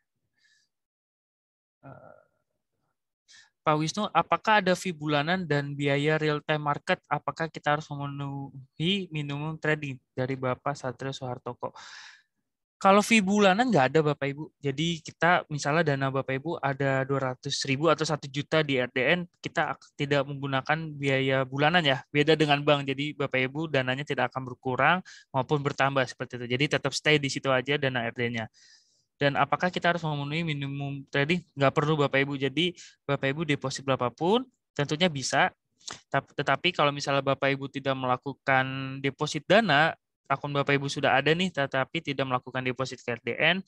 Pak Wisnu, apakah ada fee bulanan dan biaya real time market? Apakah kita harus memenuhi minimum trading dari Bapak Satrio Soehartoko? Kalau fee bulanan nggak ada Bapak Ibu. Jadi kita misalnya dana Bapak Ibu ada 200.000 atau 1 juta di RDN, kita tidak menggunakan biaya bulanan ya. Beda dengan bank. Jadi Bapak Ibu dananya tidak akan berkurang maupun bertambah seperti itu. Jadi tetap stay di situ aja dana RDN-nya. Dan apakah kita harus memenuhi minimum trading? Nggak perlu Bapak Ibu. Jadi Bapak Ibu deposit berapapun tentunya bisa. Tetapi kalau misalnya Bapak Ibu tidak melakukan deposit dana, akun Bapak Ibu sudah ada nih, tetapi tidak melakukan deposit ke RDN,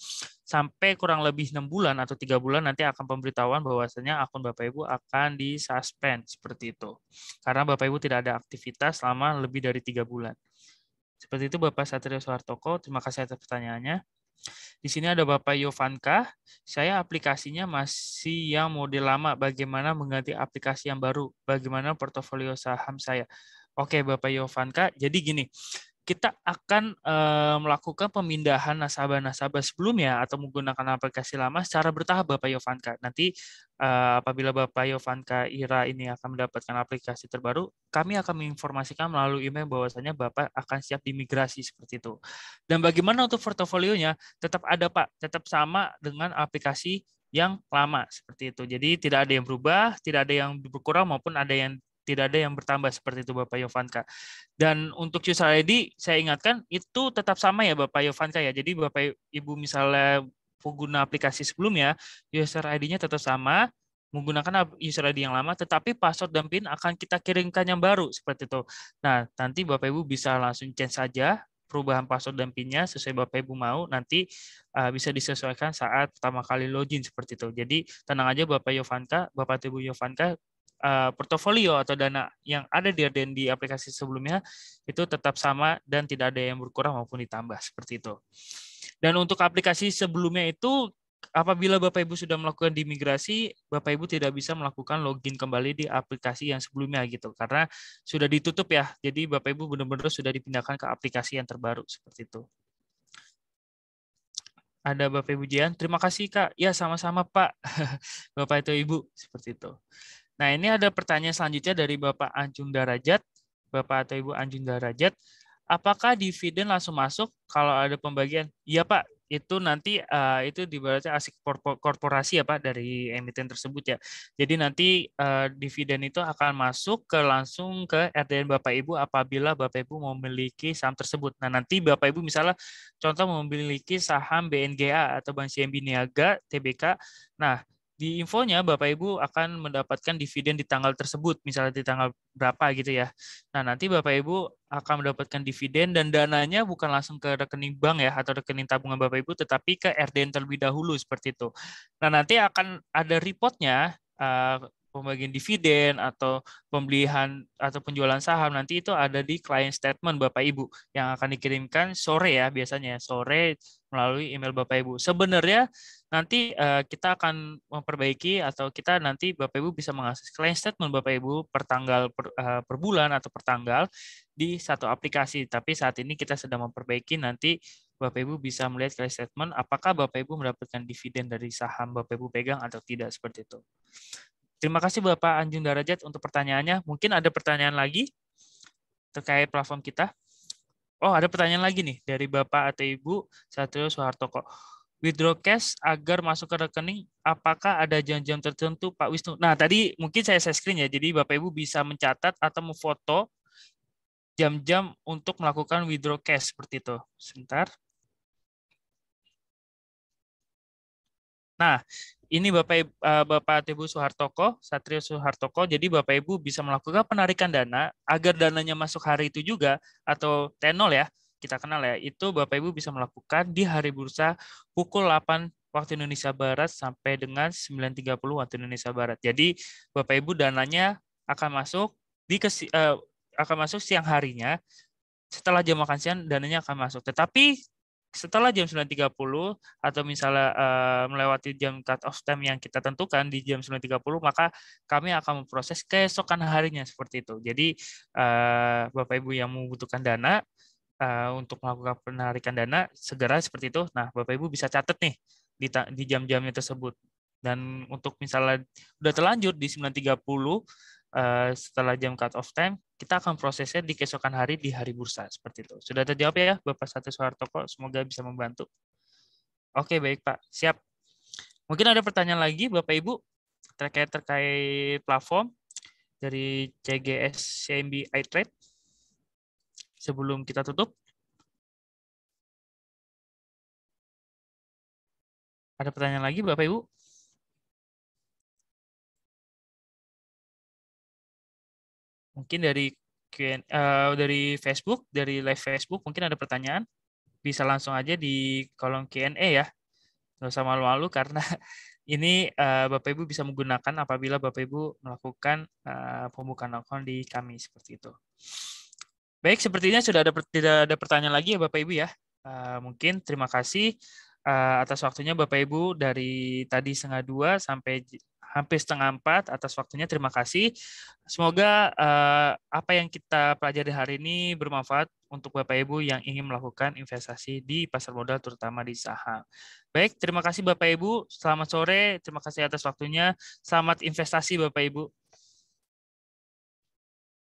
sampai kurang lebih 6 bulan atau 3 bulan nanti akan pemberitahuan bahwasanya akun Bapak Ibu akan disuspend seperti itu. Karena Bapak Ibu tidak ada aktivitas selama lebih dari 3 bulan. Seperti itu Bapak Satrio Soehartoko, terima kasih atas pertanyaannya. Di sini ada Bapak Yovanka, saya aplikasinya masih yang model lama, bagaimana mengganti aplikasi yang baru, bagaimana portofolio saham saya. Oke Bapak Yovanka, jadi gini, kita akan melakukan pemindahan nasabah-nasabah sebelumnya atau menggunakan aplikasi lama secara bertahap Bapak Yovanka. Nanti apabila Bapak Yovanka Ira ini akan mendapatkan aplikasi terbaru, kami akan menginformasikan melalui email bahwasanya Bapak akan siap dimigrasi seperti itu. Dan bagaimana untuk portofolionya? Tetap ada Pak, tetap sama dengan aplikasi yang lama seperti itu. Jadi tidak ada yang berubah, tidak ada yang berkurang maupun tidak ada yang bertambah seperti itu Bapak Yovanka. Dan untuk user ID saya ingatkan itu tetap sama ya Bapak Yovanka ya. Jadi Bapak Ibu misalnya pengguna aplikasi sebelumnya, user ID-nya tetap sama, menggunakan user ID yang lama, tetapi password dan PIN akan kita kirimkan yang baru seperti itu. Nah, nanti Bapak Ibu bisa langsung change saja perubahan password dan PIN-nya sesuai Bapak Ibu mau, nanti bisa disesuaikan saat pertama kali login seperti itu. Jadi tenang aja Bapak Yovanka, Bapak Ibu Yovanka, portofolio atau dana yang ada di aplikasi sebelumnya itu tetap sama dan tidak ada yang berkurang maupun ditambah seperti itu. Dan untuk aplikasi sebelumnya itu apabila Bapak Ibu sudah melakukan dimigrasi, Bapak Ibu tidak bisa melakukan login kembali di aplikasi yang sebelumnya gitu karena sudah ditutup ya. Jadi Bapak Ibu benar-benar sudah dipindahkan ke aplikasi yang terbaru seperti itu. Ada Bapak Ibu Jian, terima kasih Kak. Ya sama-sama Pak. Bapak itu Ibu seperti itu. Nah, ini ada pertanyaan selanjutnya dari Bapak Anjung Darajat. Bapak atau Ibu Anjung Darajat, apakah dividen langsung masuk kalau ada pembagian? Iya, Pak. Itu nanti itu dibaratnya asik korporasi ya, Pak, dari emiten tersebut ya. Jadi nanti dividen itu akan masuk langsung ke RDN Bapak Ibu apabila Bapak Ibu memiliki saham tersebut. Nah, nanti Bapak Ibu misalnya contoh memiliki saham BNGA atau Bank CIMB Niaga, TBK. Nah, di infonya Bapak Ibu akan mendapatkan dividen di tanggal tersebut, misalnya di tanggal berapa gitu ya. Nah, nanti Bapak Ibu akan mendapatkan dividen dan dananya bukan langsung ke rekening bank ya atau rekening tabungan Bapak Ibu, tetapi ke RDN terlebih dahulu seperti itu. Nah, nanti akan ada reportnya pembagian dividen atau pembelian atau penjualan saham nanti itu ada di client statement Bapak Ibu yang akan dikirimkan sore ya biasanya sore melalui email Bapak Ibu. Sebenarnya nanti kita akan memperbaiki atau kita nanti Bapak Ibu bisa mengakses client statement Bapak Ibu per tanggal per bulan atau per tanggal di satu aplikasi. Tapi saat ini kita sedang memperbaiki nanti Bapak Ibu bisa melihat client statement apakah Bapak Ibu mendapatkan dividen dari saham Bapak Ibu pegang atau tidak seperti itu. Terima kasih Bapak Anjung Darajat untuk pertanyaannya. Mungkin ada pertanyaan lagi terkait platform kita. Oh, ada pertanyaan lagi nih dari Bapak atau Ibu Satrio Soehartoko. Withdraw cash agar masuk ke rekening, apakah ada jam-jam tertentu Pak Wisnu? Nah, tadi mungkin saya screen ya, jadi Bapak Ibu bisa mencatat atau memfoto jam-jam untuk melakukan withdraw cash seperti itu. Sebentar. Nah, ini Bapak Ibu Soehartoko, Satrio Soehartoko, jadi Bapak Ibu bisa melakukan penarikan dana agar dananya masuk hari itu juga atau T0 ya, kita kenal ya, itu Bapak Ibu bisa melakukan di hari bursa pukul 8 waktu Indonesia Barat sampai dengan 9.30 waktu Indonesia Barat. Jadi Bapak Ibu dananya akan masuk akan masuk siang harinya, setelah jam makan siang dananya akan masuk. Tetapi setelah jam 9.30 atau misalnya melewati jam cut off time yang kita tentukan di jam 9.30, maka kami akan memproses keesokan harinya seperti itu. Jadi Bapak Ibu yang membutuhkan dana untuk melakukan penarikan dana segera seperti itu. Nah, Bapak Ibu bisa catat nih di jam-jamnya tersebut. Dan untuk misalnya udah terlanjur di 9.30 setelah jam cut off time, kita akan prosesnya di keesokan hari di hari bursa seperti itu. Sudah terjawab ya Bapak Satya Soehartoko? Semoga bisa membantu. Oke, baik Pak. Siap. Mungkin ada pertanyaan lagi Bapak Ibu terkait platform dari CGS CMB iTrade sebelum kita tutup. Ada pertanyaan lagi Bapak Ibu? Mungkin dari Facebook, dari live Facebook mungkin ada pertanyaan. Bisa langsung aja di kolom Q&A ya. Nggak usah malu-malu karena ini Bapak Ibu bisa menggunakan apabila Bapak Ibu melakukan pembukaan akun di kami seperti itu. Baik, sepertinya sudah tidak ada pertanyaan lagi ya Bapak Ibu ya. Mungkin terima kasih atas waktunya Bapak Ibu dari tadi 1:30 sampai hampir 3:30 atas waktunya. Terima kasih. Semoga apa yang kita pelajari hari ini bermanfaat untuk Bapak Ibu yang ingin melakukan investasi di pasar modal terutama di saham. Baik, terima kasih Bapak Ibu. Selamat sore. Terima kasih atas waktunya. Selamat investasi Bapak Ibu.